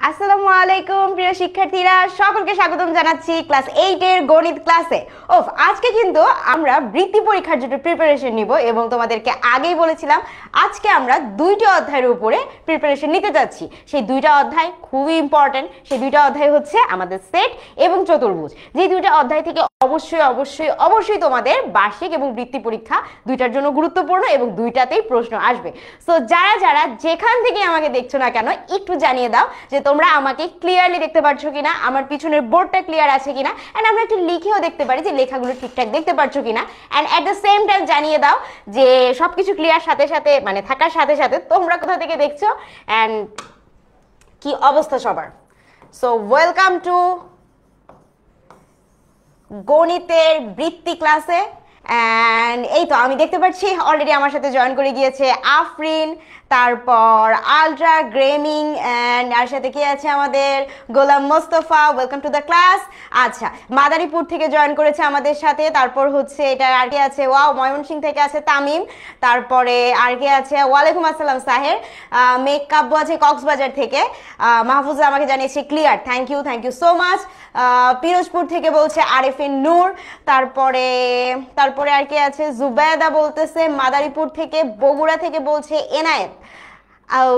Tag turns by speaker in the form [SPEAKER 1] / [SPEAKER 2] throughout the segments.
[SPEAKER 1] আসসালামু আলাইকুম প্রিয় শিক্ষার্থীরা, সকলকে স্বাগতম জানাচ্ছি ক্লাস 8 এর গণিত ক্লাসে। আজকে কিন্তু আমরা বৃত্তি পরীক্ষার জন্য প্রিপারেশন নিব এবং তোমাদেরকে আগেই বলেছিলাম আজকে আমরা দুইটা অধ্যায়ের উপরে প্রিপারেশন নিতে যাচ্ছি। সেই দুইটা অধ্যায় খুবই ইম্পর্টেন্ট। সেই দুইটা অধ্যায় হচ্ছে আমাদের সেট এবং চতুর্ভুজ। যে দুইটা অধ্যায় থেকে অবশ্যই অবশ্যই অবশ্যই তোমাদের বার্ষিক এবং বৃত্তি পরীক্ষা দুইটার জন্য গুরুত্বপূর্ণ এবং দুইটাতেই প্রশ্ন আসবে। সো যারা যারা যেখান থেকে আমাকে দেখছো না কেন একটু জানিয়ে দাও যে তোমরা আমাকে ক্লিয়ারলি দেখতে পাচ্ছ কিনা, আমার পিছনের বোর্ডটা ক্লিয়ার আছে কিনা, এন্ড আমরা একটু লিখেও দেখতে পারি যে লেখাগুলো ঠিকঠাক দেখতে পাচ্ছ কিনা, and at the same time জানিয়ে দাও যে সবকিছু ক্লিয়ার সাথে সাথে মানে থাকার সাথে সাথে তোমরা কোথা থেকে দেখছো এন্ড কি অবস্থা সবার। সো ওয়েলকাম টু গণিতের বৃত্তি ক্লাসে। অ্যান্ড এই তো আমি দেখতে পাচ্ছি অলরেডি আমার সাথে জয়েন করে গিয়েছে আফরিন, তারপর আলট্রা গেমিং, অ্যান্ড আর সাথে কি আছে আমাদের Golam Mostafa. Welcome to the class. আচ্ছা, মাদারীপুর থেকে জয়েন করেছে আমাদের সাথে। তারপর হচ্ছে এটা আর কি আছে, ওয়াও, ময়মনসিংহ থেকে আছে তামিম। তারপরে আর কি আছে, ওয়ালাইকুম আসসালাম সাহের। মেক কাব্য আছে কক্সবাজার থেকে। মাহফুজা আমাকে জানিয়েছে clear, thank you so much. Pirojpur থেকে বলছে আরেফিন নূর। তারপরে আর কি আছে, জুবায়দা বলতেছে মাদারীপুর থেকে। বগুড়া থেকে বলছে এনায়েত।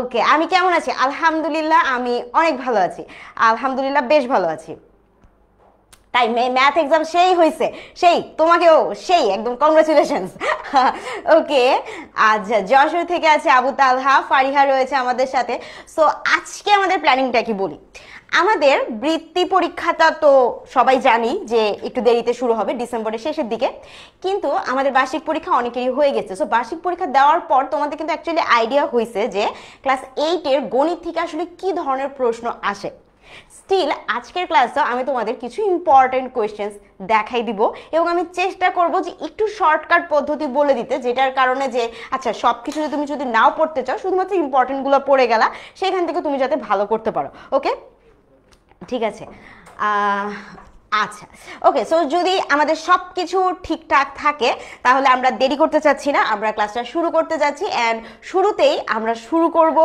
[SPEAKER 1] ওকে, আমি কেমন আছি? আলহামদুলিল্লাহ আমি অনেক ভালো আছি, আলহামদুলিল্লাহ বেশ ভালো আছি। তাই ম্যাথ এক্সাম সেই হয়েছে, সেই তোমাকেও সেই একদম কংগ্রাচুলেশনস। ওকে, আচ্ছা, যশোর থেকে আছে আবু তালহা, ফারিহা রয়েছে আমাদের সাথে। সো আজকে আমাদের প্ল্যানিংটা কি বলি। আমাদের বৃত্তি পরীক্ষাটা তো সবাই জানি যে একটু দেরিতে শুরু হবে, ডিসেম্বরের শেষের দিকে, কিন্তু আমাদের বার্ষিক পরীক্ষা অনেকেরই হয়ে গেছে। সো বার্ষিক পরীক্ষা দেওয়ার পর তোমাদের কিন্তু অ্যাকচুয়ালি আইডিয়া হয়েছে যে ক্লাস 8 এর গণিত থেকে আসলে কি ধরনের প্রশ্ন আসে। স্টিল আজকের ক্লাসে আমি তোমাদের কিছু ইম্পর্টেন্ট কোয়েশ্চেন্স দেখাই দিব এবং আমি চেষ্টা করব যে একটু শর্টকাট পদ্ধতি বলে দিতে, যেটার কারণে যে আচ্ছা সব কিছু তুমি যদি নাও পড়তে চাও, শুধুমাত্র ইম্পর্টেন্টগুলো পড়ে গেলা, সেখান থেকে তুমি যাতে ভালো করতে পারো। ওকে, ঠিক আছে। আচ্ছা, ওকে। সো যদি আমাদের সব কিছু ঠিকঠাক থাকে তাহলে আমরা দেরি করতে চাচ্ছি না, আমরা ক্লাসটা শুরু করতে যাচ্ছি। অ্যান্ড শুরুতেই আমরা শুরু করব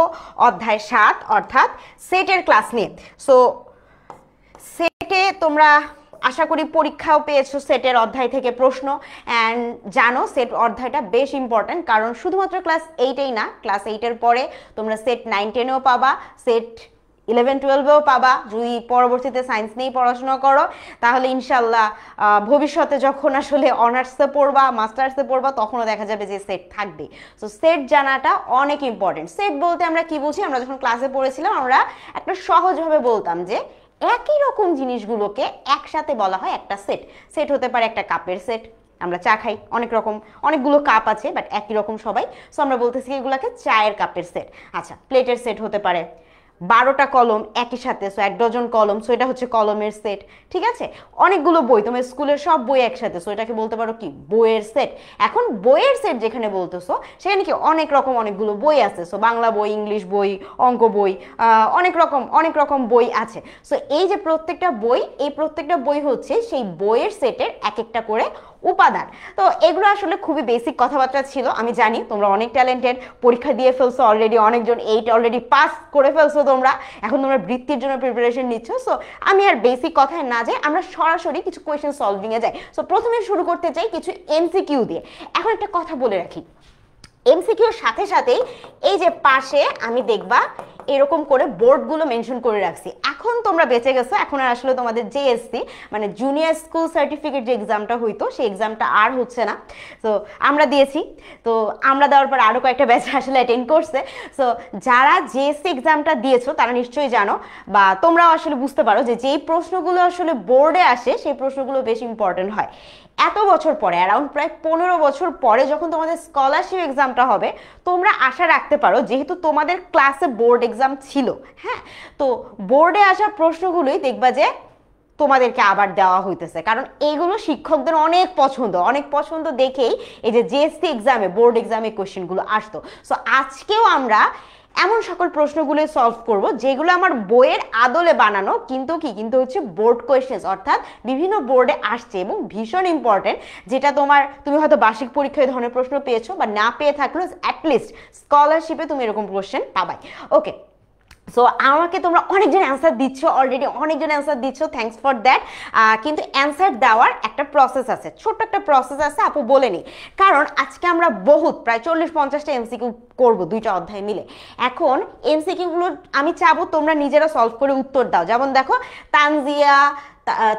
[SPEAKER 1] অধ্যায় 7 অর্থাৎ সেটের ক্লাস নিয়ে। সো সেটে তোমরা আশা করি পরীক্ষাও পেয়েছো সেটের অধ্যায় থেকে প্রশ্ন, অ্যান্ড জানো সেট অধ্যায়টা বেশ ইম্পর্ট্যান্ট, কারণ শুধুমাত্র ক্লাস 8এই না, ক্লাস 8-এর পরে তোমরা সেট 9-10-এও পাবা, সেট 11-12-এও পাবা। যদি পরবর্তীতে সায়েন্স নিয়েই পড়াশোনা করো তাহলে ইনশাল্লাহ ভবিষ্যতে যখন আসলে অনার্সে পড়বা, মাস্টার্সে পড়বা, তখনও দেখা যাবে যে সেট থাকবে। সো সেট জানাটা অনেক ইম্পর্টেন্ট। সেট বলতে আমরা কি বুঝি? আমরা যখন ক্লাসে পড়েছিলাম আমরা একটা সহজভাবে বলতাম যে একই রকম জিনিসগুলোকে একসাথে বলা হয় একটা সেট। সেট হতে পারে একটা কাপের সেট, আমরা চা খাই, অনেকগুলো কাপ আছে বাট একই রকম সবাই, সো আমরা বলতেছি এগুলোকে চায়ের কাপের সেট। আচ্ছা, প্লেটের সেট হতে পারে 12টা কলম একই সাথে, সো 1 ডজন কলম, সো এটা হচ্ছে কলমের সেট। ঠিক আছে, অনেকগুলো বই, তোমার স্কুলের সব বই একসাথে, সো এটাকে বলতে পারো কি বইয়ের সেট। এখন বইয়ের সেট যেখানে বলতেছো সেখানে কি অনেকগুলো বই আছে। সো বাংলা বই, ইংলিশ বই, অঙ্ক বই, অনেক রকম বই আছে। সো এই যে প্রত্যেকটা বই, এই প্রত্যেকটা বই হচ্ছে সেই বইয়ের সেটের এক একটা করে উপাদান। তো এগুলো আসলে খুবই বেসিক কথাবার্তা ছিল, আমি জানি তোমরা অনেক ট্যালেন্টেড, পরীক্ষা দিয়ে ফেলছো অলরেডি, অনেকজন 8 অলরেডি পাস করে ফেলছো তোমরা, এখন তোমরা বৃত্তির জন্য প্রিপারেশন নিচ্ছ। সো আমি আর বেসিক কথায় না যাই, আমরা সরাসরি কিছু কোয়েশ্চেন সলভিং এ যাই। সো প্রথমে শুরু করতে চাই কিছু এমসিকিউ দিয়ে। এখন একটা কথা বলে রাখি, এমসিকিউর সাথে সাথেই এই যে পাশে আমি দেখবা এরকম করে বোর্ডগুলো মেনশন করে রাখছি। এখন তোমরা বেঁচে গেছো, এখন আর আসলে তোমাদের জেএসসি মানে জুনিয়র স্কুল সার্টিফিকেট যে এক্সামটা হইতো সেই এক্সামটা আর হচ্ছে না। তো আমরা দিয়েছি, তো আমরা দেওয়ার পর আরও কয়েকটা ব্যাচ আসলে অ্যাটেন্ড করছে। সো যারা জেএসসি এক্সামটা দিয়েছো তারা নিশ্চয়ই জানো বা তোমরাও আসলে বুঝতে পারো যে যেই প্রশ্নগুলো আসলে বোর্ডে আসে সেই প্রশ্নগুলো বেশ ইম্পর্টেন্ট হয়। এত বছর পরে, অ্যারাউন্ড প্রায় 15 বছর পরে যখন তোমাদের স্কলারশিপ এক্সামটা হবে, তোমরা আশা রাখতে পারো যেহেতু তোমাদের ক্লাসে বোর্ড এক্সাম ছিল, হ্যাঁ, তো বোর্ডে আসা প্রশ্নগুলোই দেখবা যে তোমাদেরকে আবার দেওয়া হইতেছে, কারণ এইগুলো শিক্ষকদের অনেক পছন্দ দেখেই এই যে জেএসসি এক্সামে, বোর্ড এক্সামে কোয়েশ্চেনগুলো আসতো। সো আজকেও আমরা এমন সকল প্রশ্নগুলো সলভ করব যেগুলো আমার বইয়ের আদলে বানানো, কিন্তু হচ্ছে বোর্ড কোয়েশ্চেন্স, অর্থাৎ বিভিন্ন বোর্ডে আসছে এবং ভীষণ ইম্পর্টেন্ট, যেটা তুমি হয়তো বার্ষিক পরীক্ষায় ধরনের প্রশ্ন পেয়েছো বা না পেয়ে থাকলেও অ্যাটলিস্ট স্কলারশিপে তুমি এরকম কোয়েশ্চেন পাবাই। ওকে, সো আমাকে তোমরা অনেকজন অ্যান্সার দিচ্ছ, অলরেডি অনেকজন অ্যান্সার দিচ্ছ, থ্যাঙ্কস ফর দ্যাট। কিন্তু অ্যান্সার দেওয়ার একটা প্রসেস আছে, ছোট্ট একটা প্রসেস আছে, আপু বলে নি। কারণ আজকে আমরা বহুত প্রায় 40-50টা এমসিকিউ করবো 2টা অধ্যায় মিলে। এখন এমসিকিউগুলো আমি চাবো তোমরা নিজেরা সলভ করে উত্তর দাও। যেমন দেখো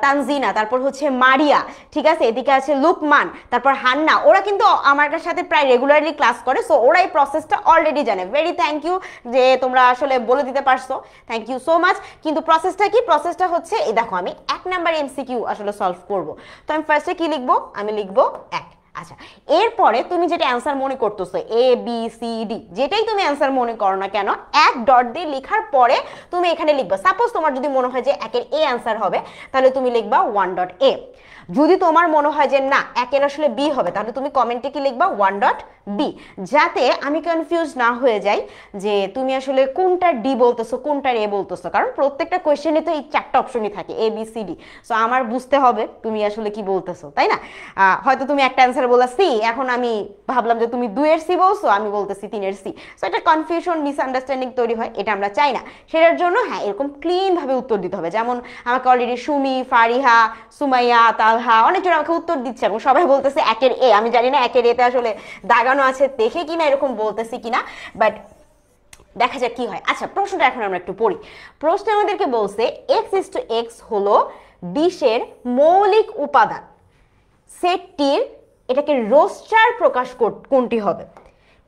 [SPEAKER 1] তানজিনা, তারপর হচ্ছে মারিয়া, ঠিক আছে, এদিকে আছে লুকমান, তারপর হান্না, ওরা কিন্তু আমার সাথে প্রায় রেগুলারলি ক্লাস করে। সো ওরা এই প্রসেসটা অলরেডি জানে। ভেরি থ্যাংক ইউ যে তোমরা আসলে বলে দিতে পারছো, থ্যাংক ইউ সো মাচ। কিন্তু প্রসেসটা কি? প্রসেসটা হচ্ছে এই দেখো, আমি 1 নাম্বার এমসিকিউ আসলে সলভ করব। তো আমি ফার্স্টে কি লিখবো? আমি লিখবো 1। আচ্ছা, এরপরে তুমি যেটা অ্যান্সার মনে করতেছো এ বি সি ডি, যেটাই তুমি অ্যান্সার মনে করো না কেন, 1 ডট দিয়ে লেখার পরে তুমি এখানে লিখবা। সাপোজ তোমার যদি মনে হয় যে 1-এর এ অ্যান্সার হবে, তাহলে তুমি লিখবা 1 ডট এ। যদি তোমার মনে হয় যে না 1-এর আসলে বি হবে, তাহলে তুমি কমেন্টে কি লিখবা? 1 ডট বি, যাতে আমি কনফিউজ না হয়ে যাই যে তুমি আসলে কোনটা ডি বলতেছো কোনটার এ বলতেছো। কারণ প্রত্যেকটা কোয়েশ্চেনে তো এই 4টা অপশনই থাকে, A B C D. So আমার বুঝতে হবে তুমি আসলে কি বলতেছো, তাই না? হয়তো তুমি একটা অ্যান্সার বললা সি, এখন আমি ভাবলাম যে তুমি 2-এর সি বলছো, আমি বলতেছি 3-এর সি। সো এটা কনফিউশন, মিসআন্ডারস্ট্যান্ডিং তৈরি হয়, এটা আমরা চাই না। সেটার জন্য হ্যাঁ এরকম ক্লিন ভাবে উত্তর দিতে হবে। যেমন আমাকে অলরেডি সুমি, ফারিহা, সুমাইয়া, তালহা অনেকজন আমাকে উত্তর দিচ্ছে এবং সবাই বলতেছে 1-এর এ। আমি জানি না 1-এর এতে আসলে দাগানো আছে দেখে কিনা এরকম বলতেছি কিনা, বাট দেখা যাক কি হয়। আচ্ছা, প্রশ্নটা এখন আমরা একটু পড়ি। প্রশ্ন আমাদেরকে বলছে x হলো 20-এর মৌলিক উপাদান সেটটির, এটাকে রোস্টার প্রকাশ কোনটি হবে?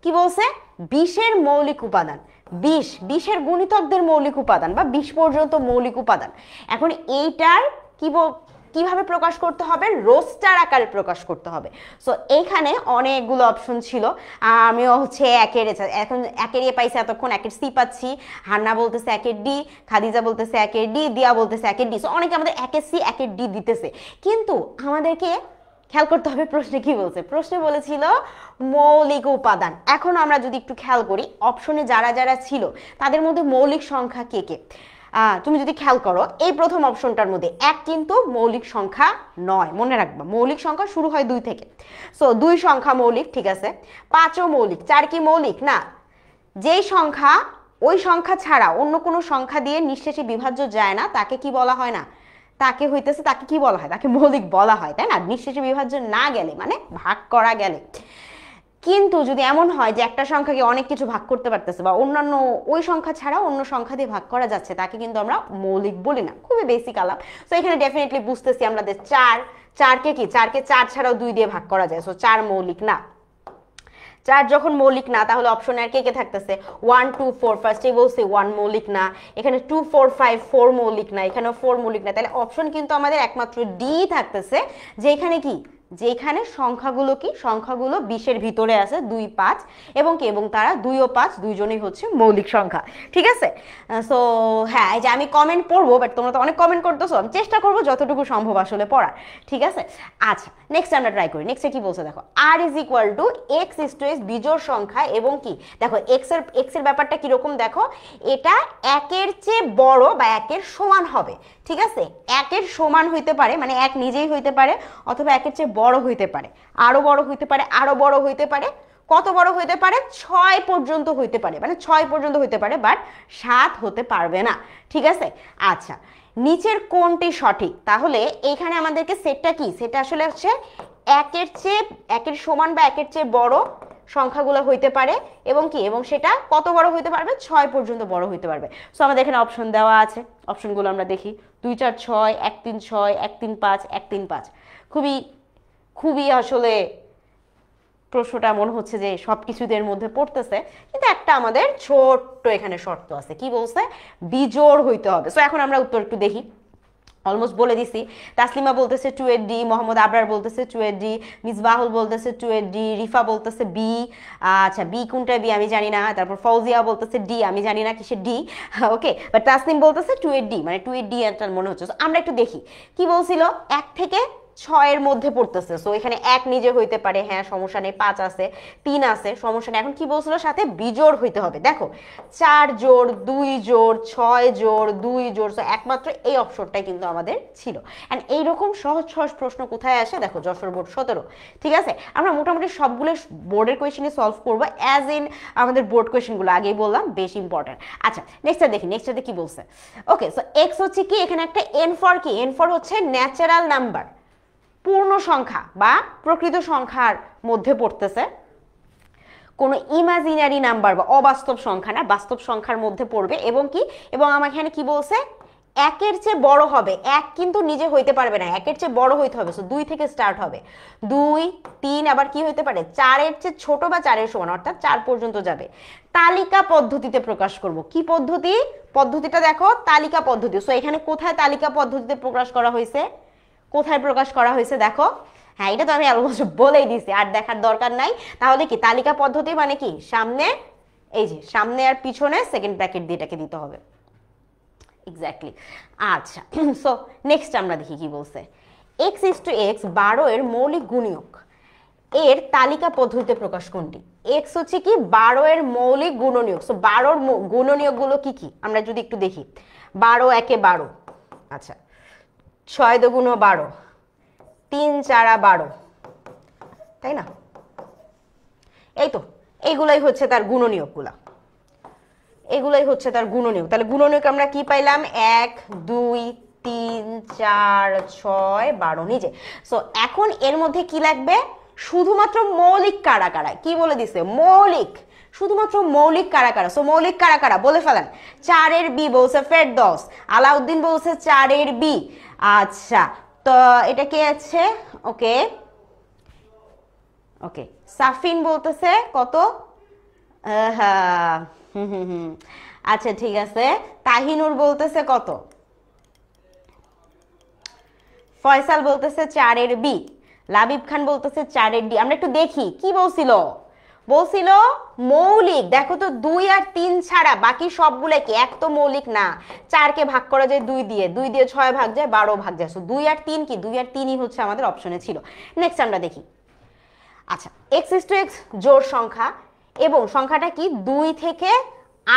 [SPEAKER 1] কি বলছে? 20-এর মৌলিক উপাদান, 20-এর গুণিতকদের মৌলিক উপাদান বা 20 পর্যন্ত মৌলিক উপাদান। এখন এইটার কিভাবে প্রকাশ করতে হবে? রোস্টার আকারে প্রকাশ করতে হবে। সো এইখানে অনেকগুলো অপশন ছিল। আমিও হচ্ছে 1-এর এখন 1-এর এ পাইছি এতক্ষণ, 1-এর সি পাচ্ছি, হান্না বলতেছে 1-এর ডি, খাদিজা বলতেছে 1-এর ডি, দিয়া বলতেছে 1-এর ডি। সো অনেকে আমাদের 1-এর সি 1-এর ডি দিতেছে, কিন্তু আমাদেরকে খেয়াল করতে হবে প্রশ্নে কি বলছে। প্রশ্নে বলেছিল মৌলিক উপাদান। এখন আমরা যদি একটু খেয়াল করি অপশনে যারা যারা ছিল তাদের মধ্যে মৌলিক সংখ্যা কে কে, তুমি যদি খেয়াল করো এই প্রথম অপশনটার মধ্যে 1 কিন্তু মৌলিক সংখ্যা নয়, মনে রাখবা মৌলিক সংখ্যা শুরু হয় 2 থেকে। সো 2 সংখ্যা মৌলিক, ঠিক আছে। 5ও মৌলিক, 4 কি মৌলিক না? যেই সংখ্যা ওই সংখ্যা ছাড়া অন্য কোনো সংখ্যা দিয়ে নিঃশেষে বিভাজ্য যায় না তাকে কি বলা হয় না? তাকে কি বলা হয়? তাকে মৌলিক বলা হয়, তাই না? নিঃশেষে বিভাজ্য না গেলে মানে ভাগ করা গেলে। কিন্তু যদি এমন হয় যে একটা সংখ্যাকে অনেক কিছু ভাগ করতে পারতেছে বা অন্যান্য ওই সংখ্যা ছাড়া অন্য সংখ্যা দিয়ে ভাগ করা যাচ্ছে, তাকে কিন্তু আমরা মৌলিক বলি না। খুবই বেসিক আলাপ। সো এখানে ডেফিনেটলি বুঝতেছি আমরা যে 4কে 4 ছাড়াও 2 দিয়ে ভাগ করা যায়। সো 4 মৌলিক না। 4 যখন মৌলিক না, তাহলে অপশনে আর কে কে থাকতেছে? 1 2 4। ফার্স্টেই বলছি 1 মৌলিক না, এখানে 2 4 5 4 মৌলিক না, এখানেও 4 মৌলিক না। তাহলে অপশন কিন্তু আমাদের একমাত্র ডি থাকতেছে, যে এখানে কি, যেখানে সংখ্যাগুলো কি, সংখ্যাগুলো 20-এর ভিতরে আছে 2 5 এবং কি, এবং তারা 2 ও 5 দুইজনেই হচ্ছে মৌলিক সংখ্যা, ঠিক আছে। সো হ্যাঁ, এই যে আমি কমেন্ট পড়বো, বাট তোমরা তো অনেক কমেন্ট করতেছো, আমি চেষ্টা করবো যতটুকু সম্ভব আসলে পড়ার, ঠিক আছে। আচ্ছা, নেক্সট আমরা ট্রাই করি। নেক্সটে কি বলছে দেখো, r = x বিজোড় সংখ্যা এবং কি, দেখো x এর ব্যাপারটা কিরকম দেখো, এটা 1-এর চেয়ে বড় বা 1-এর সমান হবে, ঠিক আছে। 1-এর সমান হইতে পারে, মানে 1 নিজেই হইতে পারে, অথবা 1-এর চেয়ে বড় হইতে পারে, আরো বড় হইতে পারে, আরো বড় হইতে পারে। কত বড় হইতে পারে? 6 পর্যন্ত হইতে পারে, মানে 6 পর্যন্ত হইতে পারে, বাট 7 হতে পারবে না, ঠিক আছে। আচ্ছা, নিচের কোনটি সঠিক? তাহলে এইখানে আমাদেরকে সেটটা কি, সেটা আসলে হচ্ছে 1-এর সমান বা 1-এর চেয়ে বড় সংখ্যাগুলো হইতে পারে এবং কি, এবং সেটা কত বড় হইতে পারবে? 6 পর্যন্ত বড় হইতে পারবে। সো আমাদের এখানে অপশন দেওয়া আছে, অপশনগুলো আমরা দেখি। 2 4 6, 1 3 6, 1 3 5, 1 3 5। খুবই আসলে প্রশ্নটা মনে হচ্ছে যে সব কিছুদের মধ্যে পড়তেছে, কিন্তু একটা আমাদের ছোট্ট এখানে শর্ত আছে। কি বলছে? বিজোড় হইতে হবে। সো এখন আমরা উত্তর একটু দেখি। অলমোস্ট বলে দিছি। তাসলিমা বলতেছে 2-এর ডি, মোহাম্মদ আবরার বলতেছে 2-এর ডি, মিসবাহুল বলতেছে 2-এর ডি, রিফা বলতেছে বি। আচ্ছা, বি কোনটা বি আমি জানি না। তারপর ফৌজিয়া বলতেছে ডি, আমি জানি না কিসের ডি, ওকে। বাট তাসলিম বলতেছে 2-এর ডি, মানে 2-এর ডি একটা মনে হচ্ছে। আমরা একটু দেখি কি বলছিল। 1 থেকে 6-এর মধ্যে পড়তেছে। সো এখানে 1 নিজে হইতে পারে, হ্যাঁ সমস্যা নেই, 5 আছে, 3 আছে, সমস্যা নেই। এখন কি বলছিল সাথে বিজোড় হইতে হবে। দেখো 4 জোড় 2 জোড় 6 জোড় 2 জোড়, সো একমাত্র এই অপশনটাই কিন্তু আমাদের ছিল। এন্ড এইরকম সহজ সহজ প্রশ্ন কোথায় আসে দেখো, যশোর বোর্ড 17। ঠিক আছে, আমরা মোটামুটি সবগুলো বোর্ডের কোয়েশ্চেনই সলভ করবো, অ্যাজ ইন আমাদের বোর্ড কোয়েশ্চেনগুলো আগেই বললাম বেশি ইম্পর্টেন্ট। আচ্ছা নেক্সটটা দেখি, নেক্সটটাতে কি বলছে। ওকে, সো এক্স হচ্ছে কি, এখানে একটা এন ফর কি, এন ফর হচ্ছে ন্যাচারাল নাম্বার, পূর্ণ সংখ্যা বা প্রকৃত সংখ্যার মধ্যে পড়তেছে, কোনো ইমাজিনারি নাম্বার বা অবাস্তব সংখ্যা না, বাস্তব সংখ্যার মধ্যে পড়বে। এবং কি, এবং আমার এখানে কি বলছে, 1-এর চেয়ে বড় হবে। 1 কিন্তু নিজে হইতে পারবে না, 1-এর চেয়ে বড় হইতে হবে। সো 2 থেকে স্টার্ট হবে, 2 3, আবার কি হইতে পারে 4-এর চেয়ে ছোট বা 4-এর সমান, অর্থাৎ 4 পর্যন্ত যাবে। তালিকা পদ্ধতিতে প্রকাশ করব। কি পদ্ধতি, পদ্ধতিটা দেখো তালিকা পদ্ধতি। সো এখানে কোথায় তালিকা পদ্ধতিতে প্রকাশ করা হয়েছে, কোথায় প্রকাশ করা হয়েছে দেখো, হ্যাঁ এটা তো আমি অলমোস্ট বলেই দিছি, আর দেখার দরকার নাই। তাহলে কি তালিকা পদ্ধতি মানে কি, সামনে এই যে সামনে আর পিছনে সেকেন্ড ব্র্যাকেট দিয়ে এটাকে দিতে হবে, এক্স্যাক্টলি। আচ্ছা, সো নেক্সট আমরা দেখি কি বলছে। x is to x 12 এর মৌলিক গুণিয়ক এর তালিকা পদ্ধতিতে প্রকাশ কোনটি। x হচ্ছে কি 12 এর মৌলিক গুণনীয়ক। সো 12 গুণনীয়ক গুলো কি কি আমরা যদি একটু দেখি, 12 একে 12, আচ্ছা 6 দুগুণ 12, 3 4 12, তাই না, এই তো এইগুলাই হচ্ছে তার গুণনীয়কগুলা, এগুলাই হচ্ছে তার গুণনীয়ক। তাহলে গুণনীয়ক আমরা কি পাইলাম, 1 2 3 4 6 12 নিজে। সো এখন এর মধ্যে কি লাগবে, শুধুমাত্র মৌলিক কারা কারা, কি বলে দিছে মৌলিক, শুধুমাত্র মৌলিক কারা কারা। সো মৌলিক কারা কারা বলে ফেলেন। 4-এর বি বলছে ফেরদৌস, আলাউদ্দিন বলছে 4-এর বি। আচ্ছা তো এটা কে আছে, ওকে ওকে সাফিন বলতেছে কত, হ্যাঁ আচ্ছা ঠিক আছে, তাহিনুর বলতেছে কত, ফয়সাল বলতেছে 4-এর বি, লাবিব খান বলতেছে 4-এর ডি। আমরা একটু দেখি কি বলছিল, বলছিল মৌলিক। দেখো তো 2 আর 3 ছাড়া বাকি সবগুলো কি, এক তো মৌলিক না, 4-কে ভাগ করা যায় 2 দিয়ে, 2 দিয়ে 6 ভাগ যায়, 12 ভাগ যায়। সো 2 আর 3 কি, 2 আর 3ই হচ্ছে আমাদের অপশনে ছিল। নেক্সট আমরা দেখি। আচ্ছা x is to x জোড় সংখ্যা এবং সংখ্যাটা কি 2 থেকে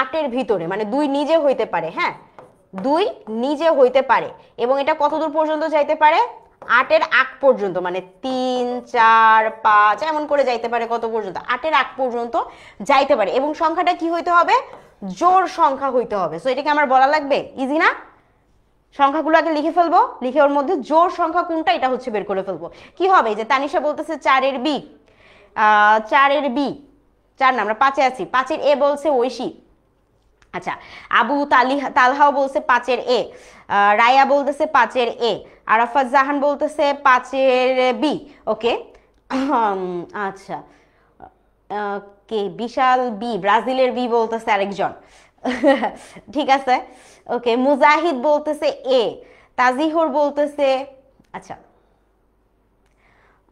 [SPEAKER 1] 8-এর ভিতরে, মানে 2 নিজে হইতে পারে, হ্যাঁ 2 নিজে হইতে পারে, এবং এটা কতদূর পর্যন্ত যাইতে পারে, 8-এর আগ পর্যন্ত, মানে 3 4 5 এমন করে যাইতে পারে, কত পর্যন্ত, 8-এর আগ পর্যন্ত যাইতে পারে। এবং সংখ্যাটা কি হইতে হবে, জোড় সংখ্যা হইতে হবে। সো এটাকে আমার বলা লাগবে, ইজি না, সংখ্যাগুলো আগে লিখে ফেলবো, লিখে ওর মধ্যে জোড় সংখ্যা কোনটা এটা হচ্ছে বের করে ফেলবো। কি হবে, যে তানিশা বলতেছে 4-এর বি, 4-এর বি 4 না, আমরা 5-এ আছি, 5-এর এ বলছে ঐশী। আচ্ছা আবু তালহাও বলছে 5-এর এ, রায়া বলতেছে 5-এর এ, আরাফাত জাহান বলতেছে 5-এর বি। ওকে আচ্ছা কে, বিশাল বি, ব্রাজিলের বি বলতেছে আরেকজন ঠিক আছে। ওকে মুজাহিদ বলতেছে এ, তাজিহুর বলতেছে, আচ্ছা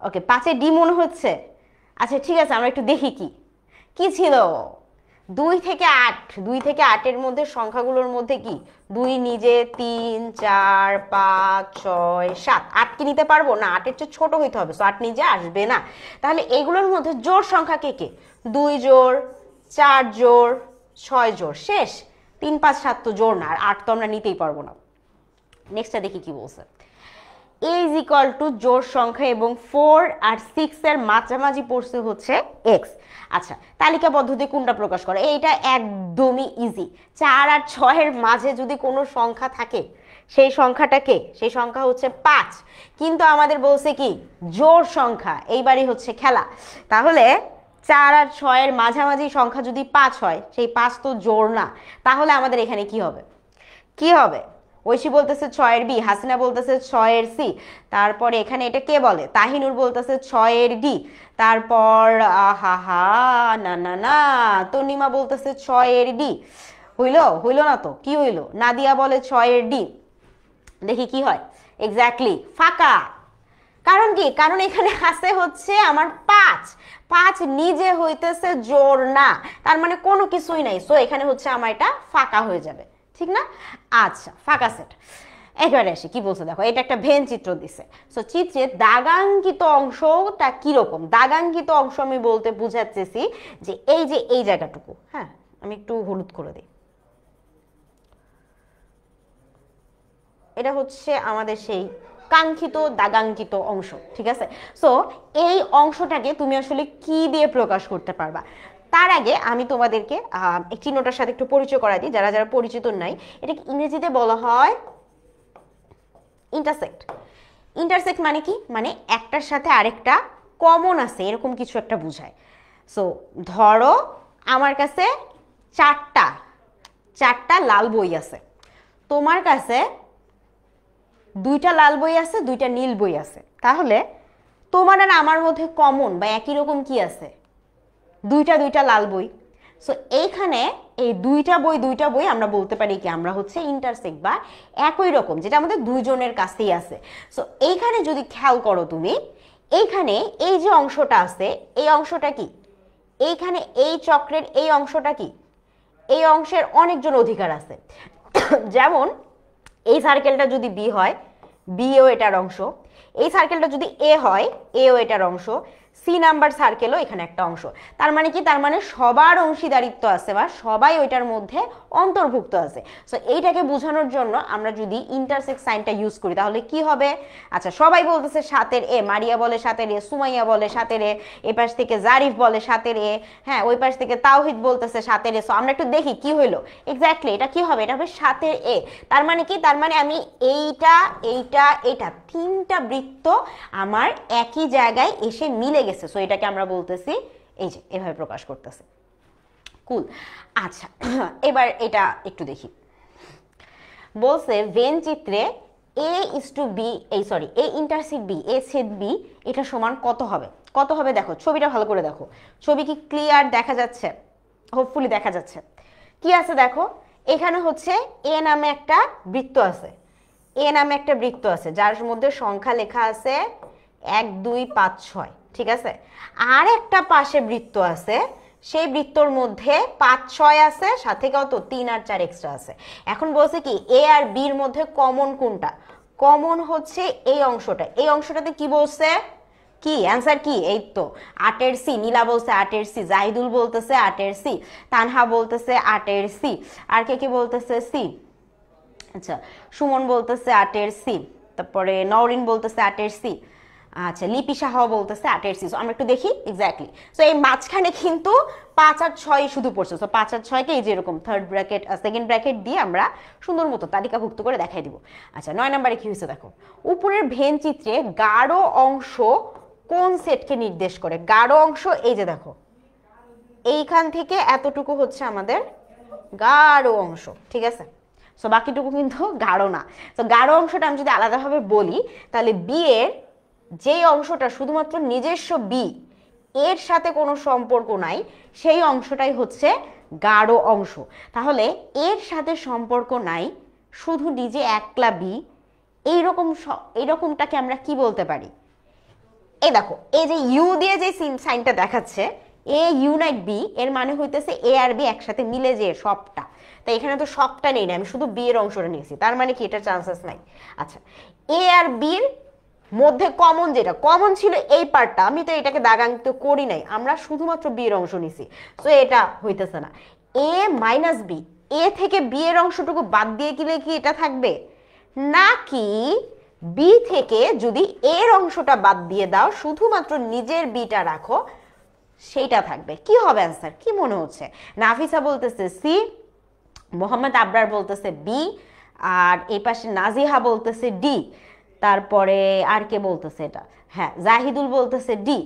[SPEAKER 1] ওকে 5-এ ডি মনে হচ্ছে। আচ্ছা ঠিক আছে, আমরা একটু দেখি কি কি ছিল। 2 থেকে 8, 2 থেকে 8-এর মধ্যে সংখ্যাগুলোর মধ্যে কি, 2 নিজে, 3 4 5 6 7, 8 কি নিতে পারবো না, 8-এর চেয়ে ছোট হইতে হবে। সো 8 নিজে আসবে না। তাহলে এগুলোর মধ্যে জোড় সংখ্যা কে কে, 2 জোড় 4 জোড় 6 জোড়, শেষ। 3 5 7 তো জোড় না, আর 8 তো আমরা নিতেই পারবো না। নেক্সটটা দেখি কি বলছে। a is equal to জোড় সংখ্যা এবং 4 আর 6-এর মাঝামাঝি পড়ছে হচ্ছে x। আচ্ছা তালিকা পদ্ধতি কোনটা প্রকাশ করে, এইটা একদমই ইজি। 4 আর 6-এর মাঝে যদি কোনো সংখ্যা থাকে, সেই সংখ্যাটাকে, সেই সংখ্যা হচ্ছে 5, কিন্তু আমাদের বলছে কি জোড় সংখ্যা, এইবারই হচ্ছে খেলা। তাহলে 4 আর 6-এর মাঝামাঝি সংখ্যা যদি 5 হয়, সেই 5 তো জোড় না, তাহলে আমাদের এখানে কি হবে, কি হবে, ঐশী বলতেছে 6-এর বি, হাসিনা বলতেছে 6-এর সি, তারপরে এখানে এটা কে বলে, তাহিনুর বলতেছে 6-এর ডি, তারপর আহা না না না, তনিমা বলতেছে 6-এর ডি। হইলো না তো, কি হইলো, নাদিয়া বলে 6-এর ডি। দেখি কি হয়, এক্স্যাক্টলি ফাঁকা। কারণ কি, কারণ এখানে আছে হচ্ছে আমার 5, 5 নিজে হইতেছে জোড় না, তার মানে কোনো কিছুই নাই। সো এখানে হচ্ছে আমার এটা ফাঁকা হয়ে যাবে, ঠিক না। আচ্ছা ফাঁকা সেট। একেবারে আসি কি বলছে দেখো, এটা একটা ভেন চিত্র দিছে। সো চিত্রে দাগাঙ্কিত অংশটা কিরকম, দাগাঙ্কিত অংশ আমি বলতে বুঝাচ্ছি যে এই জায়গাটুকু, হ্যাঁ আমি একটু হলুদ করে দিই, এটা হচ্ছে আমাদের সেই কাঙ্ক্ষিত দাগাঙ্কিত অংশ, ঠিক আছে। সো এই অংশটাকে তুমি আসলে কি দিয়ে প্রকাশ করতে পারবা, তার আগে আমি তোমাদেরকে এই চিহ্নটার সাথে একটু পরিচয় করাই দিই, যারা যারা পরিচিত নাই। এটাকে ইংরেজিতে বলা হয় ইন্টারসেক্ট। ইন্টারসেক্ট মানে কি, মানে একটার সাথে আরেকটা কমন আছে এরকম কিছু একটা বোঝায়। সো ধরো আমার কাছে চারটা লাল বই আছে, তোমার কাছে দুইটা লাল বই আছে, দুইটা নীল বই আছে, তাহলে তোমার আর আমার মধ্যে কমন বা একই রকম কি আছে, দুইটা লাল বই। সো এইখানে এই দুইটা বই আমরা বলতে পারি কি, আমরা হচ্ছে ইন্টারসেক্ট বা একই রকম, যেটা আমাদের দুইজনের কাছেই আছে। সো এইখানে যদি খেয়াল করো তুমি, এইখানে এই যে অংশটা আছে, এই অংশটা কি, এইখানে এই চক্রের এই অংশটা কি, এই অংশের অনেকজন অধিকার আছে। যেমন এই সার্কেলটা যদি বি হয়, বিও এটার অংশ, এই সার্কেলটা যদি এ হয়, এও এটার অংশ, সি নাম্বার সার্কেলও এখানে একটা অংশ। তার মানে কি, তার মানে সবার অংশীদারিত্ব আছে বা সবাই ওইটার মধ্যে অন্তর্ভুক্ত আছে। সো এইটাকে বোঝানোর জন্য আমরা যদি ইন্টারসেক্ট সাইনটা ইউজ করি তাহলে কি হবে, আচ্ছা সবাই বলতেছে 7-এর এ, মারিয়া বলে 7-এর এ, সুমাইয়া বলে 7-এর এ, এই পাশ থেকে জারিফ বলে 7-এর এ, হ্যাঁ ওই পাশ থেকে তাওহিদ বলতেছে 7-এর এ। সো আমরা একটু দেখি কি হইলো, এক্স্যাক্টলি এটা কি হবে, এটা হবে 7-এর এ। তার মানে কি, তার মানে আমি এইটা তিনটা বৃত্ত আমার একই জায়গায় এসে মিলে গেছে। সো এটাকে আমরা বলতেছি এই যে এভাবে প্রকাশ করতেছে। কুল। আচ্ছা এবার এটা একটু দেখি, বলছে ভেন চিত্রে এ is to B, A intersect B, এ ছেদ বি, এটা সমান কত হবে, কত হবে দেখো, ছবিটা ভালো করে দেখো, ছবি কি ক্লিয়ার দেখা যাচ্ছে, হোপফুলি দেখা যাচ্ছে। কি আছে দেখো, এখানে হচ্ছে এ নামে একটা বৃত্ত আছে, এ নামে একটা বৃত্ত আছে যার মধ্যে সংখ্যা লেখা আছে 1 2 5 6, ঠিক আছে। আর একটা পাশে বৃত্ত আছে, সেই বৃত্তর মধ্যে 5 6 আছে, সাথে কত 3 আর 4 এক্সট্রা আছে। এখন বলছে কি এ আর বির মধ্যে কমন কোনটা, কমন হচ্ছে এই অংশটা। এই অংশটাতে কি বলছে, কি অ্যান্সার কি, এই তো 8-এর সি। নীলা বলছে 8-এর সি, জাহিদুল বলতেছে 8-এর সি, তানহা বলতেছে 8-এর সি, আর কে বলতেছে সি, আচ্ছা সুমন বলতেছে 8-এর সি, তারপরে নওরিন বলতেছে 8-এর সি, আচ্ছা লিপি সাহা বলতেছে 8-এর সি। আমরা একটু দেখি এক্স্যাক্টলি। সো এই মাঝখানে কিন্তু 5 আর 6 শুধু পড়ছে। সো 5 আর 6কে এই যে এরকম থার্ড ব্র্যাকেট সেকেন্ড ব্র্যাকেট দিয়ে আমরা সুন্দর মতো তালিকাভুক্ত করে দেখাই দিব। আচ্ছা 9 নম্বরে কি হয়েছে দেখো, উপরের ভেন চিত্রে গাঢ় অংশ কোন সেটকে নির্দেশ করে, গাঢ় অংশ এই যে দেখো, এইখান থেকে এতটুকু হচ্ছে আমাদের গাঢ় অংশ, ঠিক আছে। সো বাকিটুকু কিন্তু গাঢ় না। তো গাঢ় অংশটা আমি যদি আলাদাভাবে বলি তাহলে বি এর যে অংশটা শুধুমাত্র নিজস্ব বি, এর সাথে কোনো সম্পর্ক নাই, সেই অংশটাই হচ্ছে গাঢ় অংশ। তাহলে এর সাথে সম্পর্ক নাই, শুধু নিজে একলা বি, এইরকমটাকে আমরা কি বলতে পারি, এই দেখো এই যে ইউ দিয়ে যে সাইনটা দেখাচ্ছে এ ইউনাইট বি, এর মানে হইতেছে এ আর বি একসাথে মিলে যে সবটা। তাই এখানে তো সবটা নেই না, আমি শুধু বি এর অংশটা নিয়েছি, তার মানে কি এটার চান্সেস নাই। আচ্ছা এ আর বির মধ্যে কমন যেটা, কমন ছিল এই পার্টটা, আমি তো এটাকে দাগাঙ্কিত করি নাই, আমরা শুধুমাত্র বি এর অংশ নিছি। সো এটা হইতেছে না। এ মাইনাস বি, এ থেকে বি এর অংশটুকু বাদ দিয়ে গেলে কি এটা থাকবে, নাকি বি থেকে যদি এর অংশটা বাদ দিয়ে দাও শুধুমাত্র নিজের বিটা রাখো সেইটা থাকবে, কি হবে অ্যান্সার, কি মনে হচ্ছে? নাফিসা বলতেছে সি, মোহাম্মদ আবরার বলতেছে বি, আর এই পাশে নাজিহা বলতেছে ডি, তারপরে আর কে বলতেছে এটা, হ্যাঁ জাহিদুল বলতেছে ডি,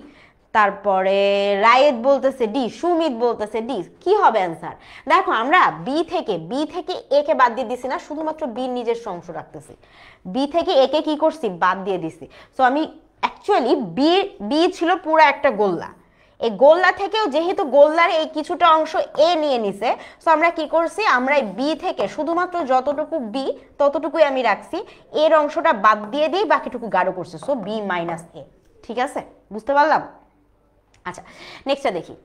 [SPEAKER 1] তারপরে রায়েদ বলতেছে ডি, সুমিত বলতেছে ডি। কি হবে অ্যান্সার দেখো, আমরা বি থেকে এ কে বাদ দিয়ে দিছি না, শুধুমাত্র বি নিজস্ব অংশ রাখতেছি, বি থেকে এ কে কি করছি বাদ দিয়ে দিছি। সো আমি অ্যাকচুয়ালি বি ছিল পুরো একটা গোল্লা, এই গোল্লা থেকেও যেহেতু গোল্লার এই কিছুটা অংশ এ নিয়ে নিছে, সো আমরা কি করছি, আমরা এই বি থেকে শুধুমাত্র যতটুকু বি ততটুকুই আমি রাখছি, এর অংশটা বাদ দিয়ে দিই, বাকিটুকু গাঢ় করছি। সো বি মাইনাস এ, ঠিক আছে, বুঝতে পারলাম? আচ্ছা নেক্সটটা দেখি।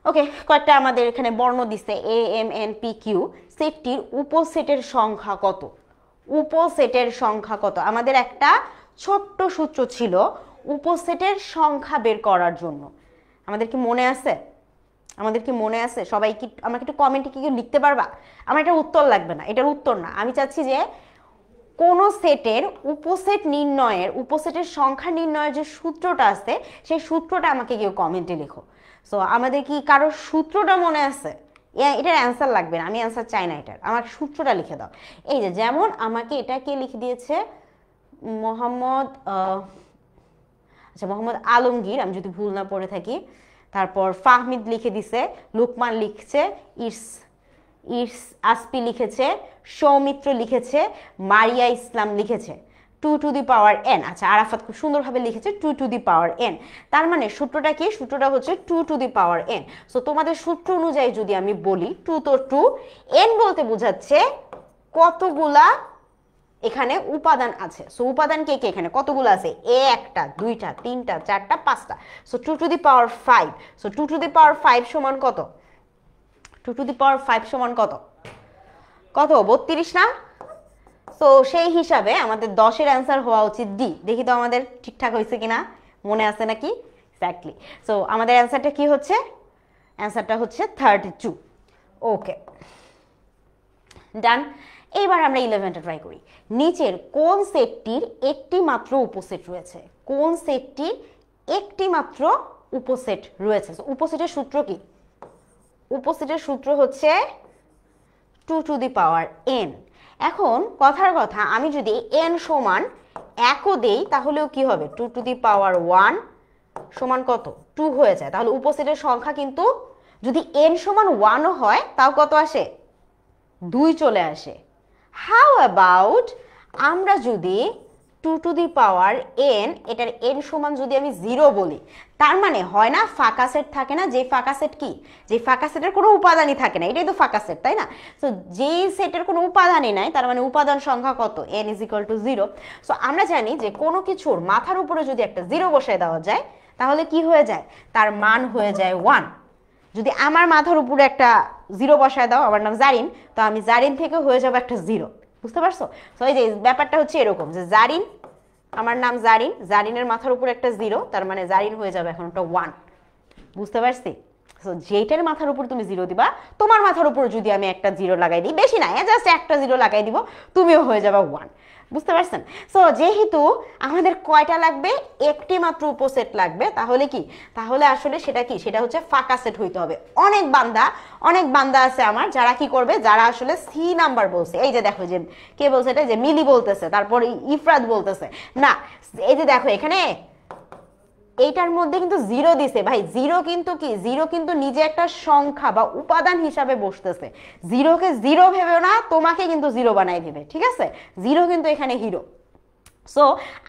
[SPEAKER 1] ওকে, কয়েকটা আমাদের এখানে বর্ণ দিচ্ছে A M N P Q, সেটটির উপসেটের সংখ্যা কত, উপসেটের সংখ্যা কত? আমাদের একটা ছোট্ট সূত্র ছিল উপসেটের সংখ্যা বের করার জন্য। আমাদের কি মনে আছে? সবাই কি আমাকে একটু কমেন্টে কি লিখতে পারবা? আমার এটার উত্তর লাগবে না, এটার উত্তর না, আমি চাচ্ছি যে কোন সেটের উপসেট নির্ণয়ের, উপসেটের সংখ্যা নির্ণয়ের যে সূত্রটা আছে সেই সূত্রটা আমাকে কেউ কমেন্টে লেখো। সো আমাদের কি কারো সূত্রটা মনে আছে? এটার অ্যান্সার লাগবে না, আমি অ্যান্সার চাই না, এটার আমার সূত্রটা লিখে দাও। এই যে যেমন আমাকে এটা কে লিখে দিয়েছে, মোহাম্মদ মোহাম্মদ আলমগীর, আমি যদি ভুল না পড়ে থাকি। তারপর ফাহমিদ লিখে দিছে, লুকমান লিখছে, আসপি লিখেছে, সৌমিত্র লিখেছে, মারিয়া ইসলাম লিখেছে 2 টু দি পাওয়ার n। আচ্ছা, আরাফাত খুব সুন্দরভাবে লিখেছে 2 টু দি পাওয়ার n। তার মানে সূত্রটা কি? সূত্রটা হচ্ছে 2 to the power n। So তোমাদের সূত্র অনুযায়ী যদি আমি বলি 2 তো 2, n বলতে বোঝাচ্ছে কতগুলা এখানে উপাদান আছে। সো উপাদান কে কে এখানে কতগুলো আছে? এ একটা, দুইটা, তিনটা, চারটা, পাঁচটা। So 2 to the power 5। So 2 to the power 5 সমান কত? 2 টু দি পাওয়ার 5 সমান কত? 32 না? তো সেই হিসাবে আমাদের 10-এর অ্যান্সার হওয়া উচিত ডি। দেখি তো আমাদের ঠিকঠাক হয়েছে কিনা, মনে আছে নাকি? এক্স্যাক্টলি। সো আমাদের অ্যান্সারটা কি হচ্ছে? অ্যান্সারটা হচ্ছে 32। ওকে, ডান। এইবার আমরা 11টা ট্রাই করি। নিচের কোন সেটটির একটি মাত্র উপসেট রয়েছে? কোন সেটটির একটি মাত্র উপসেট রয়েছে? উপসেটের সূত্র কি? উপসেটের সূত্র হচ্ছে 2 টু দি পাওয়ার n। এখন কথার কথা, আমি যদি n সমান 1ও দেই তাহলেও কি হবে? 2 টু দি পাওয়ার 1 সমান কত? 2 হয়ে যায়। তাহলে উপসেটের সংখ্যা কিন্তু যদি n সমান 1ও হয় তাও কত আসে? 2 চলে আসে। হাউ অ্যাবাউট আমরা যদি 2 টু দি পাওয়ার n, এটার n সমান যদি আমি 0 বলি, তার মানে হয় না ফাঁকা সেট থাকে না? যে ফাঁকা সেট কি? যে ফাঁকা সেটের কোনো উপাদানই থাকে না, এটাই তো ফাঁকা সেট, তাই না? তো যেই সেটের কোনো উপাদানই নাই তার মানে উপাদান সংখ্যা কত? n is equal two 0। So আমরা জানি যে কোনো কিছুর মাথার উপরে যদি একটা 0 বসায় দেওয়া যায় তাহলে কি হয়ে যায়? তার মান হয়ে যায় 1। যদি আমার মাথার উপরে একটা 0 বসায় দাও, আমার নাম জারিন, তো আমি জারিন থেকে হয়ে যাবে একটা 0। বুঝতে পারছো? তো এই যে ব্যাপারটা হচ্ছে এরকম যে জারিন, আমার নাম জারিন, জারিনের মাথার উপর একটা 0, তার মানে জারিন হয়ে যাবে এখন একটা 1। বুঝতে পারছি? সো যেটার মাথার উপর তুমি 0 দিবা, তোমার মাথার উপর যদি আমি একটা 0 লাগাই দিই, বেশি না, জাস্ট একটা 0 লাগাই দিব, তুমিও হয়ে যাবে 1। বুঝতে পারছেন? সো যেহেতু আমাদের কয়টা লাগবে? একটি মাত্র উপসেট লাগবে। তাহলে কি? তাহলে আসলে সেটা কি? সেটা হচ্ছে ফাঁকা সেট হইতে হবে। অনেক বান্দা আছে আমার যারা কি করবে, যারা আসলে সি নাম্বার বলছে। এই যে দেখো, যে কে বলছে এটা? যে মিলি বলতেছে, তারপর ইফরাত বলতেছে না। এই যে দেখো এখানে এইটার মধ্যে কিন্তু 0 দিছে ভাই। 0 কিন্তু কি? 0 কিন্তু নিজে একটা সংখ্যা বা উপাদান হিসাবে বসতেছে। 0কে 0 ভেবেও না, তোমাকে কিন্তু 0 বানাই দিবে, ঠিক আছে? 0 কিন্তু এখানে হিরো। সো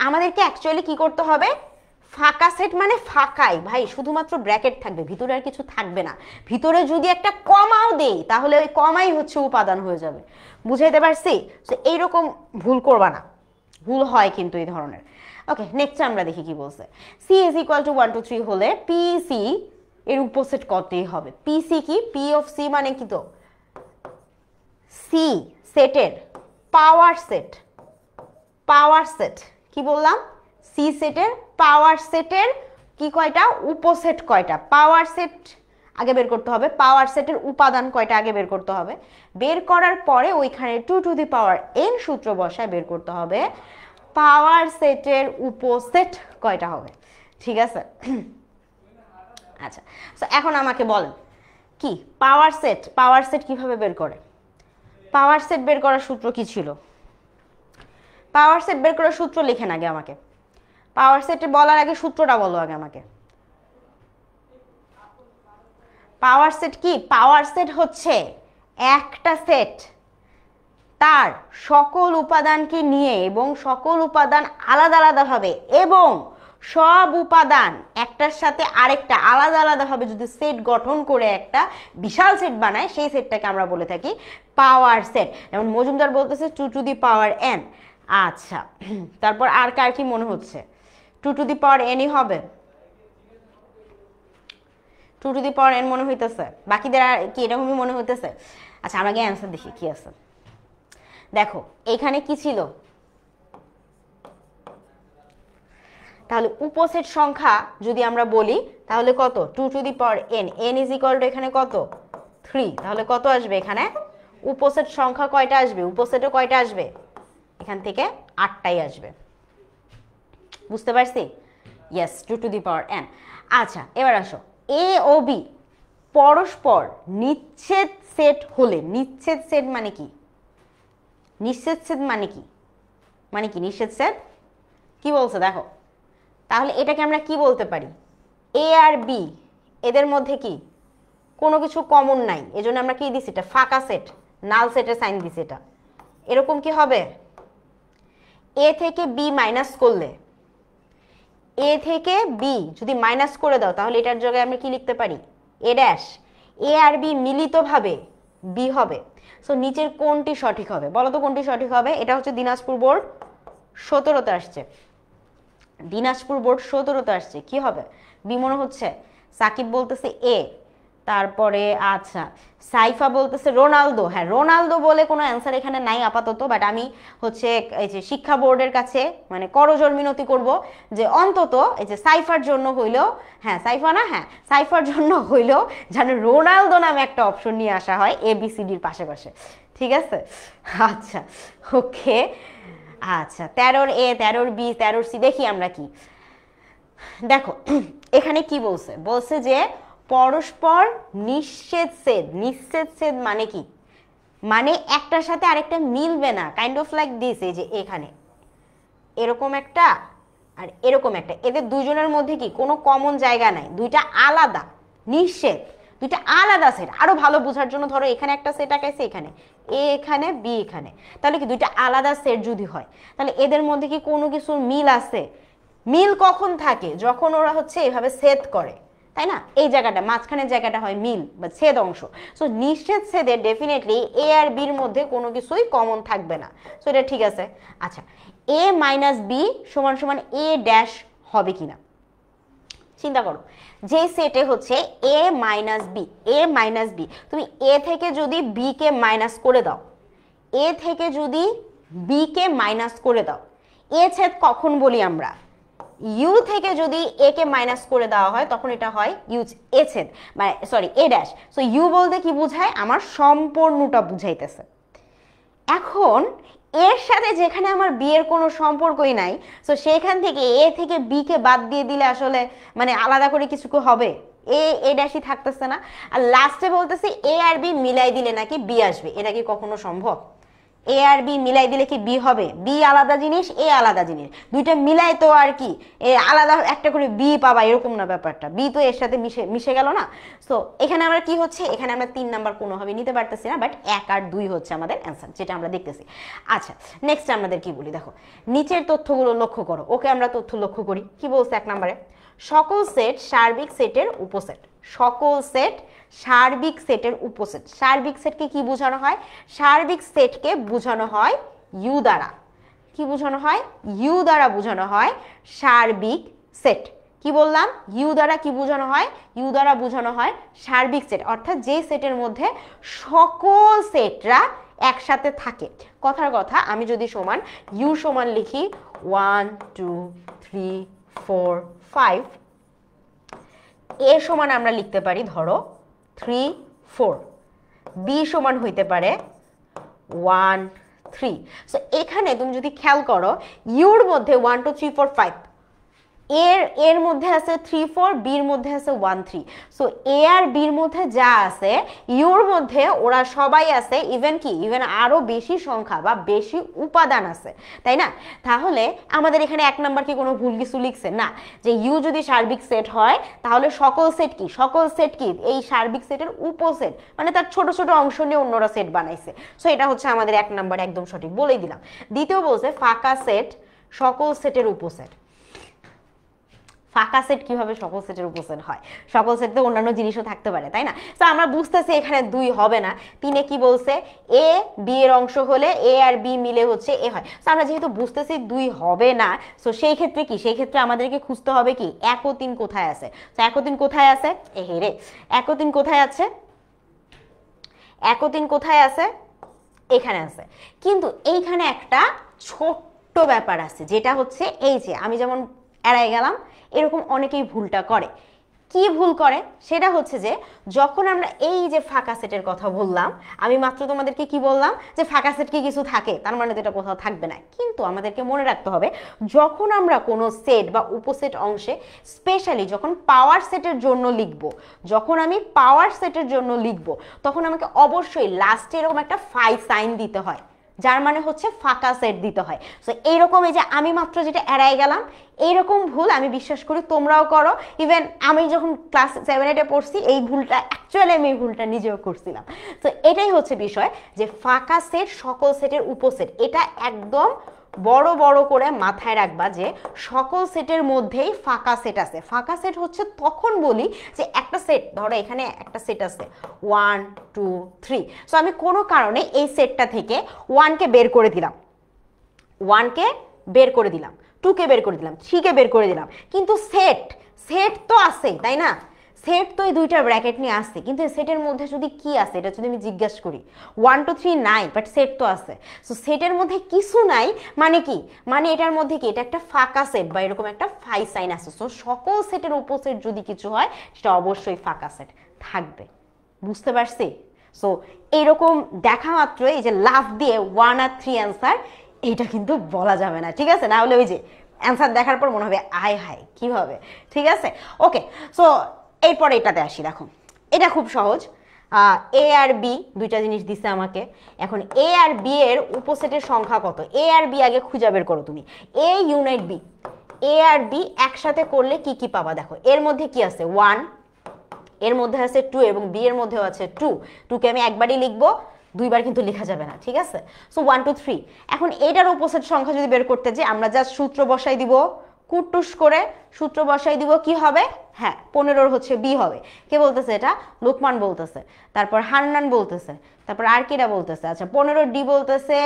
[SPEAKER 1] আমাদেরকে অ্যাকচুয়ালি কি করতে হবে? ফাঁকা সেট মানে ফাঁকাই ভাই, শুধুমাত্র ব্র্যাকেট থাকবে, ভিতরে আর কিছু থাকবে না। ভিতরে যদি একটা কমাও দেই তাহলে ওই কমাই হচ্ছে উপাদান হয়ে যাবে। বুঝাইতে পারছি? সো এইরকম ভুল করবা না, ভুল হয় কিন্তু এই ধরনের। ওকে, নেক্সট আমরা দেখি কি বলছে। সি ইজ ইকুয়াল টু 1 2 3 হলে পি সি এর উপসেট কতই হবে? পি সি কি? পি অফ সি মানে কি? তো সি সেটের পাওয়ার সেট। পাওয়ার সেট কি বললাম? সি সেটের পাওয়ার সেটের কি কয়টা? উপসেট কয়টা? পাওয়ার সেট আগে বের করতে হবে, পাওয়ার সেটের উপাদান কয়টা আগে বের করতে হবে। বের করার পরে ওইখানে 2 টু দি পাওয়ার n সূত্র বসায় বের করতে হবে পাওয়ার সেটের উপসেট কয়টা হবে। ঠিক আছে? আচ্ছা, সো এখন আমাকে বলেন কি পাওয়ার সেট কিভাবে বের করে? পাওয়ার সেট বের করার সূত্র কি ছিল? পাওয়ার সেট বের করার সূত্র লিখেন আগে আমাকে। পাওয়ার সেট বলার আগে সূত্রটা বলো আগে আমাকে। পাওয়ার সেট কি? পাওয়ার সেট হচ্ছে একটা সেট তার সকল উপাদানকে নিয়ে এবং সকল উপাদান আলাদা আলাদাভাবে এবং সব উপাদান একটার সাথে আরেকটা আলাদা আলাদাভাবে যদি সেট গঠন করে একটা বিশাল সেট বানায়, সেই সেটটাকে আমরা বলে থাকি পাওয়ার সেট। যেমন মজুমদার বলতেছে 2 টু দি পাওয়ার n। আচ্ছা, তারপর আর কার কি মনে হচ্ছে? 2 টু দি পাওয়ার n ই হবে। 2 টু দি পাওয়ার n মনে হইতেছে? বাকিদের আর কি এরকমই মনে হইতেছে? আচ্ছা, আমরা গিয়ে অ্যান্সার দেখি কি আছে। দেখো এখানে কি ছিল, তাহলে উপসেট সংখ্যা যদি আমরা বলি তাহলে কত 2 to the power n, n is equal two এখানে কত 3, তাহলে কত আসবে এখানে উপসেট সংখ্যা কয়টা আসবে, উপসেটে কয়টা আসবে, এখান থেকে 8টাই আসবে। বুঝতে পারছি? Yes, 2 to the power n। আচ্ছা এবার আসো, a ও b পরস্পর নিচ্ছেদ সেট হলে, নিচ্ছেদ সেট মানে কি, নিঃছেদ সেট মানে কি, মানে কি নিঃছেদ সেট কি বলছে দেখো, তাহলে এটাকে আমরা কি বলতে পারি, এ আর বি এদের মধ্যে কি কোনো কিছু কমন নাই, এজন্য আমরা কি দিছি, এটা ফাঁকা সেট, নাল সেটের সাইন দিছি। এটা এরকম কি হবে, এ থেকে বি মাইনাস করলে, এ থেকে বি যদি মাইনাস করে দাও তাহলে এটার জায়গায় আমরা কি লিখতে পারি, a dash, A R B মিলিতভাবে B হবে। সো নিচের কোনটি সঠিক হবে বলো তো, কোনটি সঠিক হবে? এটা হচ্ছে দিনাজপুর বোর্ড 17তে আসছে, দিনাজপুর বোর্ড 17তে আসছে, কি হবে বি মনে হচ্ছে, সাকিব বলতেছে এ, তারপরে আচ্ছা সাইফা বলতেছে রোনালদো, হ্যাঁ রোনালদো বলে কোনো অ্যান্সার এখানে নাই আপাতত, বাট আমি হচ্ছে এই যে শিক্ষা বোর্ডের কাছে মানে করজোর মিনতি করব যে অন্তত এই যে সাইফার জন্য হইলেও, হ্যাঁ সাইফা না, হ্যাঁ সাইফার জন্য হইলেও যেন রোনালদো নামে একটা অপশন নিয়ে আসা হয় ABCDর পাশে পাশে, ঠিক আছে? আচ্ছা ওকে, আচ্ছা 13 A 13 B 13 C দেখি আমরা কি, দেখো এখানে কি বলছে, বলছে যে পরস্পর নিঃছেদ সেট, নিঃছেদ সেট মানে কি, মানে একটার সাথে আরেকটা মিলবে না, কাইন্ড অফ লাইক দিস, এই যে এখানে এরকম একটা আর এরকম একটা, এদের দুজনের মধ্যে কি কোনো কমন জায়গা নাই, দুইটা আলাদা নিঃছেদ, দুইটা আলাদা সেট। আরো ভালো বোঝার জন্য ধরো এখানে একটা সেট আঁকাইছে, এখানে এ এখানে বি এখানে, তাহলে কি দুইটা আলাদা সেট যদি হয় তাহলে এদের মধ্যে কি কোনো কিছুর মিল আছে? মিল কখন থাকে, যখন ওরা হচ্ছে এভাবে ছেদ করে, তাই না? এই জায়গাটা মাঝখানের জায়গাটা হয় মিল বা ছেদ অংশ। সো নিঃছেদ ছেদে ডেফিনেটলি এ আর বির মধ্যে কোনো কিছুই কমন থাকবে না, সো এটা ঠিক আছে। আচ্ছা এ মাইনাস বি সমান সমান এ ড্যাশ হবে কিনা চিন্তা করো, যে সেটে হচ্ছে এ মাইনাস বি, এ মাইনাস বি, তুমি এ থেকে যদি বি কে মাইনাস করে দাও, এ থেকে যদি বি কে মাইনাস করে দাও, এ ছেদ কখন বলি আমরা, ইউ থেকে যদি এ কে মাইনাস করে দেওয়া হয় তখন এটা হয় ইউ এ ছেদ, মানে sorry A dash. So U বলতে কি বুঝায়, আমার সম্পূর্ণটা বুঝাইতেছে। এখন এর সাথে যেখানে আমার বি এর কোনো সম্পর্কই নাই, সো সেখান থেকে এ থেকে বি কে বাদ দিয়ে দিলে আসলে মানে আলাদা করে কিছু হবে, এ ড্যাশই থাকতেছে না। আর লাস্টে বলতেছে এ আর বি মিলাই দিলে নাকি বি আসবে, এটা কি কখনো সম্ভব? এ আর বি মিলাই দিলে কি বি হবে? বি আলাদা জিনিস, এ আলাদা জিনিস, দুইটা মিলাই তো আর কি এ আলাদা একটা করে বি পাবা এরকম না ব্যাপারটা, বি তো এর সাথে মিশে গেল না। সো এখানে আমরা কি হচ্ছে, এখানে আমরা 3 নাম্বার কোনোভাবে নিতে পারতেছি না, বাট 1 আর 2 হচ্ছে আমাদের অ্যান্সার, যেটা আমরা দেখতেছি। আচ্ছা নেক্সট আমাদের কি বলি দেখো, নিচের তথ্যগুলো লক্ষ্য করো। ওকে আমরা তথ্য লক্ষ্য করি, কি বলছে 1 নম্বরে, সকল সেট সার্বিক সেটের উপসেট, সকল সেট সার্বিক সেটের উপসেট। সার্বিক সেটকে কি বোঝানো হয়, সার্বিক সেটকে বোঝানো হয় ইউ দ্বারা, কি বোঝানো হয়, ইউ দ্বারা বোঝানো হয় সার্বিক সেট। কি বললাম, ইউ দ্বারা কি বোঝানো হয়, ইউ দ্বারা বোঝানো হয় সার্বিক সেট, অর্থাৎ যে সেটের মধ্যে সকল সেটরা একসাথে থাকে। কথার কথা, আমি যদি সমান ইউ সমান লিখি 1 2 3 4 5, এ সমান আমরা লিখতে পারি ধরো 3 4, বি সমান হইতে পারে 1 3। সো এখানে তুমি যদি খেয়াল করো ইউর মধ্যে 1 2 3 4 5, এর মধ্যে আছে 3 4, বির মধ্যে আছে 1 3। সো এ আর বির মধ্যে যা আছে ইউর মধ্যে ওরা সবাই আছে, ইভেন কি ইভেন আরো বেশি সংখ্যা বা বেশি উপাদান আছে, তাই না? তাহলে আমাদের এখানে 1 নাম্বার কি কোনো ভুল কিছু লিখছে না, যে ইউ যদি সার্বিক সেট হয় তাহলে সকল সেট কি, সকল সেট কি এই সার্বিক সেটের উপসেট, মানে তার ছোট ছোট অংশ নিয়ে অন্যরা সেট বানাইছে। সো এটা হচ্ছে আমাদের 1 নাম্বার একদম সঠিক বলেই দিলাম। দ্বিতীয় বলছে ফাঁকা সেট সকল সেটের উপসেট। ফাঁকা সেট কিভাবে সকল সেটের উপসেট হয়, সকল সেটে অন্যান্য জিনিসও থাকতে পারে, তাই না? তো আমরা বুঝতেছি এখানে 2 হবে না। 3 কি বলছে, এ বি এর অংশ হলে এ আর বি মিলে হচ্ছে এ হয়। তো আমরা যেহেতু বুঝতেছি 2 হবে না, সো সেই ক্ষেত্রে কি, সেই ক্ষেত্রে আমাদেরকে খুঁজতে হবে কি 1 ও 3 কোথায় আছে। তো 1 ও 3 কোথায় আছে, এ রে 1 ও 3 কোথায় আছে, 1 ও 3 কোথায় আছে, এখানে আছে। কিন্তু এইখানে একটা ছোট্ট ব্যাপার আছে, যেটা হচ্ছে এই যে আমি যেমন এড়াই গেলাম, এরকম অনেকেই ভুলটা করে। কি ভুল করে সেটা হচ্ছে যে যখন আমরা এই যে ফাঁকা সেটের কথা বললাম, আমি মাত্র তোমাদেরকে কি বললাম যে ফাঁকা সেট কি কিছু থাকে, তার মানে এটা কোথাও থাকবে না। কিন্তু আমাদেরকে মনে রাখতে হবে যখন আমরা কোনো সেট বা উপসেট অংশে, স্পেশালি যখন পাওয়ার সেটের জন্য লিখব, যখন আমি পাওয়ার সেটের জন্য লিখব, তখন আমাকে অবশ্যই লাস্টে এরকম একটা ফাই সাইন দিতে হয়, যার মানে হচ্ছে ফাঁকা সেট দিতে হয়। সো এইরকম এই যে আমি মাত্র যেটা এড়াই গেলাম, এইরকম ভুল আমি বিশ্বাস করি তোমরাও করো। ইভেন আমি যখন ক্লাস 7-8 পড়ছি, এই ভুলটা অ্যাকচুয়ালি আমি এই ভুলটা নিজেও করছিলাম। তো এটাই হচ্ছে বিষয় যে ফাঁকা সেট সকল সেটের উপসেট, এটা একদম বড় বড় করে মাথায় রাখবা যে সকল সেটের মধ্যেই ফাঁকা সেট আছে। ফাঁকা সেট হচ্ছে তখন বলি যে একটা সেট, ধরো এখানে একটা সেট আছে 1 2 3, সো আমি কোনো কারণে এই সেটটা থেকে 1কে বের করে দিলাম, 1কে বের করে দিলাম, 2কে বের করে দিলাম, 3কে বের করে দিলাম, কিন্তু সেট সেট তো আছেই, তাই না? সেট তো এই দুইটা ব্র্যাকেট নিয়ে আসছে, কিন্তু এই সেটের মধ্যে যদি কি আছে এটা যদি আমি জিজ্ঞাসা করি, 1 2 3 নাই, বাট সেট তো আছে। সো সেটের মধ্যে কিছু নাই মানে কি, মানে এটার মধ্যে কি, এটা একটা ফাঁকা সেট বা এরকম একটা ফাই সাইন আছে। সো সকল সেটের উপসেট যদি কিছু হয় সেটা অবশ্যই ফাঁকা সেট থাকবে। বুঝতে পারছি? সো এইরকম দেখা মাত্র এই যে লাফ দিয়ে 1 আর 3 অ্যান্সার, এইটা কিন্তু বলা যাবে না, ঠিক আছে? না হলে ওই যে অ্যান্সার দেখার পর মনে হবে আয় হায় কিভাবে, ঠিক আছে? ওকে, সো এরপরে এটাতে আসি। দেখো এটা খুব সহজ, এ আর বি দুইটা জিনিস দিছে আমাকে। এখন এ আর বি এর উপসেটের সংখ্যা কত, এ আর বি আগে খুঁজে বের করো তুমি। এ ইউনাইট বি, এ আর বি একসাথে করলে কি কি পাবা? দেখো এর মধ্যে কি আছে 1, এর মধ্যে আছে 2 এবং বি এর মধ্যেও আছে 2। 2কে আমি একবারই লিখবো, দুইবার কিন্তু লেখা যাবে না, ঠিক আছে? সো 1 2 3। এখন এটার উপসেট সংখ্যা যদি বের করতে যাই, আমরা জাস্ট সূত্র বসাই দিব, কুটুস করে সূত্র বসাই দিব, কি হবে? হ্যাঁ 15 হচ্ছে বি হবে। কে বলতেছে এটা? লোকমান বলতেছে। তারপর হান্নান বলতেছে, তারপর আর কিরা বলতেছে? আচ্ছা 15 ডি বলতেছে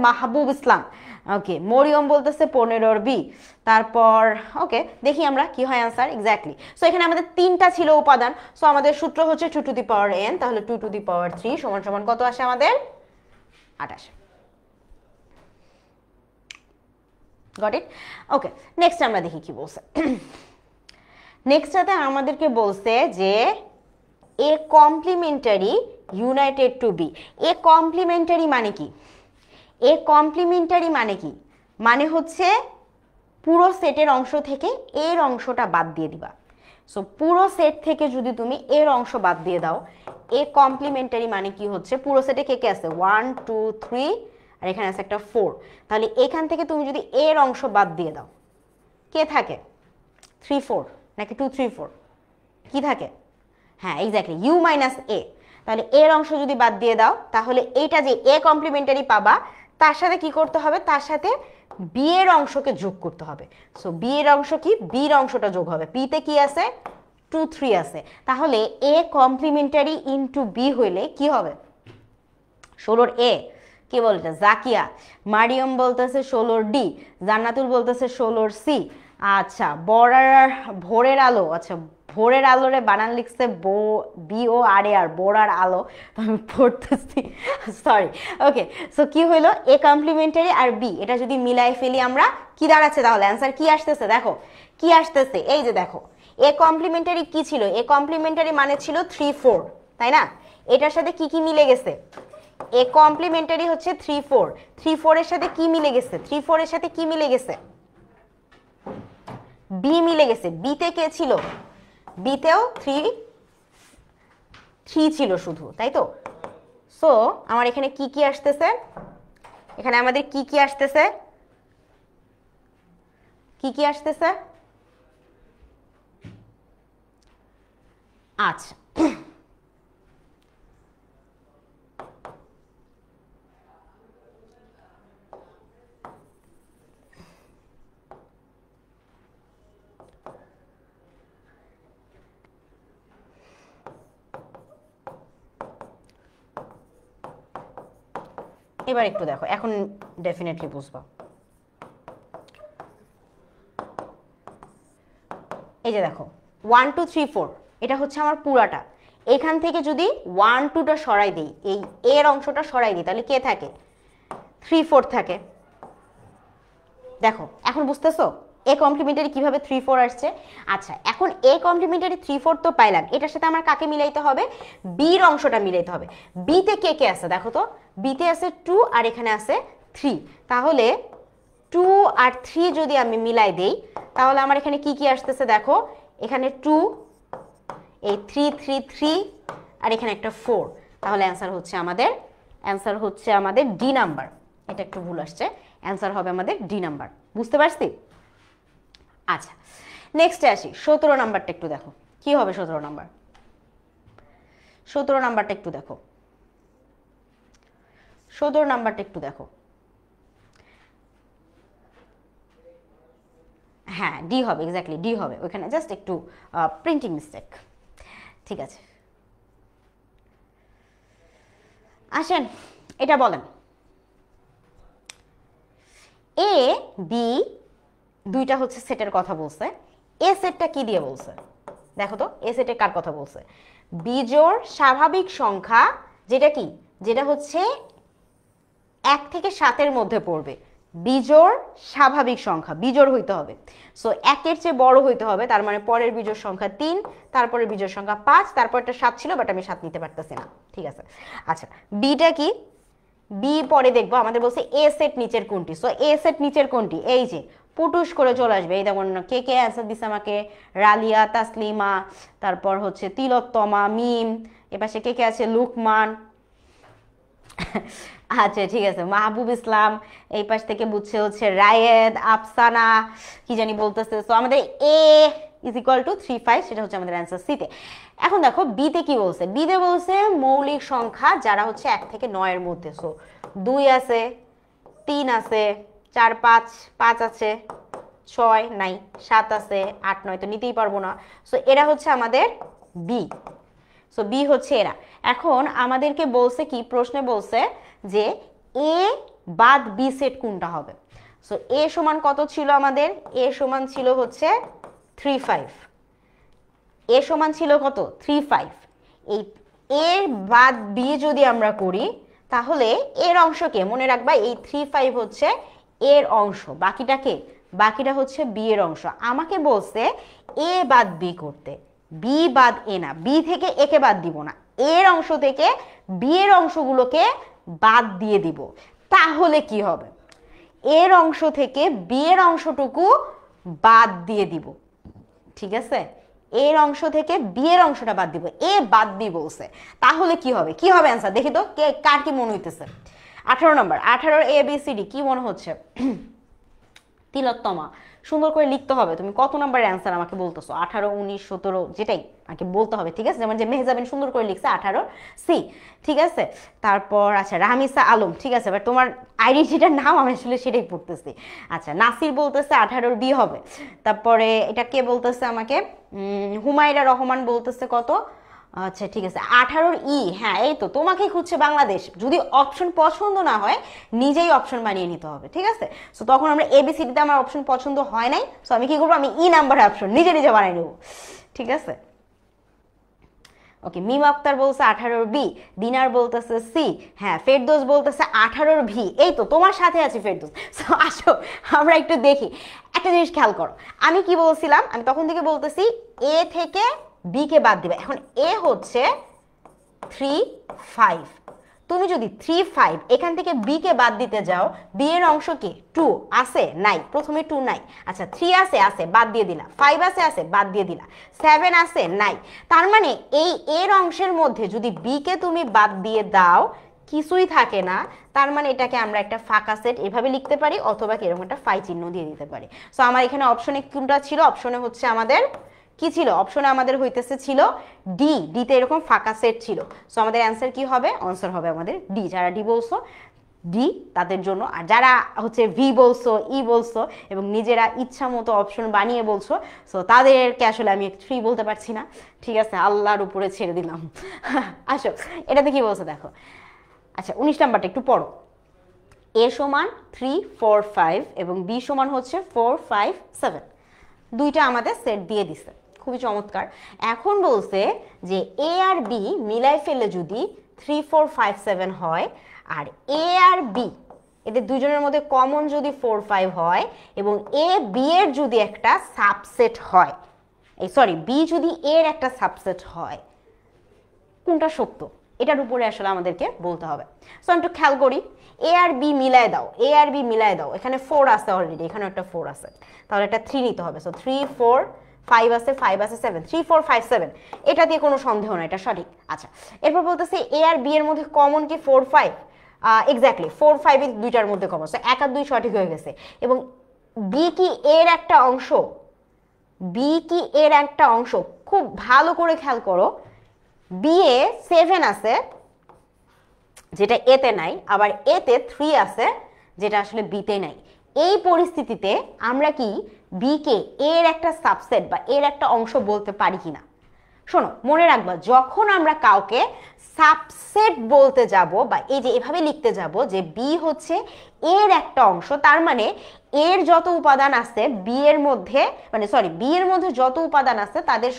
[SPEAKER 1] মাহবুব ইসলাম, ওকে। মরিয়ম বলতেছে 15 বি। তারপর ওকে, দেখি আমরা কি হয় অ্যান্সার এক্স্যাক্টলি। সো এখানে আমাদের তিনটা ছিল উপাদান, সো আমাদের সূত্র হচ্ছে 2 টু দি পাওয়ার n, তাহলে 2 টু দি পাওয়ার 3 সমান সমান কত আসে আমাদের? 28। Got it? ওকে, নেক্সট আমরা দেখি কি বলছে। নেক্সটটাতে আমাদেরকে বলছে যে এ কমপ্লিমেন্টারি ইউনাইটেড টু বি। এ কমপ্লিমেন্টারি মানে কি? এ কমপ্লিমেন্টারি মানে কি? মানে হচ্ছে পুরো সেটের অংশ থেকে এর অংশটা বাদ দিয়ে দিবা। সো পুরো সেট থেকে যদি তুমি এর অংশ বাদ দিয়ে দাও, এ কমপ্লিমেন্টারি মানে কি হচ্ছে, পুরো সেটে কে কে আছে 1 2 3 আর এখানে আছে একটা 4, তাহলে এখান থেকে তুমি যদি এর অংশ বাদ দিয়ে দাও, কে থাকে? 3 4 নাকি 2 3 4 কি থাকে? হ্যাঁ এক্স্যাক্টলি ইউ মাইনাস এ। তাহলে এর অংশ যদি বাদ দিয়ে দাও, তাহলে এইটা যে এ কমপ্লিমেন্টারি পাবা, তার সাথে কি করতে হবে? তার সাথে বি এর অংশকে যোগ করতে হবে। সো বি এর অংশ কি? বির অংশটা যোগ হবে। বিতে কি আছে? 2 3 আছে। তাহলে এ কমপ্লিমেন্টারি ইনটু বি হইলে কি হবে? 16 এ। কে বলতে? জাকিয়া। মারিয়ম বলতেছে 16 ডি। জান্নাতুল বলতেছে 16 সি। আচ্ছা ভোরের আলো, আচ্ছা ভোরের আলোরে বানান লিখছে বি ও আর এ আর, বোরার আলো, আমি পড়তেছি সরি। ওকে, সো কি হইলো? এ কমপ্লিমেন্টারি আর বি, এটা যদি মিলাই ফেলি আমরা কি দাঁড়াচ্ছে? তাহলে অ্যান্সার কি আসতেছে? দেখো কি আসতেছে, এই যে দেখো এ কমপ্লিমেন্টারি কি ছিল? এ কমপ্লিমেন্টারি মানে ছিল 3 4, তাই না? এটার সাথে কি কি মিলে গেছে? এ কমপ্লিমেন্টারি হচ্ছে 3 4, 3 4 এর সাথে কি মিলে গেছে? 3 4 এর সাথে কি মিলে গেছে? বি মিলে গেছে। বিতে কে ছিল? বিতেও 3 3 ছিল শুধু, তাই তো? সো আমার এখানে কি কি আসতেছে? এখানে আমাদের কি কি আসতেছে? কি কি আসতেছে? আচ্ছা এবার একটু দেখো, এখন ডেফিনেটলি বুঝবা। এই যে দেখো 1 2 3 4 এটা হচ্ছে আমার পুরাটা, এখান থেকে যদি 1 2টা সরাই দিই, এই এর অংশটা সরাই দিই, তাহলে কে থাকে? 3 4 থাকে। দেখো এখন বুঝতেছো এ কমপ্লিমেন্টারি কিভাবে 3 4 আসছে। আচ্ছা এখন এ কমপ্লিমেন্টারি 3 4 তো পাইলাম, এটার সাথে আমার কাকে মিলাইতে হবে? বির অংশটা মিলাইতে হবে। বিতে কে কে আছে দেখো তো, বিতে আছে 2 আর এখানে আছে 3, তাহলে 2 আর 3 যদি আমি মিলাই দেই তাহলে আমার এখানে কি কি আসতেছে দেখো, এখানে 2, এই 3 3 3 আর এখানে একটা 4, তাহলে অ্যান্সার হচ্ছে আমাদের ডি নাম্বার। এটা একটু ভুল আসছে, অ্যান্সার হবে আমাদের ডি নাম্বার। বুঝতে পারছি? আচ্ছা নেক্সটে আসি, 17 নাম্বারটা একটু দেখো কি হবে। 17 নাম্বার, 17 নাম্বারটা একটু দেখো, 17 নাম্বারটা একটু দেখো। হ্যাঁ ডি হবে, এক্স্যাক্টলি ডি হবে, ওইখানে জাস্ট একটু প্রিন্টিং মিস্টেক। ঠিক আছে আসেন এটা বলেন, এ বি দুইটা হচ্ছে সেটের কথা বলছে, এ সেটটা কি দিয়ে বলছে দেখো তো, এ সেটে কার কথা বলছে? বিজোড় স্বাভাবিক সংখ্যা, যেটা কি, যেটা হচ্ছে 1 থেকে 7-এর মধ্যে পড়বে। বিজোড় স্বাভাবিক সংখ্যা, বিজোড় হইতে হবে, সো 1-এর চেয়ে বড় হইতে হবে, তার মানে পরের বিজোড় সংখ্যা 3, তারপরে বিজোড় সংখ্যা 5, তারপর একটা 7 ছিল বাট আমি 7 নিতে পারতেছি না। ঠিক আছে আচ্ছা বিটা কি? বি পরে দেখবো, আমাদের বলছে এ সেট নিচের কোনটি, সো এ সেট নিচের কোনটি, এই যে পুটুস করে চলে আসবে। এই দেখুন কে কে অ্যান্সার দিচ্ছে আমাকে, রালিয়া, তাসলিমা, তারপর হচ্ছে তিলোত্তমা, মিম, এপাশে কে কে আছে, লুকমান, আচ্ছা ঠিক আছে, মাহবুব ইসলাম, এই পাশ থেকে বুঝছে হচ্ছে রায়েদ, আফসানা, কি জানি বলতেছে। সো আমাদের এ ইজ ইকুয়াল টু 3 5, সেটা হচ্ছে আমাদের অ্যান্সার সিতে। এখন দেখো বিতে কি বলছে, বিতে বলছে মৌলিক সংখ্যা যারা হচ্ছে 1 থেকে 9-এর মধ্যে। সো 2 আছে, 3 আছে, 4 5, 5 আছে, 6 নাই, 7 আছে, 8 9 তো নিতেই পারবো না। সো এরা হচ্ছে আমাদের বি, সো বি হচ্ছে এরা। এখন আমাদেরকে বলছে কি, প্রশ্নে বলছে যে এ বাদ বি সেট কোনটা হবে। সো এ সমান কত ছিল আমাদের, এ সমান ছিল হচ্ছে 3 5, এ সমান ছিল কত 3 5। এই এ বাদ বি যদি আমরা করি তাহলে এর অংশকে মনে রাখবা, এই 3 5 হচ্ছে এর অংশ, বাকিটা হচ্ছে বি এর অংশ। আমাকে বলছে এ বাদ বি করতে, বি বাদ এ না, বি থেকে এ কে বাদ দিব না, এর অংশ থেকে বি এর অংশগুলোকে বাদ দিয়ে দিব। তাহলে কি হবে, এর অংশ থেকে বি এর অংশটুকু বাদ দিয়ে দিব। ঠিক আছে, এর অংশ থেকে বি এর অংশটা বাদ দিব, এ বাদ বি বলছে, তাহলে কি হবে, কি হবে অ্যান্সার দেখি তো, কে কার কি মনে হইতেছে। 18 নম্বর, 18 এ বি সি ডি কি মনে হচ্ছে? তিলোত্তমা, সুন্দর করে লিখতে হবে। তুমি কত নাম্বার অ্যান্সার আমাকে বলতেছো, 18 19 17 যেটাই আমাকে বলতে হবে। ঠিক আছে, যেমন যে মেহজাবিন সুন্দর করে লিখছে 18 সি। ঠিক আছে, তারপর আচ্ছা রামিসা আলম, ঠিক আছে, বাট তোমার আইডেন্টিটার নাম আমি আসলে সেটাই পড়তেছি। আচ্ছা নাসির বলতেছে 18 বি হবে। তারপরে এটা কে বলতেছে আমাকে, হুমায়রা রহমান বলতেছে কত, আচ্ছা ঠিক আছে 18 ই। হ্যাঁ এই তো তোমাকেই খুঁজছে বাংলাদেশ। যদি অপশন পছন্দ না হয় নিজেই অপশন বানিয়ে নিতে হবে। ঠিক আছে, সো তখন আমরা এবিসিডিতে আমার অপশন পছন্দ হয় নাই, সো আমি কি করবো, আমি ই নাম্বারের অপশন নিজে নিজে বানিয়ে নেব। ঠিক আছে ওকে, মিম আক্তার বলছে 18 বি, দিনার বলতেছে সি, হ্যাঁ ফেরদৌস বলতেছে 18 ভি। এই তো তোমার সাথে আছে ফেরদৌস। সো আসো আমরা একটু দেখি, একটা জিনিস খেয়াল করো, আমি কি বলছিলাম, আমি তখন থেকে বলতেছি এ থেকে বি কে বাদ দিবে। এখন এ হচ্ছে 3 5, তুমি যদি 3 5 এখান থেকে বি কে বাদ দিতে যাও, বি এর অংশ কি 2 আছে নাই, প্রথমে 2 নাই, আচ্ছা 3 আছে আছে বাদ দিয়ে দিলা, 5 আছে আছে বাদ দিয়ে দিলা, 7 আছে নাই, তার মানে এই এর অংশের মধ্যে যদি বি কে তুমি বাদ দিয়ে দাও কিছুই থাকে না, তার মানে এটাকে আমরা একটা ফাঁকা সেট এভাবে লিখতে পারি, অথবা কি এরকম একটা ফাই চিহ্ন দিয়ে দিতে পারি। সো আমার এখানে অপশনে কোনটা ছিল, অপশনে হচ্ছে আমাদের কি ছিল, অপশনে আমাদের হইতেছে ছিল ডি, ডিতে এরকম ফাঁকা সেট ছিল। সো আমাদের অ্যান্সার কি হবে, আনসার হবে আমাদের ডি। যারা ডি বলছো ডি তাদের জন্য, আর যারা হচ্ছে ভি বলছো, ই বলছো এবং নিজেরা ইচ্ছা মতো অপশন বানিয়ে বলছো, সো তাদেরকে আসলে আমি 3 বলতে পারছি না। ঠিক আছে, আল্লাহর উপরে ছেড়ে দিলাম। আসো এটাতে কি বলছো দেখো। আচ্ছা 19 নাম্বারটা একটু পড়ো, এ সমান 3 4 5 এবং বি সমান হচ্ছে 4 5 7, দুইটা আমাদের সেট দিয়ে দিছে। খুবই চমৎকার। এখন বলছে যে এ আর বি মিলাই ফেলে যদি 3 4 5 7 হয়, আর এ আর বি এদের দুজনের মধ্যে কমন যদি 4 5 হয়, এবং এ বি এর যদি একটা সাবসেট হয়, সরি বি যদি এর একটা সাবসেট হয়, কোনটা সত্য এটার উপরে আসলে আমাদেরকে বলতে হবে। সো আমি একটু খেয়াল করি, এ আর বি মিলাই দাও, এ আর বি মিলাই দাও, এখানে 4 আছে অলরেডি, এখানে একটা 4 আছে, তাহলে এটা 3 নিতে হবে। সো 3 4 5 আছে, 5 আছে 7, 3 4 5 7, এটা দিয়ে কোনো সন্দেহ না, এটা সঠিক। আচ্ছা, এরপর বলতেছে এ আর বি এর মধ্যে কমন কি 4 5, এক্স্যাক্টলি 4 5 এর দুইটার মধ্যে কমন, সো 1 আর 2 সঠিক হয়ে গেছে। এবং বি কি এর একটা অংশ, বি কি এর একটা অংশ, খুব ভালো করে খেয়াল করো, বি এ 7 আছে যেটা এতে নাই, আবার এতে 3 আছে যেটা আসলে বিতে নাই। এই পরিস্থিতিতে আমরা কি বি কে এর একটা সাবসেট বা এর একটা অংশ বলতে পারি কিনা? শোনো, মনে রাখবা, যখন আমরা কাউকে সাবসেট বলতে যাব বা এই যে এভাবে লিখতে যাব যে বি হচ্ছে এর একটা অংশ, তার মানে এর যত উপাদান আছে বি এর মধ্যে, মানে সরি বি এর মধ্যে যত উপাদান আছে তাদের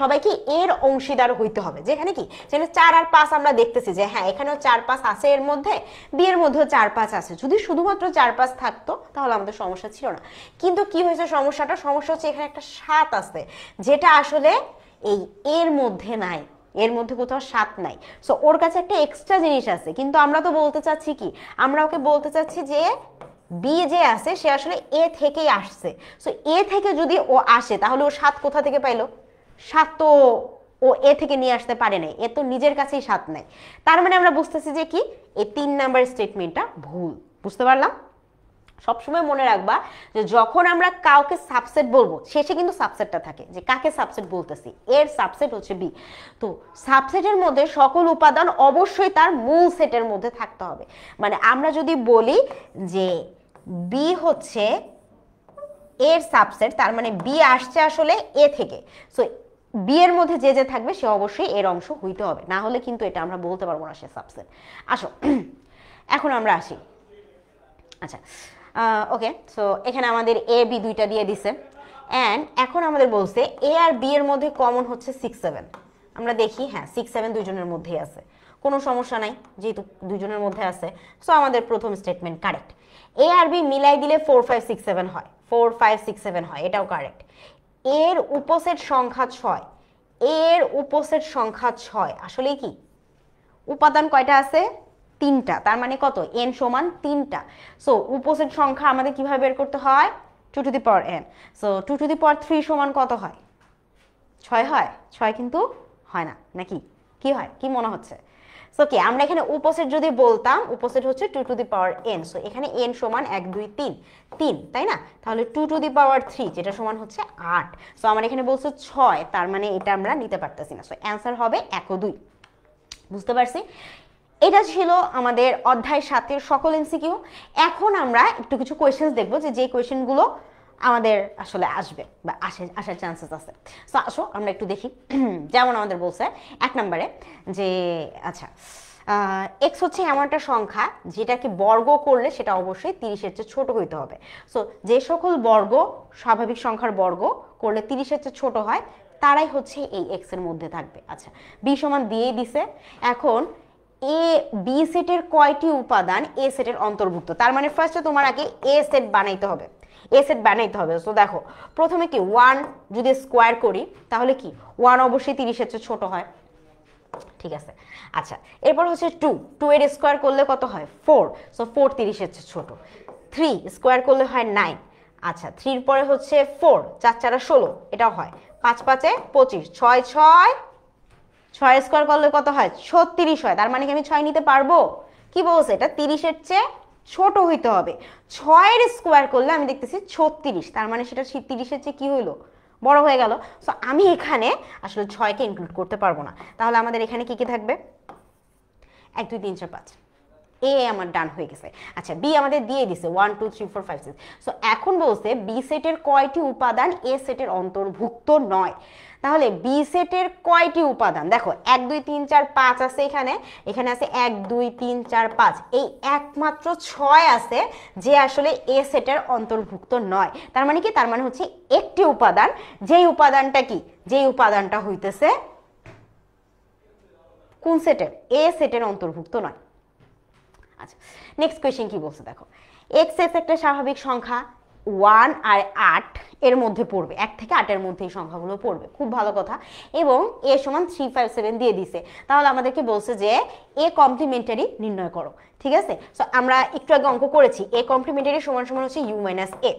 [SPEAKER 1] সবাইকে এর অংশীদার হইতে হবে। যেখানে কি, যেখানে 4 আর 5 আমরা দেখতেছি যে হ্যাঁ এখানেও 4 5 আছে, এর মধ্যে বি এর মধ্যেও 4 5 আছে। যদি শুধুমাত্র 4 5 থাকতো তাহলে আমাদের সমস্যা ছিল না, কিন্তু কি হয়েছে সমস্যা হচ্ছে এখানে একটা 7 আছে যেটা আসলে এই এর মধ্যে নাই, এর মধ্যে কোথাও 7 নাই। সো ওর কাছে একটা এক্সট্রা জিনিস আছে, কিন্তু আমরা তো বলতে চাচ্ছি কি, আমরা ওকে বলতে চাচ্ছি যে বি যে আছে সে আসলে এ থেকেই আসছে। সো এ থেকে যদি ও আসে তাহলে ও 7 কোথা থেকে পাইলো? 7 তো ও এ থেকে নিয়ে আসতে পারে নাই, এ তো নিজের কাছেই 7 নাই। তার মানে আমরা বুঝতেছি যে কি, এই 3 নাম্বার স্টেটমেন্টটা ভুল। বুঝতে পারলাম? সবসময় মনে রাখবা যে যখন আমরা কাউকে সাবসেট বলবো শেষে কিন্তু সাবসেটটা থাকে, যে কাকে সাবসেট বলতেছি, এর সাবসেট হচ্ছে বি। তো সাবসেটের মধ্যে সকল উপাদান অবশ্যই তার মূল সেটের মধ্যে থাকতে হবে। মানে আমরা যদি বলি যে বি হচ্ছে এর সাবসেট, তার মানে বি আসছে আসলে এ থেকে, সো বি এর মধ্যে যে যে থাকবে সে অবশ্যই এর অংশ হইতে হবে, না হলে কিন্তু এটা আমরা বলতে পারবো না সে সাবসেট। আসো এখন আমরা আসি। আচ্ছা ওকে, সো এখানে আমাদের এ বি দুইটা দিয়ে দিছে, অ্যান্ড এখন আমাদের বলছে এ আর বি এর মধ্যে কমন হচ্ছে 6 7। আমরা দেখি, হ্যাঁ 6 7 দুইজনের মধ্যেই আছে, কোনো সমস্যা নাই যেহেতু দুইজনের মধ্যে আছে। সো আমাদের প্রথম স্টেটমেন্ট কারেক্ট। এ আর বি মিলাই দিলে 4 5 6 7 হয়, 4 5 6 7 হয়, এটাও কারেক্ট। এর উপসেট সংখ্যা 6, এর উপসেট সংখ্যা 6, আসলে কি উপাদান কয়টা আছে? 3টা, তার মানে কত? n সমান 3টা। সো উপসেট সংখ্যা আমাদের কিভাবে বের করতে হয়? 2 to the power n। So 2 to the power 3 সমান কত হয়? 6 হয়? 6 কিন্তু হয় না, নাকি কি হয়, কি মনে হচ্ছে? সো কি আমরা এখানে উপসেট যদি বলতাম, উপসেট হচ্ছে 2 to the power n, so এখানে n সমান 1 2 3 3, তাই না? তাহলে 2 টু দি পাওয়ার 3 যেটা সমান হচ্ছে 8। সো আমার এখানে বলছে 6, তার মানে এটা আমরা নিতে পারতেছি না, সো অ্যান্সার হবে 1 ও 2। বুঝতে পারছি? এটা ছিল আমাদের অধ্যায় 7-এর সকল এমসিকিউ। এখন আমরা একটু কিছু কোয়েশ্চেন্স দেখবো যে কোয়েশ্চেনগুলো আমাদের আসলে আসবে বা আসার চান্সেস আছে। সো আসো আমরা একটু দেখি। যেমন আমাদের বলছে 1 নম্বরে যে আচ্ছা এক্স হচ্ছে এমন একটা সংখ্যা যেটাকে বর্গ করলে সেটা অবশ্যই 30-এর চেয়ে ছোট হইতে হবে। সো যে সকল বর্গ স্বাভাবিক সংখ্যার বর্গ করলে 30-এর চেয়ে ছোট হয় তারাই হচ্ছে এই এক্স এর মধ্যে থাকবে। আচ্ছা বি সমান দিয়েই দিছে। এখন এ বি সেটের কয়টি উপাদান এ সেটের অন্তর্ভুক্ত? তার মানে ফার্স্টে তোমার আগে এ সেট বানাইতে হবে, এ সেট বানাইতে হবে। তো দেখো প্রথমে কি 1 যদি স্কোয়ার করি তাহলে কি 1 অবশ্যই 30-এর চেয়ে ছোট হয়, ঠিক আছে। আচ্ছা এরপর হচ্ছে 2 এর স্কোয়ার করলে কত হয়? 4, সো 4 30-এর চেয়ে ছোট। 3 স্কোয়ার করলে হয় 9, আচ্ছা 3 এর পরে হচ্ছে 4 4 4 16, এটাও হয়। 5 5 25, 6 6 6 স্কোয়ার করলে কত হয়? 36 হয়। তার মানে কি আমি 6 নিতে পারবো? কি বলছে, এটা 30-এর চেয়ে ছোট হইতে হবে। 6 এর স্কোয়ার করলে আমি দেখতেছি 36, তার মানে সেটা 30-এর চেয়ে কি হইলো? বড় হয়ে গেল। সো আমি এখানে আসলে 6কে ইনক্লুড করতে পারবো না। তাহলে আমাদের এখানে কি কি থাকবে? 1 2 3 4 5, এ আমার ডান হয়ে গেছে। আচ্ছা, বি আমাদের দিয়ে দিছে 1 2 3 4 5 6। সো এখন বলছে বি সেটের কয়টি উপাদান এ সেটের অন্তর্ভুক্ত নয়। তাহলে বি সেটের কয়টি উপাদান, দেখো 1 2 3 4 5 আছে, এখানে এখানে আছে 1 2 3 4 5, এই একমাত্র 6 আছে যে আসলে এ সেটের অন্তর্ভুক্ত নয়। তার মানে কি, তার মানে হচ্ছে একটি উপাদান, যেই উপাদানটা কি, যেই উপাদানটা হইতেছে কোন সেটের, এ সেটের অন্তর্ভুক্ত নয়। আচ্ছা, নেক্সট কোয়েশ্চেন কি বলছে দেখো, এক্স এস একটা স্বাভাবিক সংখ্যা, 1 আর 8 এর মধ্যে পড়বে, 1 থেকে 8 এর মধ্যে এই সংখ্যাগুলো পড়বে, খুব ভালো কথা। এবং এ সমান 3 5 7 দিয়ে দিছে, তাহলে আমাদেরকে বলছে যে এ কমপ্লিমেন্টারি নির্ণয় করো। ঠিক আছে, সো আমরা একটু আগে অঙ্ক করেছি, এ কমপ্লিমেন্টারি সমান সমান হচ্ছে ইউ মাইনাস এ।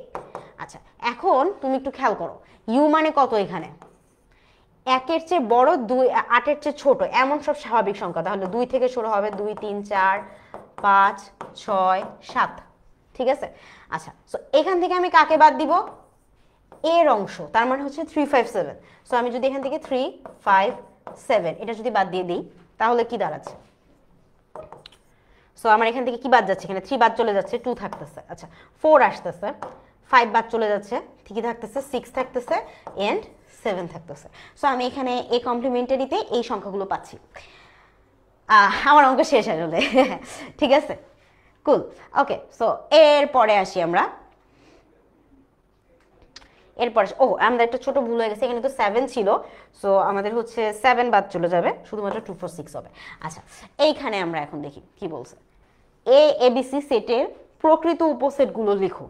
[SPEAKER 1] আচ্ছা, এখন তুমি একটু খেয়াল করো, ইউ মানে কত, এখানে 1 এর চেয়ে বড়, 2 8 এর চেয়ে ছোট, এমন সব স্বাভাবিক সংখ্যা, তাহলে 2 থেকে শুরু হবে 2 3 4 5 6 7। ঠিক আছে, আচ্ছা, সো এখান থেকে আমি কাকে বাদ দিব, এর অংশ, তার মানে হচ্ছে 3 5 7। সো আমি যদি এখান থেকে 3 5 7 এটা যদি বাদ দিয়ে দিই, তাহলে কি দাঁড়াচ্ছে, সো আমার এখান থেকে কি বাদ যাচ্ছে, এখানে 3 বাদ চলে যাচ্ছে, 2 থাকতেছে, আচ্ছা 4 আসতেছে, 5 বাদ চলে যাচ্ছে, ঠিকই থাকতেছে, 6 থাকতেছে, এন্ড 7 থাকতেছে। সো আমি এখানে এই কমপ্লিমেন্টারিতে এই সংখ্যাগুলো পাচ্ছি। আমার অঙ্ক শেষ আসলে। ঠিক আছে, কুল, ওকে। সো এরপরে আসি আমরা, এরপরে আমাদের একটা ছোট ভুল হয়ে গেছে, এখানে তো 7 ছিল, সো আমাদের হচ্ছে 7 বাদ চলে যাবে, শুধুমাত্র 2 4 6 হবে। আচ্ছা, এইখানে আমরা এখন দেখি কি বলছে, এবিসি সেটের প্রকৃত উপসেটগুলো লিখো।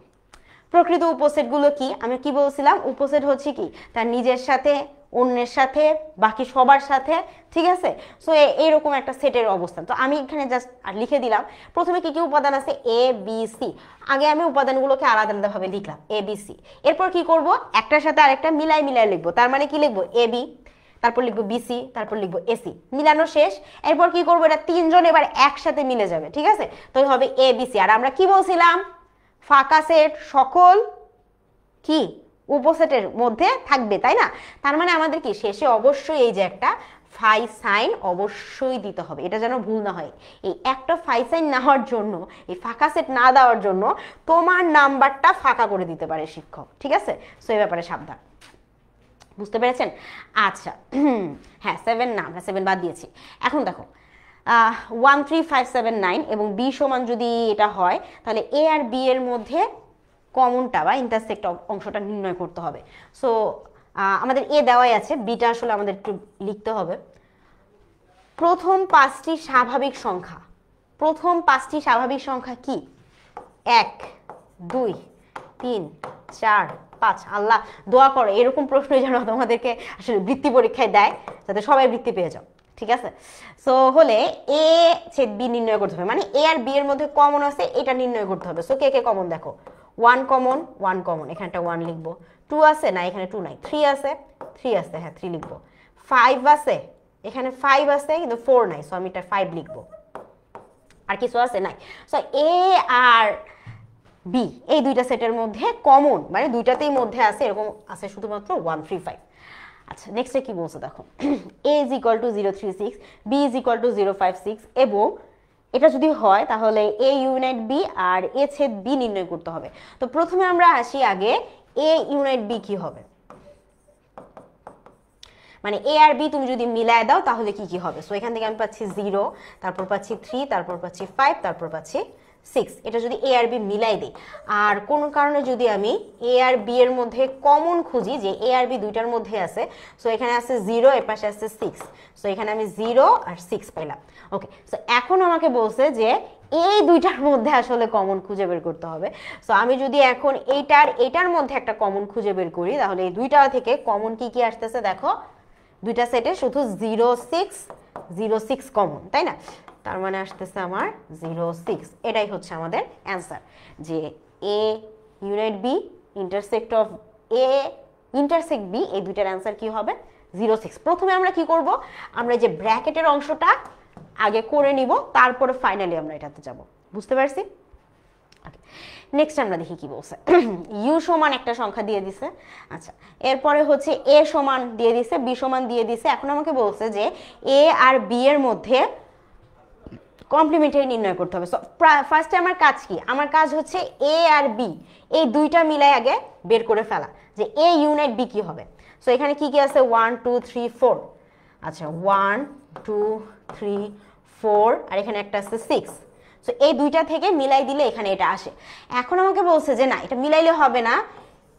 [SPEAKER 1] প্রকৃত উপসেটগুলো কি, আমি কি বলছিলাম, উপসেট হচ্ছে কি, তার নিজের সাথে, অন্যের সাথে, বাকি সবার সাথে। ঠিক আছে, সো এইরকম একটা সেটের অবস্থান। তো আমি এখানে জাস্ট লিখে দিলাম প্রথমে কি কি উপাদান আছে, এ বি সি। আগে আমি উপাদানগুলোকে আলাদা আলাদাভাবে লিখলাম, এ বি সি। এরপর কি করব, একটার সাথে আরেকটা মিলাই মিলাই লিখবো। তার মানে কি লিখবো, এ বি, তারপর লিখবো বিসি, তারপর লিখবো এসি, মিলানো শেষ। এরপর কি করবো, এটা তিনজন এবার একসাথে মিলে যাবে। ঠিক আছে, তো হবে এ বি সি। আর আমরা কি বলছিলাম, ফাঁকা সেট সকল কি উপসেটের মধ্যে থাকবে, তাই না? তার মানে আমাদের কি শেষে অবশ্যই এই যে একটা ফাই সাইন অবশ্যই দিতে হবে, এটা যেন ভুল না হয়। এই একটা ফাই সাইন না হওয়ার জন্য, এই ফাঁকা সেট না দেওয়ার জন্য তোমার নাম্বারটা ফাঁকা করে দিতে পারে শিক্ষক। ঠিক আছে, সো এই ব্যাপারে সাবধান, বুঝতে পেরেছেন? আচ্ছা, হ্যাঁ 7 না, আমরা 7 বাদ দিয়েছি। এখন দেখো 1 3 5 7 9 এবং বি সমান যদি এটা হয়, তাহলে এ আর বি এর মধ্যে কমনটা বা ইন্টারসেক্ট অংশটা নির্ণয় করতে হবে। সো আমাদের এ দেওয়াই আছে, বিটা আসলে আমাদের একটু লিখতে হবে। প্রথম 5টি স্বাভাবিক সংখ্যা, প্রথম 5টি স্বাভাবিক সংখ্যা কি, 1 2 3 4 5। আল্লাহ দোয়া করো এরকম প্রশ্ন যেন তোমাদেরকে আসলে বৃত্তি পরীক্ষায় দেয়, যাতে সবাই বৃত্তি পেয়ে যাও। ঠিক আছে, সো হলে এ ছেদ বি নির্ণয় করতে হবে, মানে এ আর বি এর মধ্যে কমন আছে এটা নির্ণয় করতে হবে। সো কে কে কমন, দেখো 1 কমন, 1 কমন, এখানটা 1 লিখবো। 2 আছে না, এখানে 2 নাই। 3 আছে, 3 আছে, হ্যাঁ 3 লিখবো। 5 আছে, এখানে 5 আছে কিন্তু 4 নাই, সো আমি এটা 5 লিখবো। আর কিছু আছে নাই। সো এ আর বি এই দুইটা সেটের মধ্যে কমন, মানে দুইটাতেই মধ্যে আছে, এরকম আছে শুধুমাত্র 1 3 5। আচ্ছা, নেক্সটে কি বলছে দেখো, a is equal to 0 3 6, b is equal to 0 5 6, এবং এটা যদি হয় তাহলে a ইউনাইট b আর a ছেদ b নির্ণয় করতে হবে। তো প্রথমে আমরা আসি আগে a ইউনাইট b কি হবে, মানে a আর b তুমি যদি মিলায় দাও তাহলে কি কি হবে। সো এখান থেকে আমি পাচ্ছি 0, তারপর পাচ্ছি 3, তারপর পাচ্ছি 5, তারপর পাচ্ছি 6। এটা যদি a আর b মিলাই দিই, আর কোন কারণে যদি আমি a আর b এর মধ্যে কমন খুঁজি, যে a আর b দুইটার মধ্যে আছে, সো এখানে আছে 0, এর পাশে আছে 6, সো এখানে আমি 0 আর 6 পাইলাম। ওকে, সো এখন আমাকে বলছে যে এই দুইটার মধ্যে আসলে কমন খুঁজে বের করতে হবে। সো আমি যদি এখন এইটার মধ্যে একটা কমন খুঁজে বের করি, তাহলে এই দুইটা থেকে কমন কি কি আসতেছে দেখো, দুইটা সেটে শুধু 0 6 0 6 কমন, তাই না? তার মানে আসতেছে আমার 0 6। এটাই হচ্ছে আমাদের অ্যান্সার, যে A unite B intersect of A intersect B, এই দুইটার অ্যান্সার কি হবে 0 6। প্রথমে আমরা কি করব, আমরা যে ব্র্যাকেটের অংশটা আগে করে নিব, তারপরে ফাইনালি আমরা এটাতে যাব। বুঝতে পারছি? নেক্সট আমরা দেখি কি বলছে। ইউ সমান একটা সংখ্যা দিয়ে দিছে, আচ্ছা এরপরে হচ্ছে এ সমান দিয়ে দিছে, বি সমান দিয়ে দিছে। এখন আমাকে বলছে যে এ আর বি এর মধ্যে কমপ্লিমেন্টারি নির্ণয় করতে হবে। সো ফার্স্টে আমার কাজ কি, আমার কাজ হচ্ছে এ আর বি এই দুইটা মিলাই আগে বের করে ফেলা যে এ ইউনাইট বি কি হবে। সো এখানে কি কি আছে 1 2 3 4, আচ্ছা 1 2 3 4 আর এখানে একটা আছে 6। সো এই দুইটা থেকে মিলাই দিলে এখানে এটা আসে। এখন আমাকে বলছে যে না এটা মিলাইলে হবে না,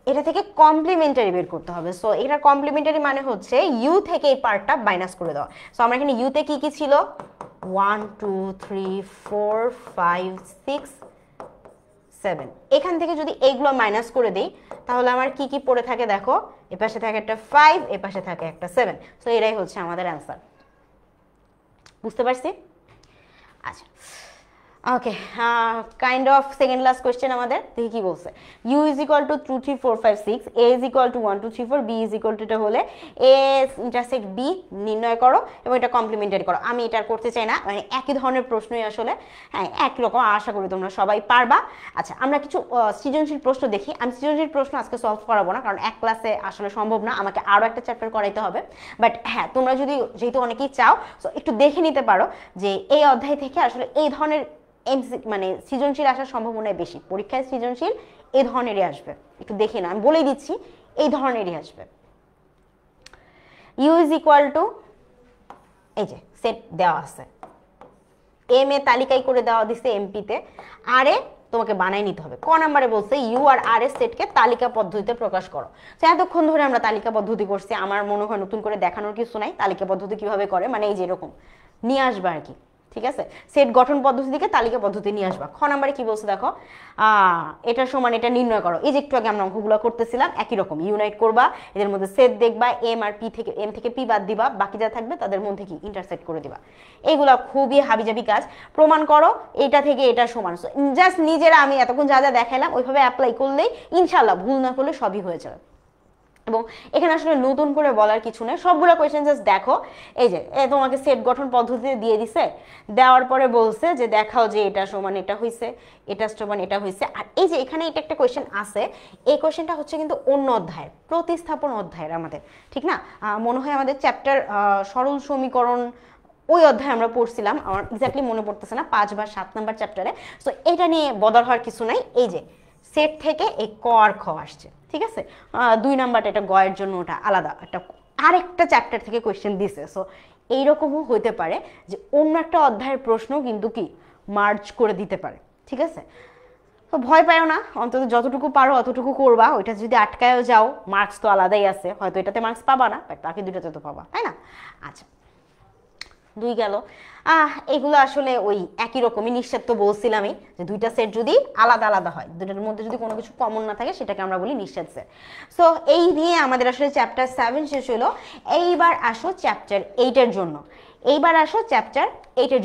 [SPEAKER 1] এটা থেকে কমপ্লিমেন্টারি বের করতে হবে। সো এটা কমপ্লিমেন্টারি মানে হচ্ছে ইউ থেকে এই পার্টটা মাইনাস করে দেওয়া। সো আমরা এখানে ইউতে কি কি ছিল 1 2 3 4 5 6 7, এখান থেকে যদি এইগুলো মাইনাস করে দিই তাহলে আমার কি কি পড়ে থাকে দেখো, এ পাশে থাকে একটা 5, এ পাশে থাকে একটা 7। সো এটাই হচ্ছে আমাদের অ্যান্সার। বুঝতে পারছি? আচ্ছা okay, kind of second last question আমাদের দেখি কি বলছে। U is equal to 2 3 4 5 6, A is equal to 1 2 3 4, B is equal to, এটা হলে এ ইন্টারসেক্ট বি নির্ণয় করো এবং এটা কমপ্লিমেন্টারি করো। আমি এটা করতে চাই না, মানে একই ধরনের প্রশ্নই আসলে, হ্যাঁ একই রকম, আশা করি তোমরা সবাই পারবা। আচ্ছা আমরা কিছু সৃজনশীল প্রশ্ন দেখি। আমি সৃজনশীল প্রশ্ন আজকে সলভ করাবো না, কারণ এক ক্লাসে আসলে সম্ভব না, আমাকে আরও একটা চ্যাপ্টার করাইতে হবে। বাট হ্যাঁ তোমরা যদি যেহেতু অনেকেই চাও, সো একটু দেখে নিতে পারো যে এই অধ্যায় থেকে আসলে এই ধরনের মানে সৃজনশীল আসার সম্ভাবনাই বেশি। পরীক্ষায় সৃজনশীল এই ধরনেরই আসবে, একটু দেখে না, আমি বলেই দিচ্ছি এই ধরনেরই আসবে। ইউ ইজ ইকুয়াল টু, এই যে সেট দেওয়া আছে, এম এ তালিকায় করে দেওয়া দিছে এমপিতে, আর এ তোমাকে বানাই নিতে হবে। ক নাম্বারে বলছে ইউ আর আর এর সেটকে তালিকা পদ্ধতিতে প্রকাশ করো। তো এতক্ষণ ধরে আমরা তালিকা পদ্ধতি করছি, আমার মনে হয় নতুন করে দেখানোর কিছু নাই। তালিকা পদ্ধতি কিভাবে করে, মানে এই যে এরকম নিয়ে আসবা আর কি, ঠিক আছে? সেট গঠন পদ্ধতি থেকে তালিকা পদ্ধতি নিয়ে আসবা। খ নাম্বারে কি বলছে দেখো, এটা সমান এটা নির্ণয় করো। এই যে একটু আগে আমরা অঙ্কগুলো করতেছিলাম একই রকম, ইউনাইট করবা, এদের মধ্যে সেট দেখবা, এম আর পি থেকে, এম থেকে পি বাদ দিবা, বাকি যা থাকবে তাদের মধ্যে কি ইন্টারসেক্ট করে দিবা। এইগুলা খুবই হাবিজাবি কাজ। প্রমাণ করো এটা থেকে এটা সমান, জাস্ট নিজেরা আমি এতক্ষণ যা যা দেখাইলাম ওইভাবে অ্যাপ্লাই করলেই ইনশাল্লাহ ভুল না করলে সবই হয়ে যাবে। এবং এখানে আসলে নতুন করে বলার কিছু নেই, সবগুলো কোয়েশ্চেন জাস্ট দেখো। এই যে তোমাকে সেট গঠন পদ্ধতিতে দিয়ে দিছে, দেওয়ার পরে বলছে যে দেখাও যে এটা সমান এটা হয়েছে, এটা সমান এটা হয়েছে। আর এই যে এখানে এটা একটা কোয়েশ্চেন আছে, এই কোয়েশ্চেনটা হচ্ছে কিন্তু অন্য অধ্যায়ের, প্রতিস্থাপন অধ্যায়ের আমাদের, ঠিক না? মনে হয় আমাদের চ্যাপ্টার সরল সমীকরণ ওই অধ্যায়ে আমরা পড়ছিলাম, আমার এক্স্যাক্টলি মনে পড়তেছে না, 5 বা 7 নাম্বার চ্যাপ্টারে। সো এটা নিয়ে বদল হওয়ার কিছু নাই। এই যে সেট থেকে এই ক আর খ আসছে, ঠিক আছে? 2 নাম্বারটা এটা গয়ের জন্য ওটা আলাদা একটা আরেকটা চ্যাপ্টার থেকে কোয়েশ্চেন দিছে। সো এইরকমও হতে পারে যে অন্য একটা অধ্যায়ের প্রশ্ন কিন্তু কি মার্জ করে দিতে পারে, ঠিক আছে? তো ভয় পাইও না, অন্তত যতটুকু পারো অতটুকু করবা। ওইটা যদি আটকায়ও যাও মার্কস তো আলাদাই আছে, হয়তো এটাতে মার্কস পাবা না, বাট বাকি দুইটাতে তো পাবা, তাই না? আচ্ছা 2 গেল। এগুলো আসলে ওই একই রকমই, নিশ্চিত তো বলছিলামই যে দুইটা সেট যদি আলাদা আলাদা হয়, দুটার মধ্যে যদি কোনো কিছু কমন না থাকে সেটাকে আমরা বলি নিশ্চিত সেট। সো এই নিয়ে আমাদের আসলে চ্যাপ্টার 7 শেষ হলো। এইবার আসো চ্যাপ্টার 8 এর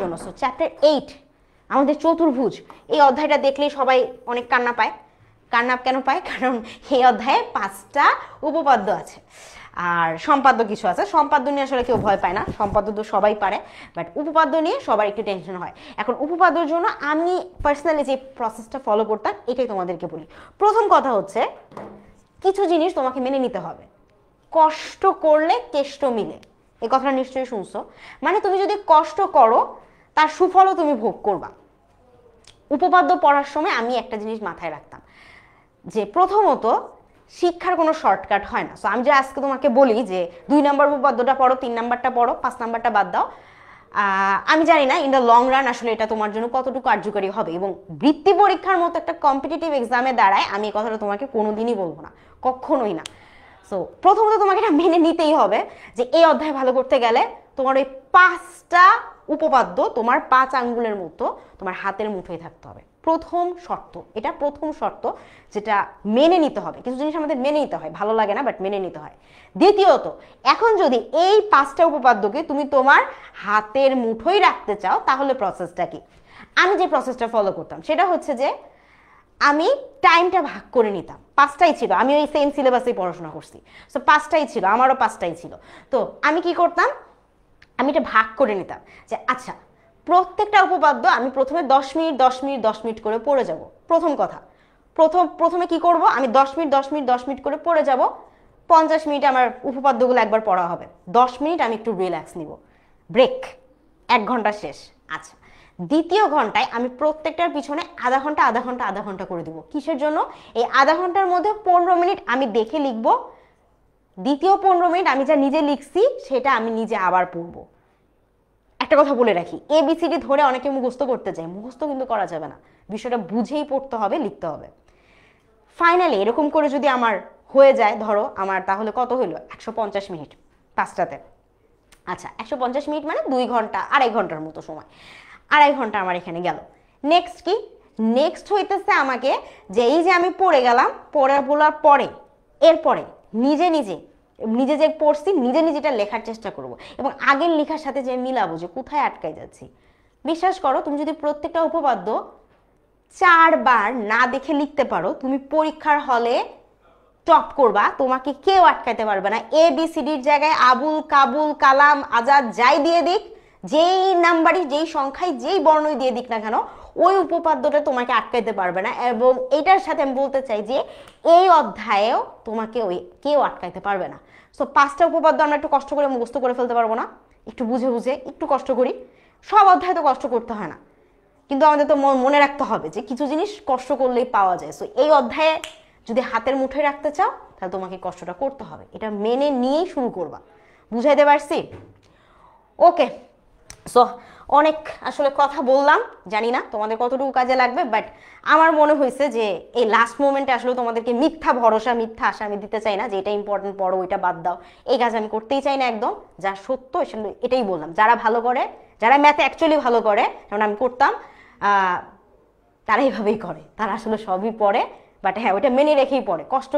[SPEAKER 1] জন্য, সো চ্যাপ্টার 8 আমাদের চতুর্ভুজ। এই অধ্যায়টা দেখলেই সবাই অনেক কান্না পায়। কান্না কেন পায়? কারণ এই অধ্যায়ে 5টা উপপাদ্য আছে আর সম্পাদ্য কিছু আছে। সম্পাদ্য নিয়ে আসলে কেউ ভয় পায় না, সম্পাদ্য তো সবাই পারে, বাট উপপাদ্য নিয়ে সবার একটু টেনশন হয়। এখন উপপাদ্যর জন্য আমি পার্সোনালি যে প্রসেসটা ফলো করতাম এটাই তোমাদেরকে বলি। প্রথম কথা হচ্ছে কিছু জিনিস তোমাকে মেনে নিতে হবে। কষ্ট করলে কেষ্ট মিলে, এই কথাটা নিশ্চয়ই শুনছো। মানে তুমি যদি কষ্ট করো তার সুফলও তুমি ভোগ করবা। উপপাদ্য পড়ার সময় আমি একটা জিনিস মাথায় রাখতাম যে প্রথমত শিক্ষার কোনো শর্টকাট হয় না। সো আমি যে আজকে তোমাকে বলি যে 2 নাম্বার উপপাদ্যটা পড়ো, 3 নাম্বারটা পড়ো, 5 নাম্বারটা বাদ দাও, আমি জানি না ইন দ্য লং রান আসলে এটা তোমার জন্য কতটুকু কার্যকরী হবে। এবং বৃত্তি পরীক্ষার মতো একটা কম্পিটিটিভ এক্সামে দাঁড়ায় আমি এই কথাটা তোমাকে কোনোদিনই বলবো না, কখনোই না। সো প্রথমত তোমাকে এটা মেনে নিতেই হবে যে এই অধ্যায় ভালো করতে গেলে তোমার ওই 5টা উপপাদ্য তোমার 5 আঙ্গুলের মতো তোমার হাতের মুঠোয় থাকতে হবে। প্রথম শর্ত, এটা প্রথম শর্ত যেটা মেনে নিতে হবে। কিছু জিনিস আমাদের মেনে নিতে হয়, ভালো লাগে না বাট মেনে নিতে হয়। দ্বিতীয়ত, এখন যদি এই 5টা উপপাদ্যকে তুমি তোমার হাতের মুঠোয় রাখতে চাও তাহলে প্রসেসটা কি? আমি যে প্রসেসটা ফলো করতাম সেটা হচ্ছে যে আমি টাইমটা ভাগ করে নিতাম। 5টাই ছিল, আমি ওই সেম সিলেবাসেই পড়াশোনা করছি, সো 5টাই ছিল, আমারও 5টাই ছিল। তো আমি কি করতাম, আমি এটা ভাগ করে নিতাম যে আচ্ছা প্রত্যেকটা উপপাদ্য আমি প্রথমে 10 মিনিট 10 মিনিট 10 মিনিট করে পড়ে যাব। প্রথম কথা, প্রথমে কি করব, আমি 10 মিনিট 10 মিনিট 10 মিনিট করে পড়ে যাব। 50 মিনিট আমার উপপাদ্যগুলো একবার পড়া হবে, 10 মিনিট আমি একটু রিল্যাক্স নিব, ব্রেক, 1 ঘন্টা শেষ। আচ্ছা দ্বিতীয় ঘন্টায় আমি প্রত্যেকটার পিছনে আধা ঘন্টা আধা ঘন্টা আধা ঘন্টা করে দিব। কিসের জন্য? এই আধা ঘন্টার মধ্যে 15 মিনিট আমি দেখে লিখব, দ্বিতীয় 15 মিনিট আমি যা নিজে লিখছি সেটা আমি নিজে আবার পড়বো। একটা কথা বলে রাখি, ABCD ধরে অনেকে মুখস্থ করতে চায়, মুখস্থ কিন্তু করা যাবে না, বিষয়টা বুঝেই পড়তে হবে, লিখতে হবে। ফাইনালি এরকম করে যদি আমার হয়ে যায়, ধরো আমার তাহলে কত হইলো, 150 মিনিট 5টাতে। আচ্ছা 150 মিনিট মানে 2 ঘন্টা, 2.5 ঘন্টার মতো সময়, 2.5 ঘন্টা আমার এখানে গেল। নেক্সট কি? নেক্সট হইতেছে আমাকে যে এই যে আমি পড়ে গেলাম, পড়ে বলার পরে এরপরে নিজে নিজে যে পড়ছি নিজে নিজেটা লেখার চেষ্টা করব এবং আগের লেখার সাথে যে মিলাবো যে কোথায় আটকাই যাচ্ছি। বিশ্বাস করো, তুমি যদি প্রত্যেকটা উপপাদ্য 4 বার না দেখে লিখতে পারো, তুমি পরীক্ষার হলে টপ করবা, তোমাকে কেউ আটকাইতে পারবে না। ABCDর জায়গায় আবুল কাবুল কালাম আজাদ যাই দিয়ে দিক, যেই নাম্বারই যেই সংখ্যায় যেই বর্ণই দিয়ে দিক না কেন, ওই উপপাদ্যটা তোমাকে আটকাইতে পারবে না। এবং এটার সাথে আমি বলতে চাই যে এই অধ্যায়েও তোমাকে কেউ আটকাইতে পারবে না। সো 5টা উপপাদ্য আমরা একটু কষ্ট করে মুখস্থ করে ফেলতে পারবো না? একটু বুঝে বুঝে একটু কষ্ট করি। সব অধ্যায় তো কষ্ট করতে হয় না, কিন্তু আমাদের তো মনে রাখতে হবে যে কিছু জিনিস কষ্ট করলেই পাওয়া যায়। সো এই অধ্যায়ে যদি হাতের মুঠোয় রাখতে চাও তাহলে তোমাকে কষ্টটা করতে হবে, এটা মেনে নিয়েই শুরু করবা। বুঝাইতে পারছি? ওকে, সো অনেক আসলে কথা বললাম, জানি না তোমাদের কতটুকু কাজে লাগবে, বাট আমার মনে হয়েছে যে এই লাস্ট মোমেন্টে আসলে তোমাদেরকে মিথ্যা ভরসা মিথ্যা আশা আমি দিতে চাই না যে এটা ইম্পর্টেন্ট, পড়ো ওইটা বাদ দাও, এই কাজ আমি করতেই চাই না। একদম যা সত্য এটাই বললাম। যারা ভালো করে, যারা ম্যাথে অ্যাকচুয়ালি ভালো করে, যেমন আমি করতাম, তারা এইভাবেই করে, তারা আসলে সবই পড়ে, বাট হ্যাঁ ওইটা মেনে রেখেই পড়ে, কষ্ট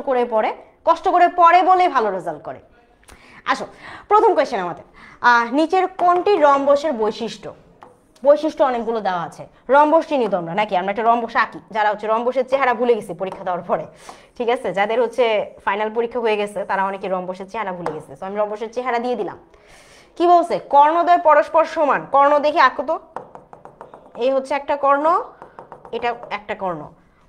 [SPEAKER 1] করে পড়ে বলেই ভালো রেজাল্ট করে। আসো প্রথম কোয়েশ্চেন আমাদের, নিচের কোনটি রম্বসের বৈশিষ্ট্য অনেকগুলো দেওয়া আছে। রম্বস চিনি তোমরা নাকি? আমরা একটা রম্বস আঁকি, যারা হচ্ছে রম্বসের চেহারা ভুলে গেছে পরীক্ষা দেওয়ার পরে, ঠিক আছে, যাদের হচ্ছে ফাইনাল পরীক্ষা হয়ে গেছে তারা অনেকে রম্বসের চেহারা ভুলে গেছে। তো আমি রম্বসের চেহারা দিয়ে দিলাম। কি বলছে? কর্ণদ্বয় পরস্পর সমান। কর্ণ দেখি আঁকো তো। এই হচ্ছে একটা কর্ণ, এটা একটা কর্ণ।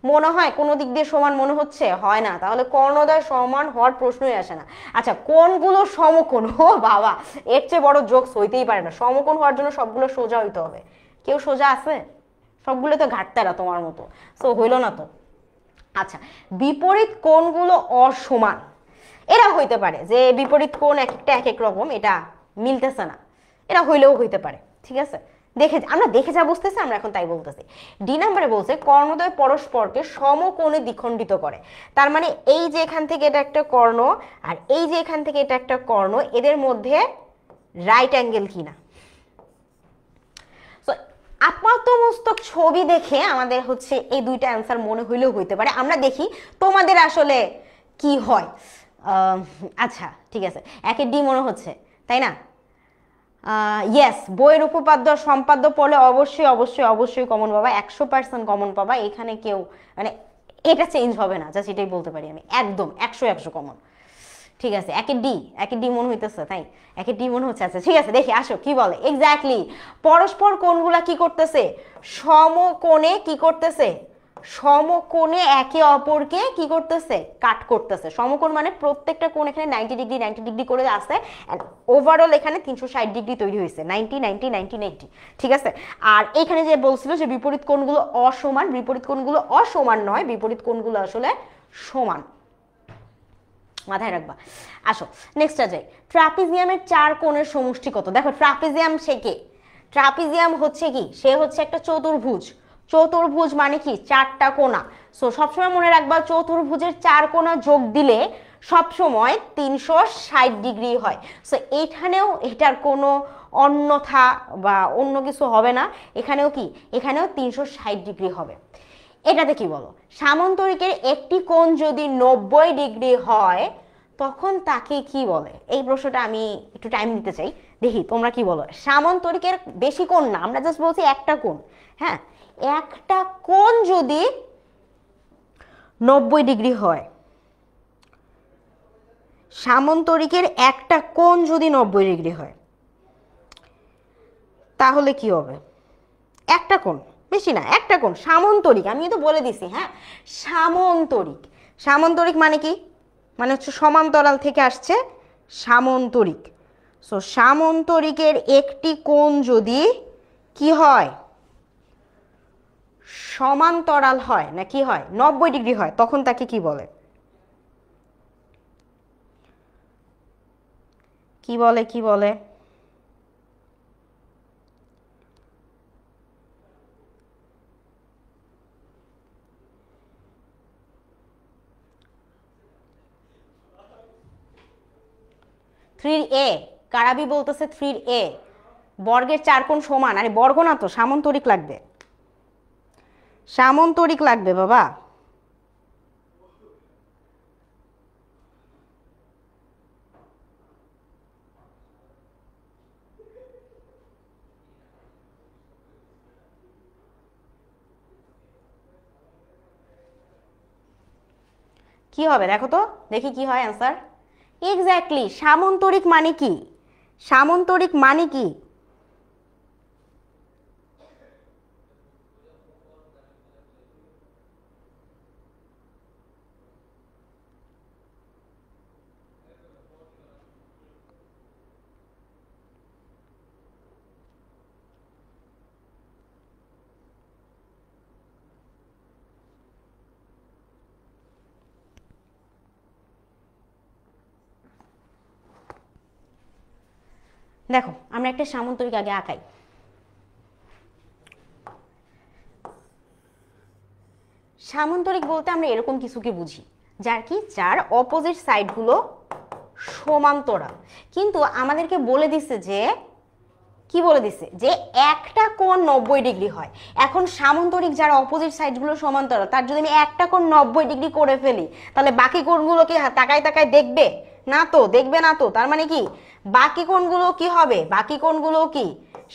[SPEAKER 1] মনে হয় কোনো দিক দিয়ে সমান মনে হচ্ছে? হয় না, তাহলে কর্ণদ্বয় সমান হওয়ার প্রশ্নই আসে না। আচ্ছা কোনগুলো সমকোণ? ও বাবা, এর চেয়ে বড় জোকস হইতেই পারে না। সমকোণ হওয়ার জন্য সবগুলো সোজা হইতে হবে। কেউ সোজা আছে? সবগুলো তো ঘাটতারা তোমার মতো, সো হইল না তো। আচ্ছা বিপরীত কোণগুলো অসমান। এরা হইতে পারে যে বিপরীত কোণ এক একটা এক এক রকম, এটা মিলতেছে না, এরা হইলেও হইতে পারে, ঠিক আছে। আমরা দেখে যা বুঝতেছি আমরা এখন তাই বলতেছি। ডি নাম্বারে বলছে কর্ণদ্বয় পরস্পরকে সমকোণে দ্বিখণ্ডিত করে। তার মানে এই যে এখান থেকে এটা একটা কর্ণ আর এই যে এখান থেকে এটা একটা কর্ণ, এদের মধ্যে রাইট অ্যাঙ্গেল কিনা। সো আপাতমস্তক ছবি দেখে আমাদের হচ্ছে এই দুইটা অ্যান্সার মনে হইলেও হইতে পারে। আমরা দেখি তোমাদের আসলে কি হয়। আচ্ছা ঠিক আছে, একে ডি মনে হচ্ছে, তাই না? ইয়েস, বইয়ের উপপাদ্য সম্পাদ্য পড়লে অবশ্যই অবশ্যই অবশ্যই কমন পাবা, 100% কমন পাবা। এখানে কেউ মানে এটা চেঞ্জ হবে না, যা সেটাই বলতে পারি আমি, একদম 100 কমন। ঠিক আছে, একে ডি মনে হইতেছে, তাই একে ডি মনে হচ্ছে। আচ্ছা ঠিক আছে, দেখি আসো কি বলে। এক্স্যাক্টলি, পরস্পর কোণগুলা কি করতেছে? সমকোণে কি করতেছে? সমকোণে একে অপরকে কি করতেছে? কাট করতেছে। সমকোণ মানে প্রত্যেকটা কোণ এখানে 90 ডিগ্রি করে আসে, এন্ড ওভারঅল এখানে 360 ডিগ্রি তৈরি হয়েছে, 90 90 90 90, ঠিক আছে। আর এখানে যে বলছিল যে বিপরীত কোণগুলো অসমান, বিপরীত কোণগুলো অসমান নয়, বিপরীত কোণগুলো আসলে সমান, মাথায় রাখবা। আসো নেক্সটটা যাই। ট্রাপিজিয়ামের 4 কোণের সমষ্টি কত? দেখো ট্রাপিজিয়াম সে কে? ট্রাপিজিয়াম হচ্ছে কি? সে হচ্ছে একটা চতুর্ভুজ। চতুর্ভুজ মানে কি? 4টা কোণা। সো সবসময় মনে রাখবা চতুর্ভুজের 4 কোণা যোগ দিলে সবসময় 360 ডিগ্রি হয়। সো এখানেও এটার কোনো অন্যথা বা অন্য কিছু হবে না, এখানেও কি? এখানেও 360 ডিগ্রি হবে। এটাতে কি বলো? সামান্তরিকের একটি কোণ যদি 90 ডিগ্রি হয় তখন তাকে কি বলে? এই প্রশ্নটা আমি একটু টাইম নিতে চাই, দেখি তোমরা কি বলো। সামান্তরিকের বেশি কোণ না, আমরা জাস্ট বলছি একটা কোণ, হ্যাঁ, একটা কোণ যদি 90 ডিগ্রি হয়, সামান্তরিকের একটা কোণ যদি 90 ডিগ্রি হয় তাহলে কি হবে? একটা কোণ, বেশি না, একটা কোণ। সামান্তরিক আমি তো বলে দিছি, হ্যাঁ, সামান্তরিক। সামান্তরিক মানে কি? মানে হচ্ছে সমান্তরাল থেকে আসছে সামান্তরিক। সো সামান্তরিকের একটি কোণ যদি কি হয়? সমান্তরাল হয় না কি হয় 90 ডিগ্রি হয় তখন তাকে কি বলে কি বলে কি বলে 3A কারাবি বলতেছে 3A বর্গের 4 কোণ সমান আরে বর্গ না তো সামান্তরিক লাগবে সামান্তরিক লাগবে বাবা কি হবে দেখো তো দেখি কি হয় অ্যান্সার এক্স্যাক্টলি সামান্তরিক মানে কি সামান্তরিক মানে কি দেখো আমরা একটা সামান্তরিক আগে আঁকাই সামান্তরিক বলতে আমরা এরকম কিছুকে বুঝি যার অপোজিট সাইডগুলো সমান্তরাল কিন্তু আমাদেরকে বলে দিছে যে কি বলে দিছে যে একটা কোণ 90 ডিগ্রি হয় এখন সামান্তরিক যার অপোজিট সাইডগুলো সমান্তরাল তার যদি আমি একটা কোণ 90 ডিগ্রি করে ফেলি তাহলে বাকি কোণগুলো কি তাকায় তাকায় দেখবে না তো দেখবে না তো তার মানে কি বাকি কোণগুলো কি হবে বাকি কোণগুলো কি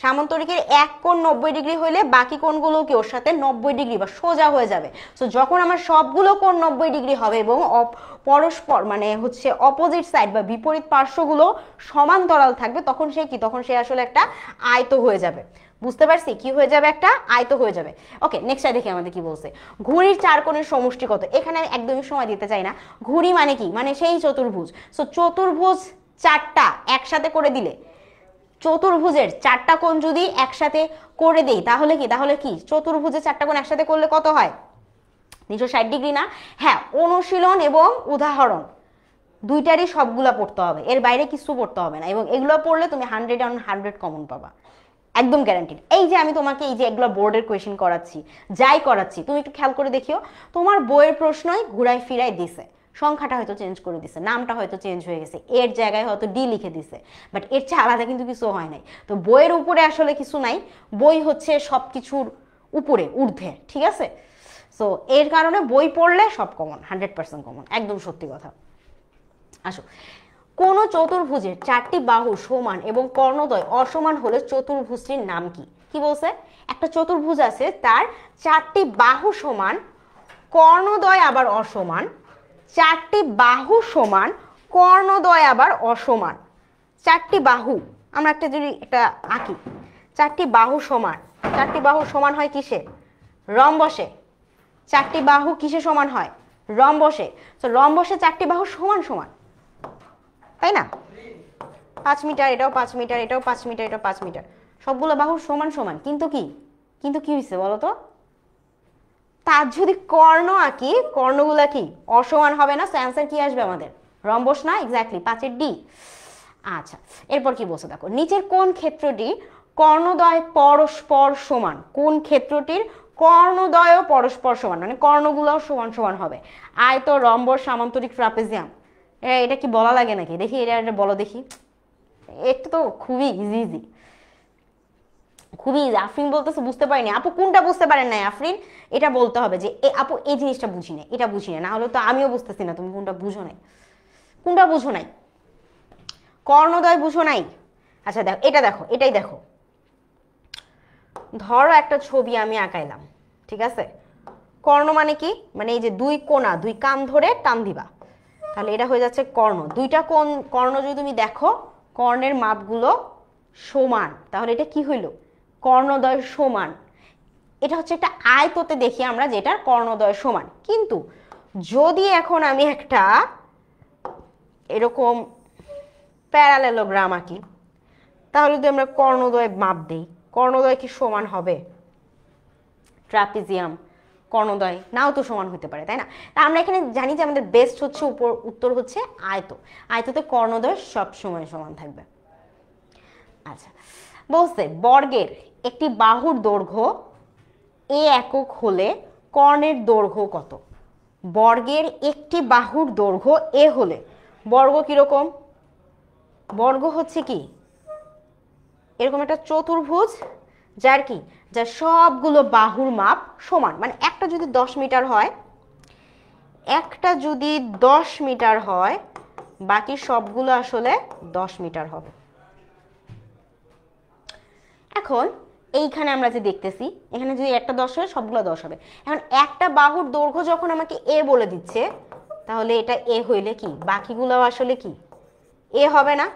[SPEAKER 1] সামান্তরিকের এক কোণ 90 ডিগ্রি হইলে বাকি কোণগুলো কি ওর সাথে 90 ডিগ্রি বা সোজা হয়ে যাবে সো যখন আমার সবগুলো কোণ 90 ডিগ্রি হবে এবং পরস্পর মানে হচ্ছে অপোজিট সাইড বা বিপরীত পার্শ্বগুলো সমান্তরাল থাকবে তখন সে কি তখন সে আসলে একটা আয়ত হয়ে যাবে বুঝতে পারছি কি হয়ে যাবে একটা আয়ত হয়ে যাবে ওকে নেক্সট দেখি আমাদের কি বলছে ঘুড়ির 4 কোণের সমষ্টি কত এখানে আমি একদমই সময় দিতে চাই না ঘুড়ি মানে কি মানে সেই চতুর্ভুজ সো চতুর্ভুজ 4টা একসাথে করে দিলে চতুর্ভুজের 4টা কোণ যদি একসাথে করে দেই তাহলে কি চতুর্ভুজের 4টা কোণ একসাথে করলে কত হয় 360 ডিগ্রি না হ্যাঁ অনুশীলন এবং উদাহরণ দুইটারই সবগুলা পড়তে হবে এর বাইরে কিছু পড়তে হবে না এবং এগুলো পড়লে তুমি 100 কমন পাবা একদম গ্যারান্টিড এই যে আমি তোমাকে এই যে এগুলো বোর্ডের কোয়েশ্চেন করাচ্ছি যাই করাচ্ছি তুমি একটু খেয়াল করে দেখিও তোমার বইয়ের প্রশ্নই ঘুরাই ফিরাই দিছে সংখ্যাটা হয়তো চেঞ্জ করে দিছে নামটা হয়তো চেঞ্জ হয়ে গেছে এর জায়গায় হয়তো ডি লিখে দিছে বাট এর চেয়ে আলাদা কিন্তু কিছু হয় নাই তো বইয়ের উপরে আসলে কিছু নাই বই হচ্ছে সব কিছুর উপরে ঊর্ধ্বে ঠিক আছে সো এর কারণে বই পড়লে সব কমন 100% কমন একদম সত্যি কথা আসো কোন চতুর্ভুজের 4টি বাহু সমান এবং কর্ণদ্বয় অসমান হলে চতুর্ভুজটির নাম কি কি বলছে একটা চতুর্ভুজ আছে তার 4টি বাহু সমান কর্ণদ্বয় আবার অসমান 4টি বাহু সমান কর্ণদ্বয় আবার অসমান 4টি বাহু আমরা একটা যদি একটা আঁকি 4টি বাহু সমান হয় কিসে রম্বসে 4টি বাহু কিসে সমান হয় রম্বসে তো রম্বসে 4টি বাহু সমান সমান তাই না 5 মিটার এটাও 5 মিটার এটাও 5 মিটার এটাও 5 মিটার সবগুলো বাহু সমান সমান কিন্তু কি হয়েছে বলো তো তার যদি কর্ণ আঁকি কর্ণগুলা কি অসমান হবে না সো অ্যান্সার কি আসবে আমাদের রম্বস না এক্স্যাক্টলি 5 এর ডি আচ্ছা এরপর কি বলছে দেখো নিচের কোন ক্ষেত্রটি কর্ণদ্বয় পরস্পর সমান কোন ক্ষেত্রটির কর্ণদ্বয় পরস্পর সমান মানে কর্ণগুলোও সমান সমান হবে আয়ত রম্বস সামান্তরিক ট্রাপিজিয়াম এটা কি বলা লাগে নাকি দেখি এটা বলো দেখি একটু তো খুবই ইজি খুবই ইজি আফরিন বলতেছে বুঝতে পারিনি আপু কোনটা বুঝতে পারেন না আফরিন এটা বলতে হবে যে আপু এই জিনিসটা বুঝি না এটা বুঝি না হলে তো আমিও বুঝতেছি না তুমি কোনটা বুঝো নাই কর্ণদ্বয় বুঝো নাই আচ্ছা দেখো এটাই দেখো ধরো একটা ছবি আমি আঁকাইলাম ঠিক আছে কর্ণ মানে কি মানে এই যে দুই কোণা দুই কান ধরে টান দিবা তাহলে এটা হয়ে যাচ্ছে কর্ণ দুইটা কর্ণ যদি তুমি দেখো কর্ণের মাপগুলো সমান তাহলে এটা কি হইল কর্ণদ্বয় সমান এটা হচ্ছে একটা আয়ততে দেখি আমরা যেটার কর্ণদ্বয় সমান কিন্তু যদি এখন আমি একটা এরকম প্যারালেলোগ্রাম আঁকি তাহলে যদি আমরা কর্ণদ্বয় মাপ দেই কর্ণদ্বয় কি সমান হবে ট্রাপিজিয়াম, কর্ণদ্বয় নাও তো সমান হতে পারে, তাই না? তা আমরা এখানে জানি যে আমাদের বেস্ট হচ্ছে উত্তর হচ্ছে আয়ত। আয়ততে কর্ণদ্বয় সবসময় সমান থাকবে। আচ্ছা, বলছে বর্গের একটি বাহুর দৈর্ঘ্য এ একক হলে কর্ণের দৈর্ঘ্য কত? বর্গের একটি বাহুর দৈর্ঘ্য এ হলে, বর্গ কিরকম? বর্গ হচ্ছে কি এরকম একটা চতুর্ভুজ যার কি, যার সবগুলো বাহুর মাপ সমান। মানে একটা যদি 10 মিটার হয়, একটা যদি 10 মিটার হয়, বাকি সবগুলো আসলে 10 মিটার হবে। এখন এইখানে আমরা যে দেখতেছি, এখানে যদি একটা 10 হয় সবগুলো 10 হবে। এখন একটা বাহুর দৈর্ঘ্য যখন আমাকে এ বলে দিচ্ছে, তাহলে এটা এ হইলে কি বাকিগুলো আসলে কি এ হবে না?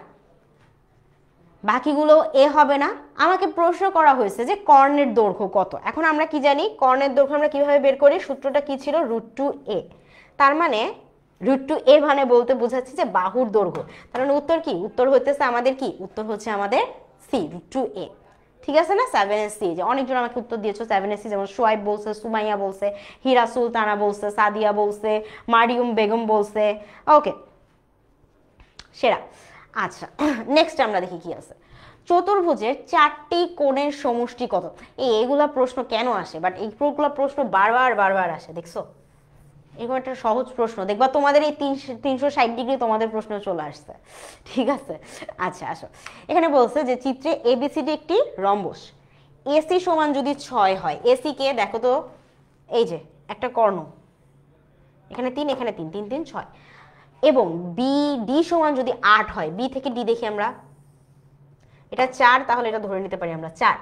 [SPEAKER 1] বাকিগুলো এ হবে না। আমাকে প্রশ্ন করা হয়েছে যে কর্ণের দৈর্ঘ্য কত। এখন আমরা কি জানি কর্ণের দৈর্ঘ্য আমরা কিভাবে বের করি? সূত্রটা কি ছিল? √2a। তার মানে √2a মানে বলতে বোঝাচ্ছে যে বাহুর দৈর্ঘ্য। তার মানে উত্তর কি? উত্তর হইতেছে আমাদের কি? উত্তর হচ্ছে আমাদের সি, √2a। ঠিক আছে না? 7SC। যে অনেকজন আমাকে উত্তর দিয়েছো 7SC, যেমন সোয়াইব বলছে, সুমাইয়া বলছে, হীরা সুলতানা বলছে, সাদিয়া বলছে, মারিয়ম বেগম বলছে। ওকে, সেরা। আচ্ছা, নেক্সট আমরা দেখি কি আছে। চতুর্ভুজের 4টি কোণের সমষ্টি কত? এইগুলা প্রশ্ন কেন আসে, বাট এইগুলা প্রশ্ন বারবার বারবার আসে, দেখছো? এরকম একটা সহজ প্রশ্ন দেখবা তোমাদের এই 360 ডিগ্রি তোমাদের প্রশ্ন চলে আসছে। ঠিক আছে, আচ্ছা আসো। এখানে বলছে যে চিত্রে এবিসিডি একটি রম্বস, এসি সমান যদি 6 হয়, এসি কে দেখো তো, এই যে একটা কর্ণ, এখানে 3, এখানে 3, 3, 3, 6, এবং বিডি সমান যদি 8 হয়, বি থেকে ডি দেখি আমরা, এটা 4, তাহলে এটা ধরে নিতে পারি আমরা 4।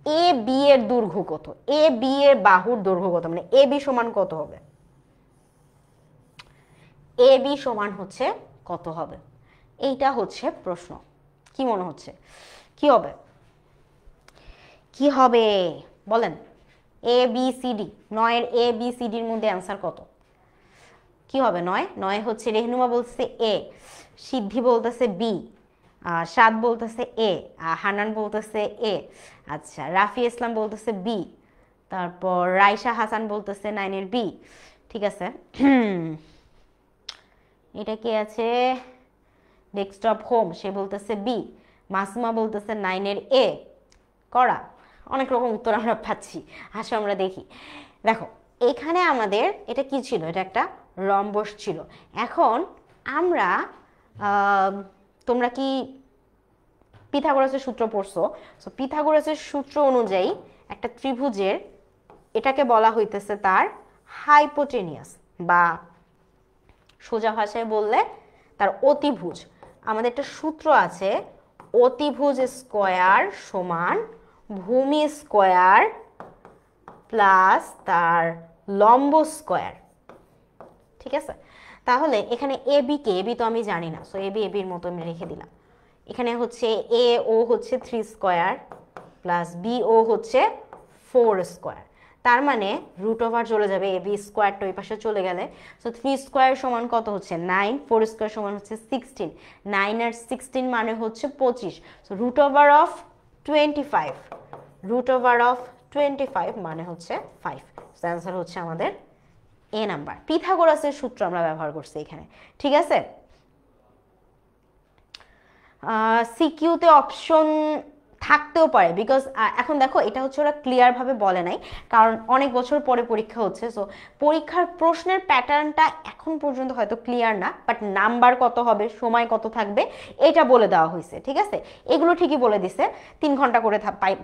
[SPEAKER 1] এ বি এর দৈর্ঘ্য কত? এ বি এর বাহুর দৈর্ঘ্য কত? মানে এ বি সমান কত হবে? এ বি সমান হচ্ছে কত হবে? এইটা হচ্ছে প্রশ্ন। কি মনে হচ্ছে কি হবে? কি হবে বলেন? এ বি সি ডি, 9 এর এ বি সি ডির মধ্যে অ্যান্সার কত? কি হবে? 9 হচ্ছে, রেহনুমা বলতেছে এ, সিদ্ধি বলতেছে বি, সাদ বলতেছে এ, হানান বলতেছে এ, আচ্ছা রাফি ইসলাম বলতেছে বি, তারপর রাইসা হাসান বলতেছে 9 এর বি। ঠিক আছে, এটা কি আছে? ডেস্কটপ হোম, সে বলতেছে বি, মাসুমা বলতেছে 9 এর এ। করা অনেক রকম উত্তর আমরা পাচ্ছি। আসো আমরা দেখি। দেখো এখানে আমাদের এটা কি ছিল? এটা একটা রম্বস ছিল। এখন আমরা তোমরা কি পিথাগোরাসের সূত্র পড়ছো? সো পিথাগোরাসের সূত্র অনুযায়ী একটা ত্রিভুজের, এটাকে বলা হইতেছে তার হাইপোটেনিয়াস, বা সোজা ভাষায় বললে তার অতিভুজ। আমাদের একটা সূত্র আছে, অতিভুজ স্কয়ার সমান ভূমি স্কয়ার প্লাস তার লম্ব স্কয়ার। ঠিক আছে, তাহলে এখানে এ বি কে, এবি তো আমি জানি না, সো এবি এবির মতো আমি রেখে দিলাম। এখানে হচ্ছে এ ও হচ্ছে 3 স্কয়ার প্লাস বি ও হচ্ছে 4 স্কয়ার। তার মানে √ওভার চলে যাবে, এ বি স্কয়ারটা ওই পাশে চলে গেলে। সো 3 স্কয়ার সমান কত হচ্ছে? 9, 4 স্কয়ার সমান হচ্ছে 16, 9 আর 16 মানে হচ্ছে 25। So √over of 25, √over of 25 মানে হচ্ছে 5। সো অ্যান্সার হচ্ছে আমাদের এ নাম্বার। পিথাগোরাসের সূত্র আমরা ব্যবহার করছি এখানে। ঠিক আছে, সিকিউতে অপশন থাকতেও পারে, বিকজ এখন দেখো এটা হচ্ছে ওরা ক্লিয়ারভাবে বলে নাই, কারণ অনেক বছর পরে পরীক্ষা হচ্ছে। সো পরীক্ষার প্রশ্নের প্যাটার্নটা এখন পর্যন্ত হয়তো ক্লিয়ার না, বাট নাম্বার কত হবে, সময় কত থাকবে, এটা বলে দেওয়া হয়েছে। ঠিক আছে, এগুলো ঠিকই বলে দিছে 3 ঘন্টা করে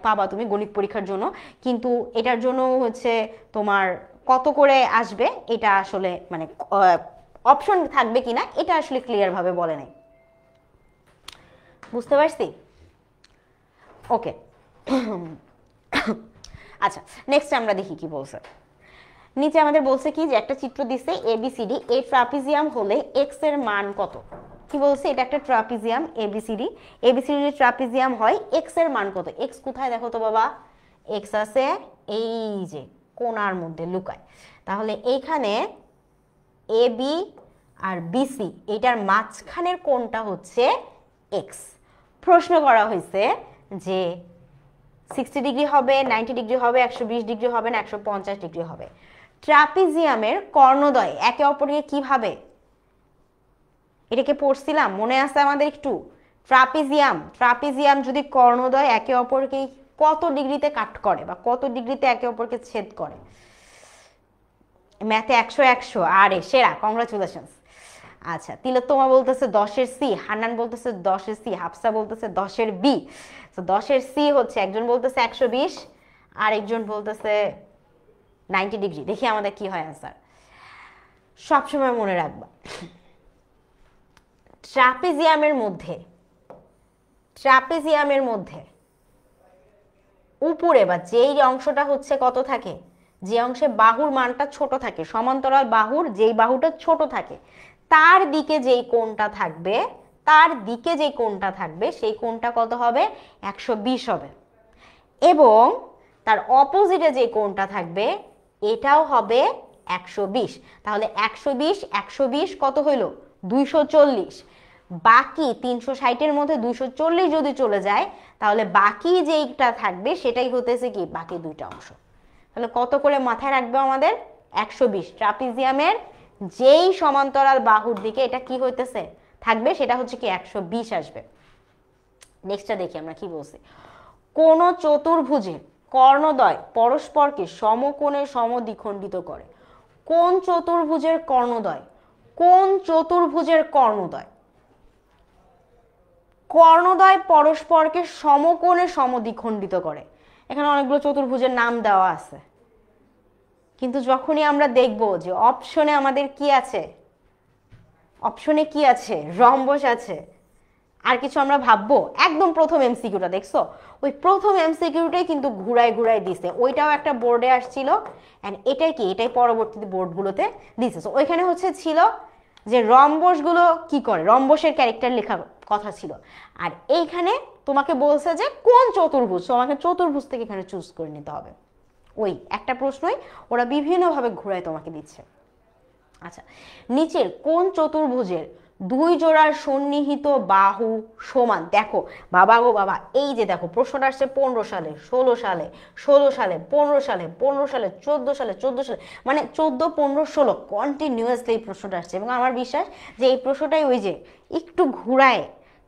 [SPEAKER 1] পাবা তুমি গণিত পরীক্ষার জন্য, কিন্তু এটার জন্য হচ্ছে তোমার কত করে আসবে এটা আসলে, মানে অপশন থাকবে কিনা এটা আসলে ক্লিয়ারভাবে বলে নাই। বুঝতে পারছি? ওকে, আচ্ছা নেক্সট আমরা দেখি কি বলছে। নিচে আমাদের বলছে কি যে একটা চিত্র দিছে এবিসিডি, এই ট্রাপিজিয়াম হলে এক্স এর মান কত? কি বলছে? এটা একটা ট্রাপিজিয়াম এবিসিডি, এবিসিডি ট্রাপিজিয়াম হয়, এক্স এর মান কত? এক্স কোথায় দেখো তো বাবা? এক্স আছে এই যে কোণার মধ্যে লুকায়। তাহলে এইখানে এ বি আর বিসি, এটার মাঝখানের কোণটা হচ্ছে এক্স। প্রশ্ন করা হয়েছে যে 60 ডিগ্রি হবে, 90 ডিগ্রি হবে, 120 ডিগ্রি হবে না 150 ডিগ্রি হবে। ট্রাপিজিয়ামের কর্ণদ্বয় একে অপরকে কিভাবে, এটাকে পড়ছিলাম মনে আছে আমাদের একটু? ট্রাপিজিয়াম যদি কর্ণদ্বয় একে অপরকে কত ডিগ্রিতে কাট করে বা কত ডিগ্রিতে একে অপরকে ছেদ করে? ম্যাথে 100 100, আরে সেরা, কংগ্রাচুলেশনস। আচ্ছা, তিলোত্তমা বলতেছে 10-এর সি, হান্নান বলতেছে 10-এর সি, হাফসা বলতেছে 10-এর বি। তো 10-এর সি হচ্ছে, একজন বলতেছে 120 আর একজন বলতেছে 90 ডিগ্রি। দেখি আমাদের কি হয় অ্যান্সার। সবসময় মনে রাখবা, ট্রাপিজিয়ামের মধ্যে উপরে বা যেই অংশটা হচ্ছে কত থাকে, যে অংশে বাহুর মানটা ছোট থাকে, সমান্তরাল বাহুর যেই বাহুটা ছোট থাকে তার দিকে যেই কোণটা থাকবে সেই কোণটা কত হবে? 120 হবে। এবং তার অপোজিটে যে কোণটা থাকবে এটাও হবে 120। তাহলে 120 120 কত হইল? 240। বাকি 360-এর মধ্যে 240 যদি চলে যায় তাহলে বাকি যেইটা থাকবে সেটাই হতেছে কি? বাকি দুইটা অংশ। তাহলে কত করে মাথায় রাখবে আমাদের? 120। ট্রাপিজিয়ামের যেই সমান্তরাল বাহুর দিকে এটা কি হইতেছে থাকবে সেটা হচ্ছে কি 120 আসবে। নেক্সটটা দেখি আমরা কি বলছি। কোন চতুর্ভুজের কর্ণদ্বয় পরস্পরকে সমকোণে সমদ্বিখণ্ডিত করে। কোন চতুর্ভুজের কর্ণদ্বয়? কর্ণদ্বয় পরস্পরকে সমকোণে সমদ্বিখণ্ডিত করে। এখানে অনেকগুলো চতুর্ভুজের নাম দেওয়া আছে, কিন্তু যখনই আমরা দেখব যে অপশনে আমাদের কি আছে, রম্বস আছে, আর কিছু আমরা ভাববো। একদম প্রথম এমসিকিউটা দেখছো, ওই প্রথম এমসিকিউটাই কিন্তু ঘুরায় দিছে, ওইটাও একটা বোর্ডে আসছিল এন্ড এটাই পরবর্তীতে বোর্ডগুলোতে দিছে। সো ওইখানে হচ্ছে ছিল যে রম্বসগুলো কি করে, রম্বসের ক্যারেক্টার লেখা কথা ছিল। আর এইখানে তোমাকে বলছে যে কোন চতুর্ভুজ, তোমাকে চতুর্ভুজ থেকে এখানে চুজ করে নিতে হবে। ওই একটা প্রশ্নই ওরা বিভিন্নভাবে ঘুরায় তোমাকে দিচ্ছে। আচ্ছা, নিচের কোন চতুর্ভুজের দুই জোড়ার সন্নিহিত বাহু সমান? দেখো বাবা গো বাবা, এই যে দেখো প্রশ্নটা আসছে 15 সালে, 16 সালে, 16 সালে, 15 সালে, 15 সালে, 14 সালে, 14 সালে, মানে 14 15 16 কন্টিনিউয়াসলি এই প্রশ্নটা আসছে। এবং আমার বিশ্বাস যে এই প্রশ্নটাই ওই যে একটু ঘুরায়,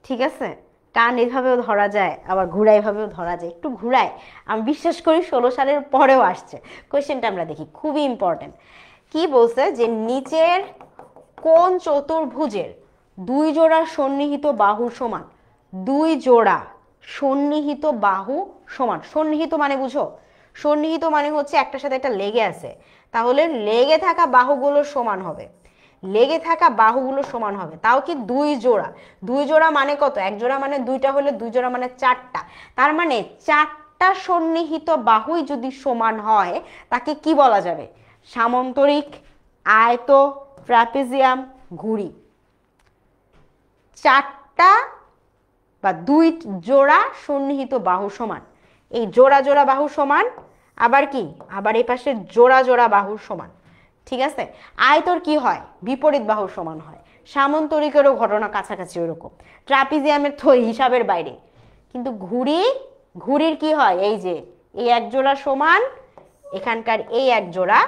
[SPEAKER 1] ঠিক আছে, টান এভাবেও ধরা যায় আবার ঘুরাই এভাবেও ধরা যায়, একটু ঘুরায়। আমি বিশ্বাস করি 16 সালের পরেও আসছে। কোয়েশ্চেনটা আমরা দেখি, খুবই ইম্পর্টেন্ট। কি বলছে যে নিচের কোন চতুর্ভুজের দুই জোড়া সন্নিহিত বাহু সমান? দুই জোড়া সন্নিহিত বাহু সমান। সন্নিহিত মানে বুঝো, সন্নিহিত মানে হচ্ছে একটার সাথে একটা লেগে আছে, তাহলে লেগে থাকা বাহুগুলো সমান হবে, তাও কি দুই জোড়া মানে কত? এক জোড়া মানে দুইটা, হলে দুই জোড়া মানে চারটা। তার মানে চারটা সন্নিহিত বাহুই যদি সমান হয় তাকে কি বলা যাবে? সামান্তরিক, আয়ত, ট্রাপিজিয়াম, ঘুড়ি। চারটা বা দুই জোড়া সন্নিহিত বাহু সমান, এই জোড়া বাহু সমান, আবার কি, আবার এই পাশে জোড়া বাহু সমান, ঠিক আছে। আয়তর কি হয়? বিপরীত বাহু সমান হয়। সামান্তরিকেরও ঘটনা কাছাকাছি ওরকম। ট্রাপিজিয়ামের তো হিসাবের বাইরে। কিন্তু ঘুড়ির কি হয়? এই যে এই এক জোড়া সমান, এখানকার এই এক জোড়া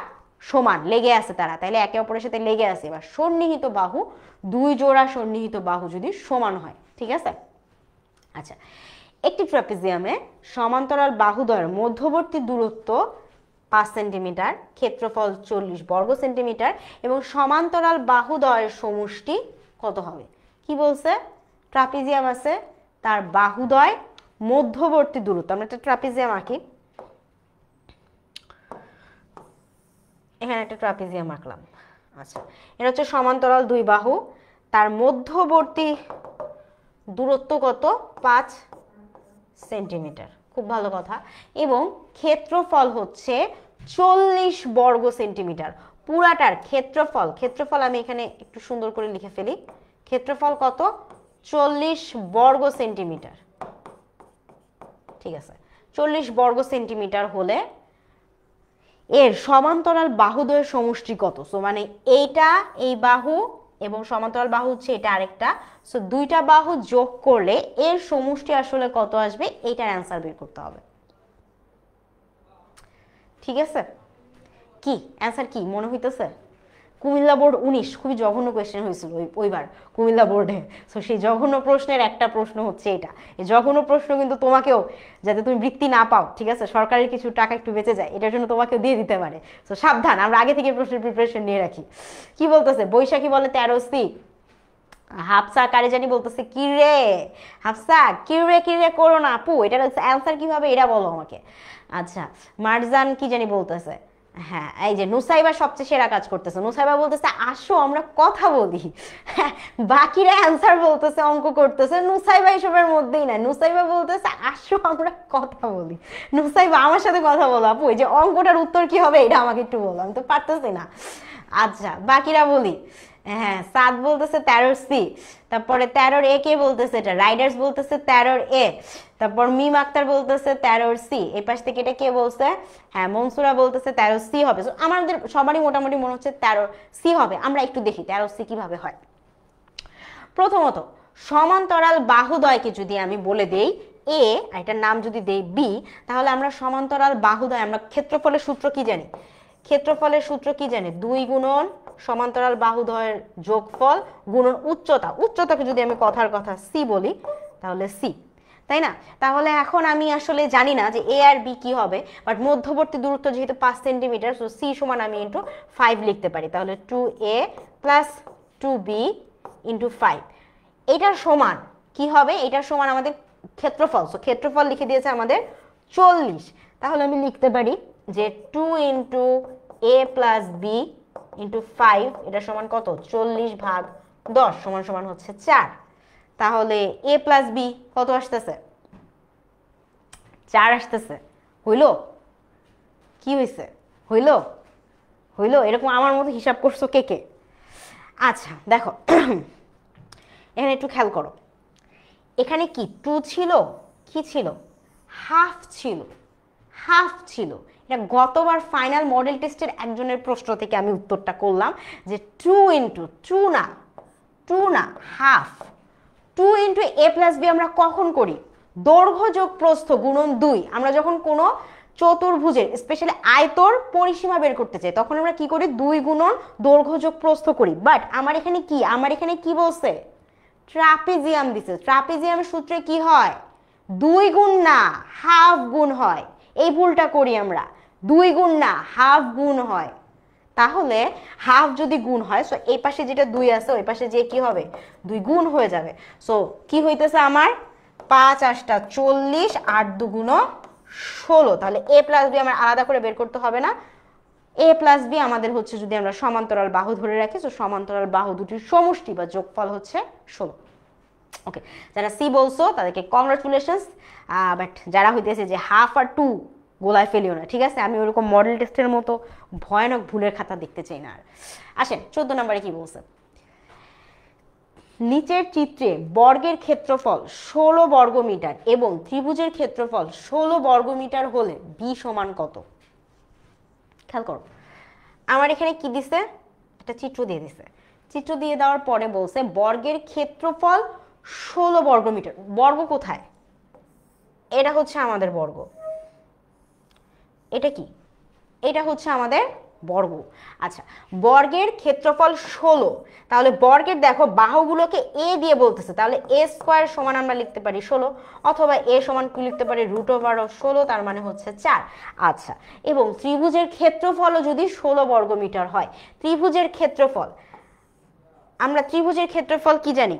[SPEAKER 1] সমান, লেগে আছে তারা, তাইলে একে অপরের সাথে লেগে আছে। এবার সন্নিহিত বাহু, দুই জোড়া সন্নিহিত বাহু যদি সমান হয়, ঠিক আছে। আচ্ছা, একটি ট্রাপিজিয়ামে সমান্তরাল বাহুদ্বয়ের মধ্যবর্তী দূরত্ব 5 সেন্টিমিটার, ক্ষেত্রফল 40 বর্গ সেন্টিমিটার এবং সমান্তরাল বাহুদ্বয়ের সমষ্টি কত হবে? কি বলছে? ট্রাপিজিয়াম আছে, তার বাহুদ্বয় মধ্যবর্তী দূরত্ব, আমরা একটা ট্রাপিজিয়াম আঁকি, এখানে একটা ট্রাপিজিয়াম আঁকলাম। আচ্ছা, এটা হচ্ছে সমান্তরাল দুই বাহু, তার মধ্যবর্তী দূরত্ব কত? 5 সেন্টিমিটার। খুব ভালো কথা। এবং ক্ষেত্রফল হচ্ছে 40 বর্গ সেন্টিমিটার। পুরাটার ক্ষেত্রফল আমি এখানে একটু সুন্দর করে লিখে ফেলি। ক্ষেত্রফল কত? 40 বর্গ সেন্টিমিটার, ঠিক আছে। 40 বর্গ সেন্টিমিটার হলে এর সমান্তরাল বাহুদ্বয়ের সমষ্টি কত? সো মানে এইটা, এই বাহু এবং সমান্তরাল বাহু হচ্ছে এটা আরেকটা, সো দুইটা বাহু যোগ করলে এর সমষ্টি আসলে কত আসবে, এইটার অ্যান্সার বের করতে হবে। ঠিক আছে, কি অ্যান্সার কি মনে হইতেছে? কুমিল্লা বোর্ড 19 খুবই জঘন্য কোয়েশ্চেন হয়েছিল ওইবার কুমিল্লা বোর্ডে। সো সেই জঘন্য প্রশ্নের একটা প্রশ্ন হচ্ছে এটা। এই জঘন্য প্রশ্ন কিন্তু তোমাকেও, যাতে তুমি বৃত্তি না পাও, ঠিক আছে, সরকারের কিছু টাকা একটু বেঁচে যায়, এটার জন্য তোমাকেও দিয়ে দিতে পারে। সো সাবধান, আমরা আগে থেকে প্রশ্নের প্রিপারেশন নিয়ে রাখি। কি বলতেছে? বৈশাখী বলে 13C। হাফসা কারে জানি বলতেছে কি রে হাফসা, কিরে করো না আপু, এটার অ্যান্সার কিভাবে এটা বলো আমাকে। আচ্ছা, মারজান কি জানি বলতেছে, হ্যাঁ এই যে নুসাইবা সবচেয়ে সেরা কাজ করতেছে। নুসাইবা বলতেছে আসো আমরা কথা বলি। বাকিরা অ্যান্সার বলতেছে, অঙ্ক করতেছে, নুসাইবা এসবের মধ্যেই না। নুসাইবা বলতেছে আসো আমরা কথা বলি। নুসাইবা আমার সাথে কথা বলো আপু, এই যে অঙ্কটার উত্তর কি হবে এটা আমাকে একটু বলো, আমি তো পারতেছি না। আচ্ছা বাকিরা বলি, হ্যাঁ সাদ বলতেছে 13C, তারপরে 13A কে বলতেছে, এটা রাইডার্স বলতেছে 13A, তারপর মিম আক্তার বলতেছে 13C, এই পাশ থেকে এটা কে বলছে, হ্যাঁ মনসুরা বলতেছে 13C হবে। আমাদের সবারই মোটামুটি মনে হচ্ছে 13C হবে। আমরা একটু দেখি 13C কিভাবে হয়। প্রথমত সমান্তরাল বাহুদ্বয়কে যদি আমি বলে দেই A, এটার নাম যদি দেই B, তাহলে আমরা সমান্তরাল বাহুদ্বয়, আমরা ক্ষেত্রফলের সূত্র কি জানি? ক্ষেত্রফলের সূত্র কি জানি? 2 গুণন সমান্তরাল বাহুদ্বয়ের যোগফল গুণন উচ্চতা। উচ্চতাকে যদি আমি কথার কথা C বলি তাহলে C, তাই না? তাহলে এখন আমি আসলে জানি না যে A আর B কি হবে, বাট মধ্যবর্তী দূরত্ব যেহেতু 5 সেন্টিমিটার, সো C সমান আমি ইন্টু 5 লিখতে পারি। তাহলে 2A প্লাস 2B ইন্টু 5, এটার সমান কি হবে? এটার সমান আমাদের ক্ষেত্রফল। সো ক্ষেত্রফল লিখে দিয়েছে আমাদের 40। তাহলে আমি লিখতে পারি যে 2 into A plus B into 5, এটা সমান কত? 40/10 সমান সমান হচ্ছে 4। তাহলে A প্লাস B কত আসতেছে? 4 আসতেছে। হইল? কি হয়েছে? হইল? হইল? এরকম আমার মতো হিসাব করছো কে কে? আচ্ছা দেখো, এখানে একটু খেয়াল করো, এখানে কি 2 ছিল? কি ছিল? হাফ ছিল। হাফ ছিল। এটা গতবার ফাইনাল মডেল টেস্টের একজনের প্রশ্ন থেকে আমি উত্তরটা করলাম যে 2 ইন্টু 2 না half. 2 into A plus B আমরা কখন করি? দৈর্ঘ্য যোগ প্রস্থ গুণন 2। আমরা যখন কোনো চতুর্ভুজের স্পেশালি আয়তর পরিসীমা বের করতে চাই তখন আমরা কি করি? 2 গুণন দৈর্ঘ্য যোগ প্রস্থ করি। বাট আমার এখানে কি বলছে? ট্রাপিজিয়াম দিছে। ট্রাপিজিয়ামের সূত্রে কি হয়? 2 গুণ না হাফ গুণ হয়। এই ভুলটা করি আমরা, 2 গুণ না হাফ গুণ হয়। তাহলে হাফ যদি গুণ হয়, সো এই পাশে যেটা 2 আছে ওই পাশে যে কি হবে? 2 গুণ হয়ে যাবে। সো কি হইতেছে আমার? 5 8 40, 8 2 16। তাহলে A প্লাস B আমার আলাদা করে বের করতে হবে না। A প্লাস B আমাদের হচ্ছে, যদি আমরা সমান্তরাল বাহু ধরে রাখি, তো সমান্তরাল বাহু দুটির সমষ্টি বা যোগফল হচ্ছে 16। ওকে, যারা C বলছো তাদেরকে কংগ্রাচুলেশনস। বাট যারা হইতেছে যে হাফ আর 2 গোলায় ফেলিও না, ঠিক আছে? আমি ওরকম মডেল টেস্টের মতো ভয়ানক ভুলের খাতা দেখতে চাই না আর। আসেন 14 নম্বরে কি বলছে? নিচের চিত্রে বর্গের ক্ষেত্রফল 16 বর্গমিটার এবং ত্রিভুজের ক্ষেত্রফল 16 বর্গমিটার হলে B সমান কত? খেয়াল করো, আমার এখানে কি দিছে? একটা চিত্র দিয়ে দিছে। চিত্র দিয়ে দেওয়ার পরে বলছে বর্গের ক্ষেত্রফল 16 বর্গমিটার। বর্গ কোথায়? এটা হচ্ছে আমাদের বর্গ। এটা কি? এটা হচ্ছে আমাদের বর্গ। আচ্ছা, বর্গের ক্ষেত্রফল 16, তাহলে বর্গের দেখো বাহুগুলোকে A দিয়ে বলতেছে, তাহলে A স্কয়ার সমান আমরা লিখতে পারি 16, অথবা A সমান কি লিখতে পারি? √16, তার মানে হচ্ছে 4। আচ্ছা, এবং ত্রিভুজের ক্ষেত্রফলও যদি 16 বর্গমিটার হয়, ত্রিভুজের ক্ষেত্রফল, আমরা ত্রিভুজের ক্ষেত্রফল কি জানি?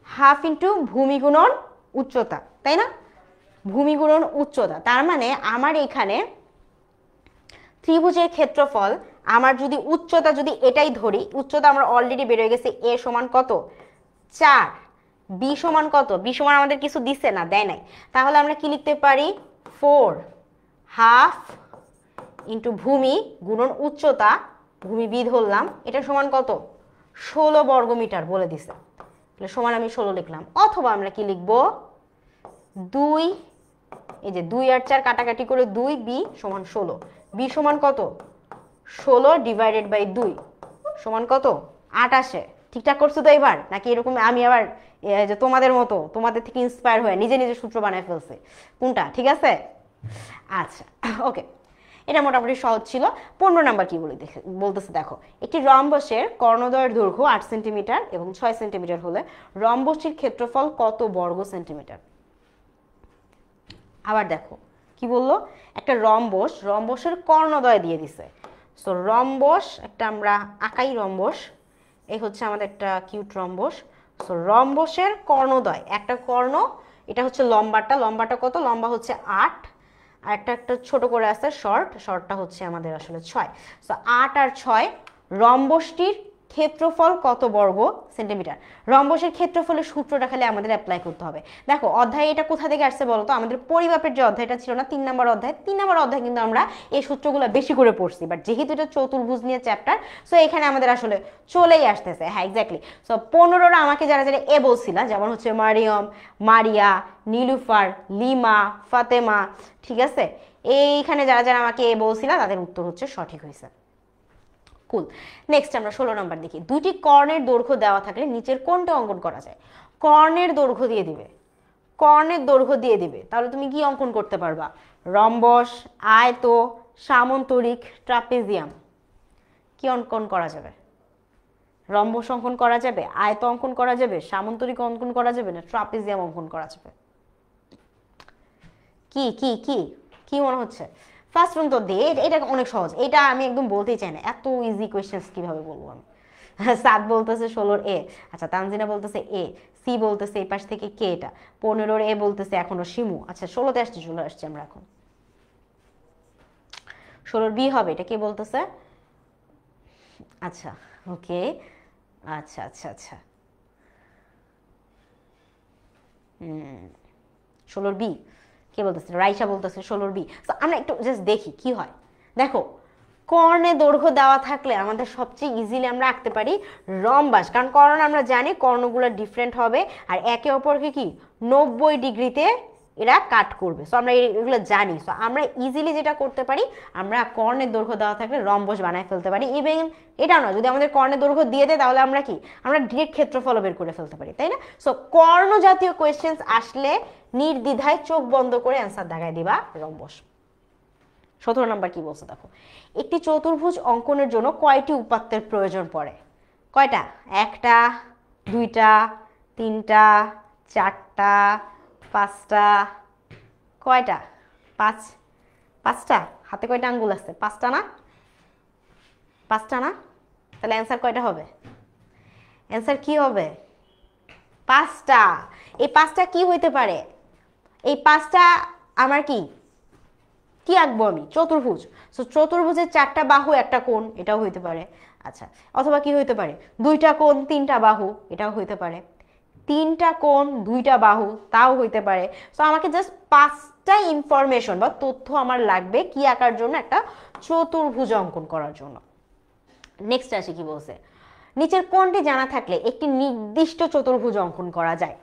[SPEAKER 1] হাফ ইন্টু ভূমি গুণন উচ্চতা, তাই না? ভূমি গুণন উচ্চতা, তার মানে আমার এখানে ত্রিভুজের ক্ষেত্রফল, আমার যদি উচ্চতা যদি এটাই ধরি, উচ্চতা আমরা অলরেডি বের হয়ে গেছে। A সমান কত? 4। B সমান কত? B সমান আমাদের কিছু দিছে না, দেয় নাই। তাহলে আমরা কি লিখতে পারি? 4 হাফ ইন্টু ভূমি গুণন উচ্চতা, ভূমি B ধরলাম, এটা সমান কত? 16 বর্গমিটার বলে দিছে। তাহলে সমান আমি 16 লিখলাম। অথবা আমরা কি লিখবো? 2, এই যে 2 আর 4 কাটাকাটি করে 2B সমান 16। B সমান কত? 16 ডিভাইডেড বাই 2 সমান কত? 8 আসে। ঠিকঠাক করছো তো এবার? নাকি এরকম আমি আবার যে তোমাদের মতো, তোমাদের থেকে ইন্সপায়ার হয়ে নিজে নিজে সূত্র বানায় ফেলছে? কোনটা ঠিক আছে? আচ্ছা ওকে, এটা মোটামুটি সহজ ছিল। 15 নাম্বার কি বলতেছে দেখো, একটি রম্বসের কর্ণদ্বয়ের দৈর্ঘ্য 8 সেন্টিমিটার এবং 6 সেন্টিমিটার হলে রম্বসটির ক্ষেত্রফল কত বর্গ সেন্টিমিটার? আবার দেখো কি বললো, একটা রম্বসের কর্ণদ্বয় দিয়ে দিছে। সো রম্বস একটা আমরা আঁকাই রম্বস, এই হচ্ছে আমাদের একটা কিউট রম্বস। সো রম্বসের কর্ণদ্বয়, একটা কর্ণ, এটা হচ্ছে লম্বাটা কত, লম্বা হচ্ছে 8, আর একটা ছোট করে আছে শর্টটা হচ্ছে আমাদের আসলে 6। সো 8 আর 6, রম্বসটির ক্ষেত্রফল কত বর্গ সেন্টিমিটার? রম্বসের ক্ষেত্রফলের সূত্রটা খালি আমাদের অ্যাপ্লাই করতে হবে। দেখো অধ্যায় এটা কোথা থেকে আসছে বলো তো, আমাদের পরিমাপের যে অধ্যায়টা ছিল না 3 নম্বর অধ্যায়, 3 নম্বর অধ্যায় কিন্তু আমরা এই সূত্রগুলো বেশি করে পড়ছি, বাট যেহেতু এটা চতুর্ভুজ নিয়ে চ্যাপ্টার, সো এখানে আমাদের আসলে চলেই আসতেছে। হ্যাঁ এক্স্যাক্টলি। সো 15টা আমাকে যারা যারা এ বলছিলা, যেমন হচ্ছে মারিয়ম, মারিয়া, নীলুফার, লিমা, ফাতেমা, ঠিক আছে, এইখানে যারা যারা আমাকে এ বলছিলা তাদের উত্তর হচ্ছে সঠিক হয়েছে। কুল। নেক্সট আমরা 16 নম্বর দেখি, দুটি কর্ণের দৈর্ঘ্য দেওয়া থাকলে নিচের কোনটা অঙ্কন করা যায়? কর্ণের দৈর্ঘ্য দিয়ে দিবে, তাহলে তুমি কি অঙ্কন করতে পারবা? রম্বস, আয়ত, সামন্তরিক, ট্রাপিজিয়াম, কি অঙ্কন করা যাবে? রম্বস অঙ্কন করা যাবে, আয়ত অঙ্কন করা যাবে, সামন্তরিক অঙ্কন করা যাবে, না ট্রাপিজিয়াম অঙ্কন করা যাবে? কি কি কি কি মনে হচ্ছে? ফার্স্ট রুম তো দে, এটা অনেক সহজ, এটা আমি একদম বলতেই চাই না, এত ইজি কোয়েশ্চেন্স কিভাবে বলবো আমি? সাত বলতেছে 16 এ, আচ্ছা তানজিনা বলতেছে এ, সি বলতেছে এই পাশ থেকে কে, এটা 15 এ বলতেছে এখনো শিমু। আচ্ছা 16তে চলে আসছি আমরা এখন, 16 বি হবে, এটা কে বলতেছে? আচ্ছা ওকে, আচ্ছা আচ্ছা আচ্ছা 16 বি কে বলতেছে? রাইসা বলতেছে 16 বি। তো আমরা একটু জাস্ট দেখি কি হয়। দেখো কর্ণে দৈর্ঘ্য দেওয়া থাকলে আমাদের সবচেয়ে ইজিলি আমরা আঁকতে পারি রম্বাস, কারণ কর্ণ আমরা জানি কর্ণগুলো ডিফারেন্ট হবে আর একে অপরকে কি 90 ডিগ্রিতে এরা কাট করবে। সো আমরা এগুলো জানি। সো আমরা ইজিলি যেটা করতে পারি, আমরা কর্ণের দৈর্ঘ্য দেওয়া থাকলে রম্বস বানায় ফেলতে পারি। ইভেন এটাও না, যদি আমাদের কর্ণের দৈর্ঘ্য দিয়ে দেয় তাহলে আমরা কি, আমরা ডিরেক্ট ক্ষেত্রফল বের করে ফেলতে পারি, তাই না? সো কর্ণ জাতীয় কোয়েশ্চেন্স আসলে নির্দ্বিধায় চোখ বন্ধ করে অ্যান্সার দেখায় দিবা রম্বস। 17 নম্বর কি বলছে দেখো, একটি চতুর্ভুজ অঙ্কনের জন্য কয়টি উপাত্তের প্রয়োজন পড়ে? কয়টা? 1টা, 2টা, 3টা, 4টা, 5টা, কয়টা? 5টা। হাতে কয়টা আঙ্গুল আছে? 5টা না? 5টা না? তাহলে অ্যান্সার কয়টা হবে? অ্যান্সার কি হবে? 5টা। এই 5টা কি হইতে পারে? এই 5টা আমার কি কি আঁকবো আমি? চতুর্ভুজ। সো চতুর্ভুজের 4টা বাহু একটা কোণ, এটাও হইতে পারে। আচ্ছা, অথবা কি হইতে পারে? 2টা কোণ 3টা বাহু, এটাও হইতে পারে। 3টা কোণ 2টা বাহু, তাও হইতে পারে। সো আমাকে জাস্ট 5টা ইনফরমেশন বা তথ্য আমার লাগবে কি আঁকার জন্য? একটা চতুর্ভুজ অঙ্কন করার জন্য। নেক্সট আসি কি বলছে, নিচের কোণটি জানা থাকলে একটি নির্দিষ্ট চতুর্ভুজ অঙ্কন করা যায়।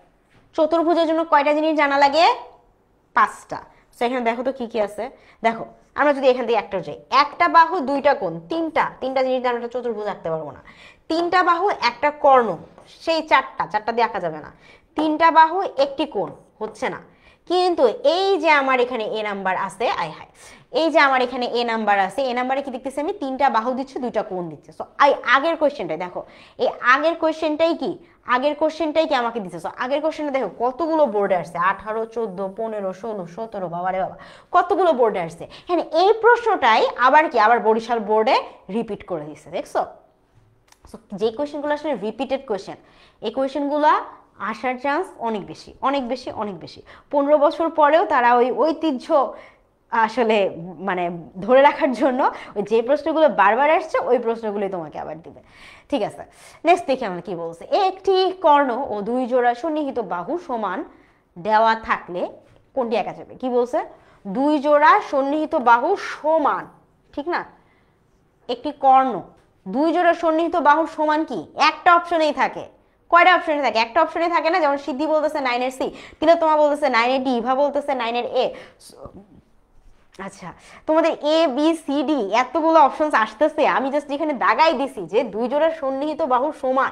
[SPEAKER 1] চতুর্ভুজের জন্য কয়টা জিনিস জানা লাগে? 5টা। এখানে দেখো তো কি কি আছে। দেখো আমরা যদি এখান থেকে একটা যাই, একটা বাহু 2টা কোণ, তিনটা জিনিস দিয়ে আমরা চতুর্ভুজ আঁকতে পারবো না। 3টা বাহু একটা কর্ণ, সেই 4টা দিয়ে আঁকা যাবে না। 3টা বাহু একটি কোণ, হচ্ছে না। কিন্তু এই যে আমার এখানে এ নাম্বার আছে, আয় হায়, এই যে আমার এখানে এ নাম্বার আছে, এ নাম্বারে কি দেখতেছি আমি? 3টা বাহু দিচ্ছে, 2টা কোণ দিচ্ছে। সো আগের কোয়েশ্চেনটাই দেখো, এই আগের কোয়েশ্চেনটাই কি আমাকে দিচ্ছে। সো আগের কোয়েশ্চেনটা দেখো কতগুলো বোর্ডে আসছে, 18, 14, 15, 16, 17, বাবারে বাবা কতগুলো বোর্ডে আসছে। হ্যাঁ এই প্রশ্নটাই আবার বরিশাল বোর্ডে রিপিট করে দিচ্ছে, দেখছো? সো যে কোয়েশ্চেনগুলো আসলে রিপিটেড কোয়েশ্চেন, এই কোয়েশ্চেনগুলো আসার চান্স অনেক বেশি। 15 বছর পরেও তারা ওই ঐতিহ্য আসলে মানে ধরে রাখার জন্য ওই যে প্রশ্নগুলো বারবার আসছে ওই প্রশ্নগুলোই তোমাকে আবার দিবে। ঠিক আছে, নেক্সট দেখি আমরা কি বলছে। একটি কর্ণ ও 2 জোড়া সন্নিহিত বাহু সমান দেওয়া থাকলে কোনটি আঁকা যাবে? কি বলছে? 2 জোড়া সন্নিহিত বাহু সমান, ঠিক না? একটি কর্ণ 2 জোড়া সন্নিহিত বাহু সমান কি? একটা অপশনেই থাকে। কয়টা অপশনে থাকে? একটা অপশনে থাকে না। যেমন সিদ্ধি বলতেছে 9 এর সি, তিলোত্তমা বলতেছে 9 এর ডি, ইভা বলতেছে 9 এর এ। আচ্ছা, তোমাদের এ বি সি ডি এতগুলো অপশনস আসতেছে, আমি জাস্ট যেখানে দাগাই দিছি যে দুই জোড়া সন্নিহিত বাহু সমান,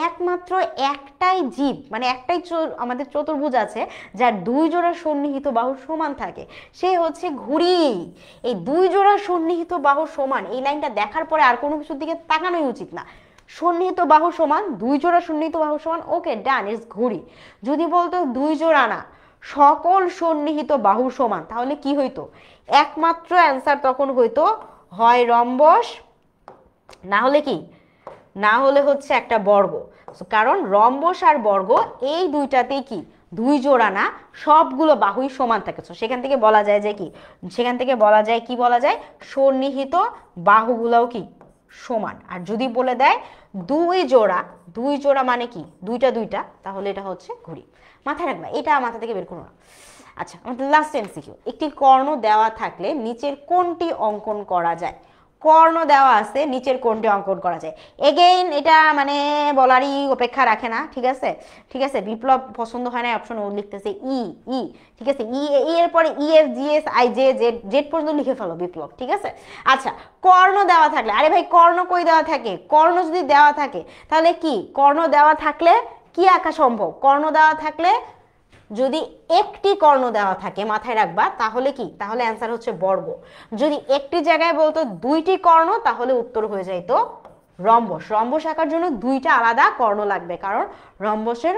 [SPEAKER 1] একমাত্র একটাই জীব মানে একটাই আমাদের চতুর্ভুজ আছে যার দুই জোড়া সন্নিহিত বাহু সমান থাকে, সে হচ্ছে ঘুড়ি। এই দুই জোড়া সন্নিহিত বাহু সমান এই লাইনটা দেখার পরে আর কোনো কিছুর দিকে তাকানোই উচিত না। সন্নিহিত বাহু সমান, দুই জোড়া সন্নিহিত বাহু সমান, ওকে ডান, ইটস ঘুড়ি। যদি বলতো দুই জোড়া না সকল সন্নিহিত বাহু সমান, তাহলে কি হইতো? একমাত্র অ্যান্সার তখন হইতো হয় রম্বস, না হলে কি, না হলে হচ্ছে একটা বর্গ। কারণ রম্বস আর বর্গ এই দুইটাতেই কি দুই জোড়া না সবগুলো বাহুই সমান থাকে। সেখান থেকে বলা যায় যে কি, সেখান থেকে বলা যায় কি, বলা যায় সন্নিহিত বাহুগুলোও কি সমান। আর যদি বলে দেয় দুই জোড়া, দুই জোড়া মানে কি দুইটা দুইটা, তাহলে এটা হচ্ছে ঘুড়ি। মাথায় রাখবা, এটা মাথা থেকে বের করো না। আচ্ছা, আমাদের লাস্ট এমসিকিউ, একটি কর্ণ দেওয়া থাকলে নিচের কোনটি অঙ্কন করা যায়? কর্ণ দেওয়া আছে, নিচের কোনটি অঙ্কন করা যায়? এগেইন এটা মানে বলারই অপেক্ষা রাখে না, ঠিক আছে? ঠিক আছে, বিপ্লব পছন্দ হয় না অপশন ও লিখতেছে ই ই, ঠিক আছে, ই এর পরে E F G S I J Z Z পর্যন্ত লিখে ফেলো বিপ্লব, ঠিক আছে? আচ্ছা, কর্ণ দেওয়া থাকলে, আরে ভাই কর্ণ কই দেওয়া থাকে? কর্ণ যদি দেওয়া থাকে তাহলে কি, কর্ণ দেওয়া থাকলে কি আঁকা সম্ভব? কর্ণ দেওয়া থাকলে যদি একটি কর্ণ দেওয়া থাকে, মাথায় রাখবা, তাহলে কি, তাহলে অ্যান্সার হচ্ছে বর্গ। যদি একটি জায়গায় বলতো দুইটি কর্ণ, তাহলে উত্তর হয়ে যাইতো রম্বস। রম্বস আঁকার জন্য দুইটা আলাদা কর্ণ লাগবে, কারণ রম্বসের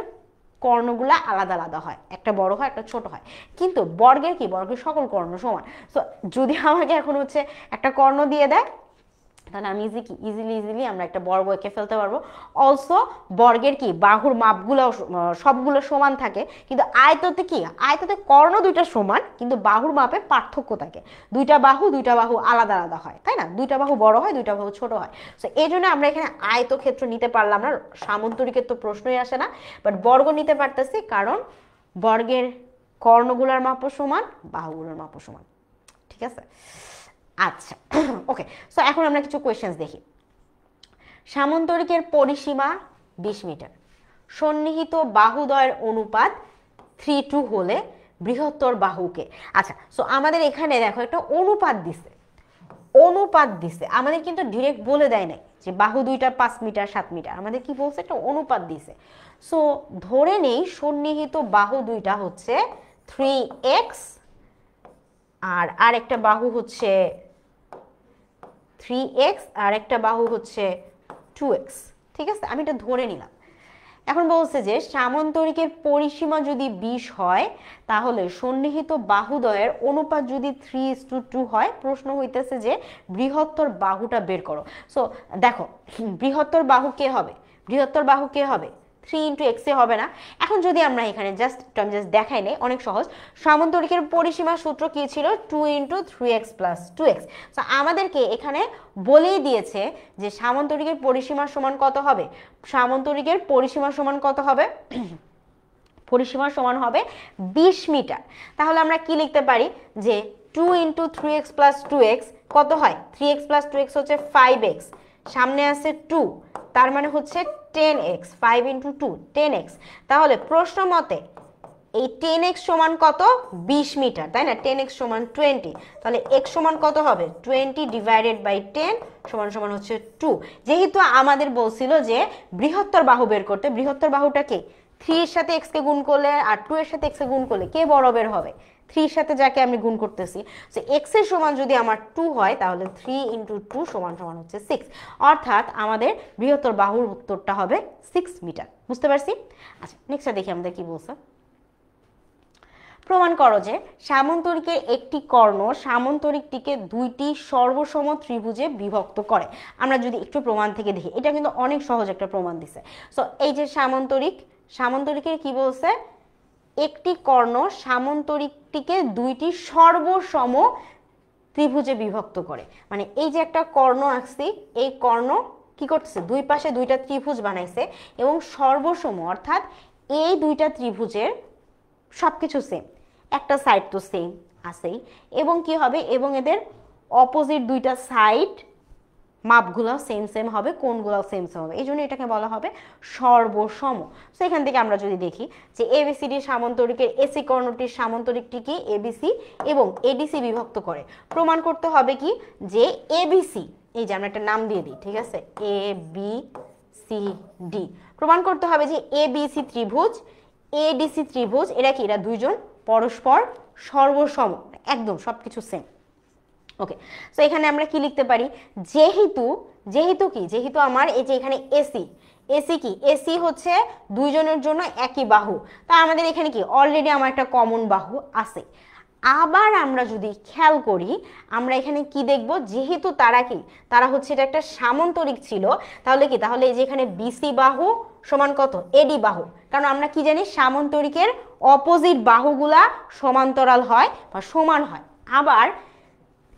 [SPEAKER 1] কর্ণগুলা আলাদা আলাদা হয়, একটা বড় হয় একটা ছোট হয়। কিন্তু বর্গের কি, বর্গের সকল কর্ণ সমান। সো যদি আমাকে এখন হচ্ছে একটা কর্ণ দিয়ে দেয়, তাহলে আমি ইজিলি আমরা একটা বর্গ এঁকে ফেলতে পারবো। অলসো বর্গের কি বাহুর মাপগুলো সবগুলো সমান থাকে, কিন্তু আয়ততে কি, আয়ততে কর্ণ দুইটা সমান কিন্তু বাহুর মাপে পার্থক্য থাকে। দুইটা বাহু আলাদা আলাদা হয়, তাই না? দুইটা বাহু বড় হয়, দুইটা বাহু ছোট হয়। সো এই জন্য আমরা এখানে আয়তক্ষেত্র নিতে পারলাম না, সামন্তরিকের তো প্রশ্নই আসে না, বাট বর্গ নিতে পারতেছি, কারণ বর্গের কর্ণগুলোর মাপও সমান, বাহুগুলোর মাপও সমান, ঠিক আছে? আচ্ছা, ওকে। সো এখন আমরা কিছু কোয়েশ্চেন্স দেখি। সামন্তরিকের পরিসীমা 20 মিটার, সন্নিহিত বাহুদ্বয়ের অনুপাত 3:2 হলে বৃহত্তর বাহুকে। আচ্ছা, সো আমাদের এখানে দেখো একটা অনুপাত দিছে, অনুপাত দিছে, আমাদের কিন্তু ডিরেক্ট বলে দেয় নাই যে বাহু দুইটা 5 মিটার 7 মিটার, আমাদের কি বলছে, একটা অনুপাত দিছে। সো ধরে নেই সন্নিহিত বাহু দুইটা হচ্ছে 3x আর আরেকটা বাহু হচ্ছে 3x আর একটা বাহু হচ্ছে 2x, ঠিক আছে? আমি এটা ধরে নিলাম। এখন বলছে যে সামন্তরিকের পরিসীমা যদি 20 হয়, তাহলে সন্নিহিত বাহুদ্বয়ের অনুপাত যদি 3:2 হয়, প্রশ্ন হইতেছে যে বৃহত্তর বাহুটা বের করো। সো দেখো, বৃহত্তর বাহু কে হবে? বৃহত্তর বাহু কে হবে? 3x এ হবে না। এখন যদি আমরা এখানে জাস্ট দেখাই নেই, অনেক সহজ। সামন্তরিকের পরিসীমা সূত্র কি ছিল? 2 × 3x + 2x। সো আমাদেরকে এখানে বলেই দিয়েছে যে সামন্তরিকের পরিসীমা সমান কত হবে? সামন্তরিকের পরিসীমা সমান কত হবে? পরিসীমা সমান হবে 20 মিটার। তাহলে আমরা কি লিখতে পারি যে 2 × 3x + 2x কত হয়? 3x + 2x হচ্ছে 5x, সামনে আছে 2, তার মানে হচ্ছে 10x, 5 × 2 10x। তাহলে প্রশ্ন মতে এই 10x সমান কত? 20 মিটার, তাই না? 10x সমান 20, তাহলে x সমান কত হবে? 20 / 10 সমান হচ্ছে 2। যেহেতু আমাদের বলছিল যে বৃহত্তর বাহু বের করতে, বৃহত্তর বাহুটা কি 3 এর সাথে x কে গুণ করলে আর 2 এর সাথে x কে গুণ করলে কে বড় বের হবে? 3 এর সাথে যাকে আমি গুণ করতেছি, সো x এর সমান যদি আমার 2 হয়, তাহলে 3 × 2 সমান হচ্ছে 6। অর্থাৎ আমাদের বৃহত্তর বাহুর উত্তরটা হবে 6 মিটার। বুঝতে পারছি? আচ্ছা, নেক্সটটা দেখি আমাদের কি বলছে। প্রমাণ করো যে সামন্তরিকের একটি কর্ণ সামন্তরিকটিকে দুইটি সর্বসম ত্রিভুজে বিভক্ত করে। আমরা যদি একটু প্রমাণ থেকে দেখি, এটা কিন্তু অনেক সহজ একটা প্রমাণ দিছে। সো এই যে সামন্তরিকের কি বলছে? একটি কর্ণ সামন্তরিকটিকে দুইটি সর্বসম ত্রিভুজে বিভক্ত করে। মানে এই যে একটা কর্ণ আঁকছি, এই কর্ণ কি করতেছে? দুই পাশে দুইটা ত্রিভুজ বানাইছে এবং সর্বসম, অর্থাৎ এই দুইটা ত্রিভুজের সবকিছু সেম, একটা সাইড তো সেম আছেই, এবং কি হবে, এবং এদের অপোজিট দুইটা সাইড মাপগুলো সেম সেম হবে, কোণগুলো সেম সেম হবে, এই জন্য এটাকে বলা হবে সর্বসম। তো এখান থেকে আমরা যদি দেখি যে এবিসিডি সামান্তরিকের এসি কর্ণটির সামান্তরিকটি কি এবিসি এবং এডিসি বিভক্ত করে। প্রমাণ করতে হবে কি যে এবিসি, এই যে আমরা একটা নাম দিয়ে দিই, ঠিক আছে, এ বি সি ডি, প্রমাণ করতে হবে যে এবিসি ত্রিভুজ এডিসি ত্রিভুজ এরা কি, এরা দুইজন পরস্পর সর্বসম, একদম সবকিছু সেম। ওকে, সো এখানে আমরা কি লিখতে পারি, যেহেতু আমার এই যে এখানে এসি কি, এসি হচ্ছে দুইজনের জন্য একই বাহু, তা আমাদের এখানে কি অলরেডি আমার একটা কমন বাহু আছে। আবার আমরা যদি খেয়াল করি আমরা এখানে কি দেখব, যেহেতু তারা হচ্ছে এটা একটা সামান্তরিক ছিল, তাহলে কি, তাহলে এই যে এখানে বিসি বাহু সমান কত, এডি বাহু, কারণ আমরা কি জানি সামান্তরিকের অপোজিট বাহুগুলা সমান্তরাল হয় বা সমান হয়। আবার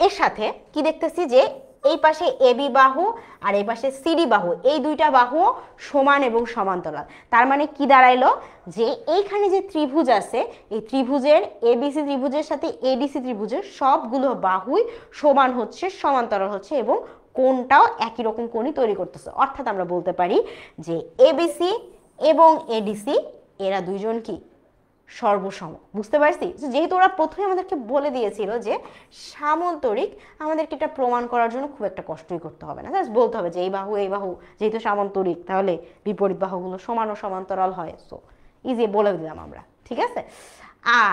[SPEAKER 1] এর সাথে কি দেখতেছি যে এই পাশে এবি বাহু আর এই পাশে সিডি বাহু, এই দুইটা বাহু সমান এবং সমান্তরাল। তার মানে কি দাঁড়াইলো যে এইখানে যে ত্রিভুজ আছে, এই ত্রিভুজের এবিসি ত্রিভুজের সাথে এডিসি ত্রিভুজের সবগুলো বাহুই সমান হচ্ছে, সমান্তরাল হচ্ছে এবং কোণটাও একই রকম কোণই তৈরি করতেছে। অর্থাৎ আমরা বলতে পারি যে এবিসি এবং এডিসি এরা দুইজন কি সর্বসম। বুঝতে পারছি? যেহেতু ওরা প্রথমে আমাদেরকে বলে দিয়েছিল যে সামান্তরিক, আমাদেরকে এটা প্রমাণ করার জন্য খুব একটা কষ্টই করতে হবে না, জাস্ট বলতে হবে যে এই বাহু যেহেতু সামান্তরিক তাহলে বিপরীত বাহুগুলো সমান ও সমান্তরাল হয়। সো ইজি বলে দিলাম আমরা, ঠিক আছে।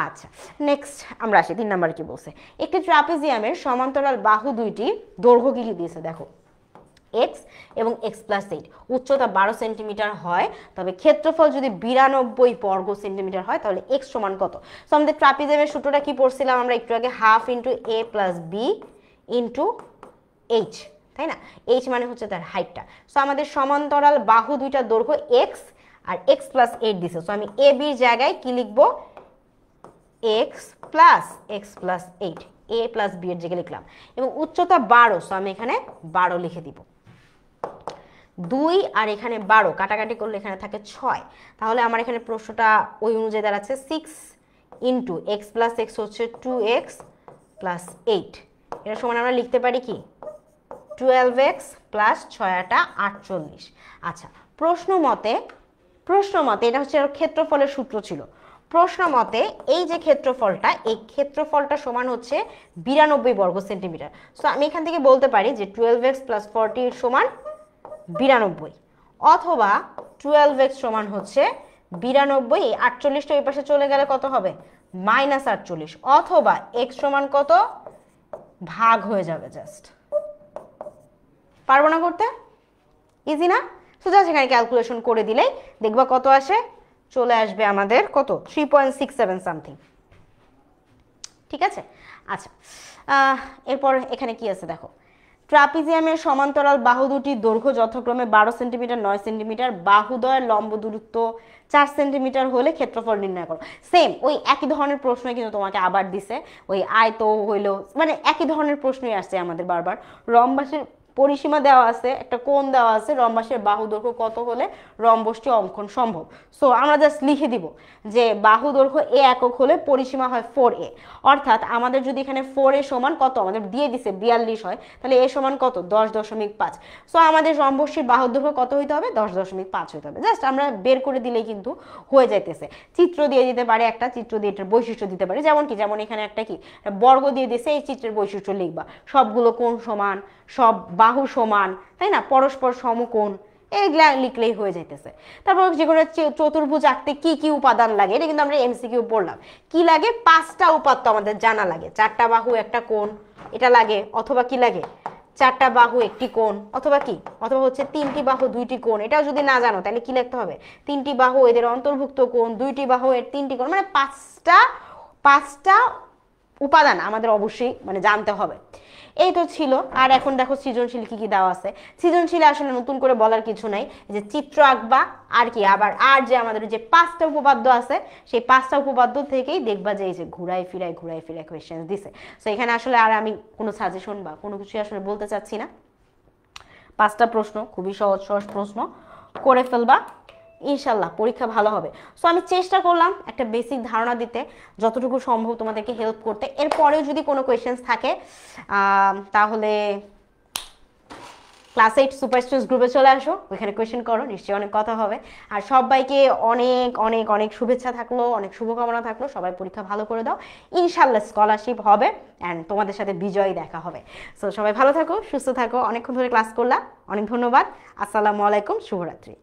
[SPEAKER 1] আচ্ছা, নেক্সট আমরা আসি 3 নাম্বার কি বলছে। একটি ট্রাপিজিয়ামের সমান্তরাল বাহু দুইটি দৈর্ঘ্য কি দিয়েছে দেখো, এক্স এবং এক্স প্লাস 8, উচ্চতা 12 সেন্টিমিটার হয়, তবে ক্ষেত্রফল যদি 92 বর্গ সেন্টিমিটার হয় তাহলে এক্স সমান কত। সো আমাদের ট্রাপিজিয়ামের সূত্রটা কি পড়ছিলাম আমরা একটু আগে, হাফ ইন্টু এ প্লাস বি ইন্টু এইচ, তাই না, এইচ মানে হচ্ছে তার হাইটটা। সো আমাদের সমান্তরাল বাহু দুইটা দৈর্ঘ্য এক্স আর এক্স প্লাস 8 দিছে। সো আমি এ বির জায়গায় কি লিখবো, এক্স প্লাস 8, এ প্লাস বি এর জায়গায় লিখলাম, এবং উচ্চতা 12। সো আমি এখানে 12 লিখে দিব। 2 আর এখানে 12 কাটাকাটি করলে এখানে থাকে 6, তাহলে আমার এখানে প্রশ্নটা ওই অনুযায়ী দাঁড়াচ্ছে 6 ইন্টু এক্স প্লাস এক্স হচ্ছে 2x প্লাস 8, এটা সমান আমরা লিখতে পারি কি 12x প্লাস 6 48। আচ্ছা, প্রশ্ন মতে এটা হচ্ছে ক্ষেত্রফলের সূত্র ছিল। প্রশ্ন মতে এই যে ক্ষেত্রফলটা, এই ক্ষেত্রফলটা সমান হচ্ছে 92 বর্গ সেন্টিমিটার। সো আমি এখান থেকে বলতে পারি যে 12x প্লাস 40 সমান 92, অথবা 12x সমান হচ্ছে 92, এই 48টা ওই পাশে চলে গেলে কত হবে -48, অথবা x সমান কত ভাগ হয়ে যাবে, জাস্ট পারবো না করতে, ইজি না। সো জাস্ট এখানে ক্যালকুলেশন করে দিলেই দেখবা কত আসে, চলে আসবে আমাদের কত 3.67 সামথিং, ঠিক আছে। আচ্ছা, এরপর এখানে কি আছে দেখো, ট্রাপিজিয়ামের সমান্তরাল বাহু দুটির দৈর্ঘ্য যথাক্রমে 12 সেন্টিমিটার 9 সেন্টিমিটার, বাহুদ্বয়ের লম্ব দূরত্ব 4 সেন্টিমিটার হলে ক্ষেত্রফল নির্ণয় করো। সেম ওই একই ধরনের প্রশ্ন কিন্তু তোমাকে আবার দিছে, ওই আয়ত হইলো, মানে একই ধরনের প্রশ্নই আসছে আমাদের বারবার। রম্বাসের পরিসীমা দেওয়া আছে, একটা কোণ দেওয়া আছে, রম্বাসের বাহু দৈর্ঘ্য কত হলে রম্বসটি অঙ্কন সম্ভব। সো আমরা জাস্ট লিখে দিব যে বাহু দৈর্ঘ্য এ একক হলে পরিসীমা হয় 4a, অর্থাৎ আমাদের যদি এখানে 4a সমান কত আমাদের দিয়ে দিছে 42 হয়, তাহলে এ সমান কত 10.5। সো আমাদের রম্বসটির বাহু দৈর্ঘ্য কত হইতে হবে 10.5 হইতে হবে। জাস্ট আমরা বের করে দিলেই কিন্তু হয়ে যাইতেছে। চিত্র দিয়ে দিতে পারে, একটা চিত্র দিয়ে এটার বৈশিষ্ট্য দিতে পারে, যেমন এখানে একটা কি বর্গ দিয়ে দিছে, এই চিত্রের বৈশিষ্ট্য লিখবা, সবগুলো কোণ সমান, সব বাহু সমান, তাই না, পরস্পর সমকোণ, এগুলা লিখলেই হয়ে যাইতেছে। তারপর যে কোনো চতুর্ভুজ আঁকতে কি কি উপাদান লাগে, এটা কিন্তু আমরা এমসিকিউ পড়লাম। কি লাগে, 5টা উপাত্ত আমাদের জানা লাগে, 4টা বাহু একটা কোণ এটা লাগে, অথবা কি লাগে 4টা বাহু একটি কোণ, অথবা কি, অথবা হচ্ছে 3টি বাহু 2টি কোণ। এটাও যদি না জানো তাহলে কি লিখতে হবে, 3টি বাহু এদের অন্তর্ভুক্ত কোণ, 2টি বাহু এর 3টি কোণ, মানে 5টা উপাদান আমাদের অবশ্যই মানে জানতে হবে। এই তো ছিল। আর এখন দেখো সৃজনশীল কি কি দেওয়া আছে। সৃজনশীলে আসলে নতুন করে বলার কিছু নাই, যে চিত্র আঁকবা আর কি, আর যে আমাদের যে 5টা উপপাদ্য আছে সেই 5টা উপপাদ্য থেকেই দেখবা যে এই যে ঘুরাই ফিরাই কোয়েশ্চেন দিছে। সো এখানে আসলে আর আমি কোনো সাজেশন বা কোনো কিছু আসলে বলতে চাচ্ছি না। 5টা প্রশ্ন খুবই সহজ প্রশ্ন, করে ফেলবা, ইনশাল্লাহ পরীক্ষা ভালো হবে। সো আমি চেষ্টা করলাম একটা বেসিক ধারণা দিতে, যতটুকু সম্ভব তোমাদেরকে হেল্প করতে। এরপরেও যদি কোনো কোয়েশ্চেন্স থাকে তাহলে ক্লাস 8 সুপার স্টুডেন্টস গ্রুপে চলে আসো, ওইখানে কোয়েশ্চেন করো, নিশ্চয়ই অনেক কথা হবে। আর সবাইকে অনেক অনেক অনেক শুভেচ্ছা থাকলো, অনেক শুভকামনা থাকলো, সবাই পরীক্ষা ভালো করে দাও, ইনশাল্লাহ স্কলারশিপ হবে অ্যান্ড তোমাদের সাথে বিজয়ী দেখা হবে। সো সবাই ভালো থাকো, সুস্থ থাকো, অনেকক্ষণ ধরে ক্লাস করলা, অনেক ধন্যবাদ। আসসালামু আলাইকুম, শুভরাত্রি।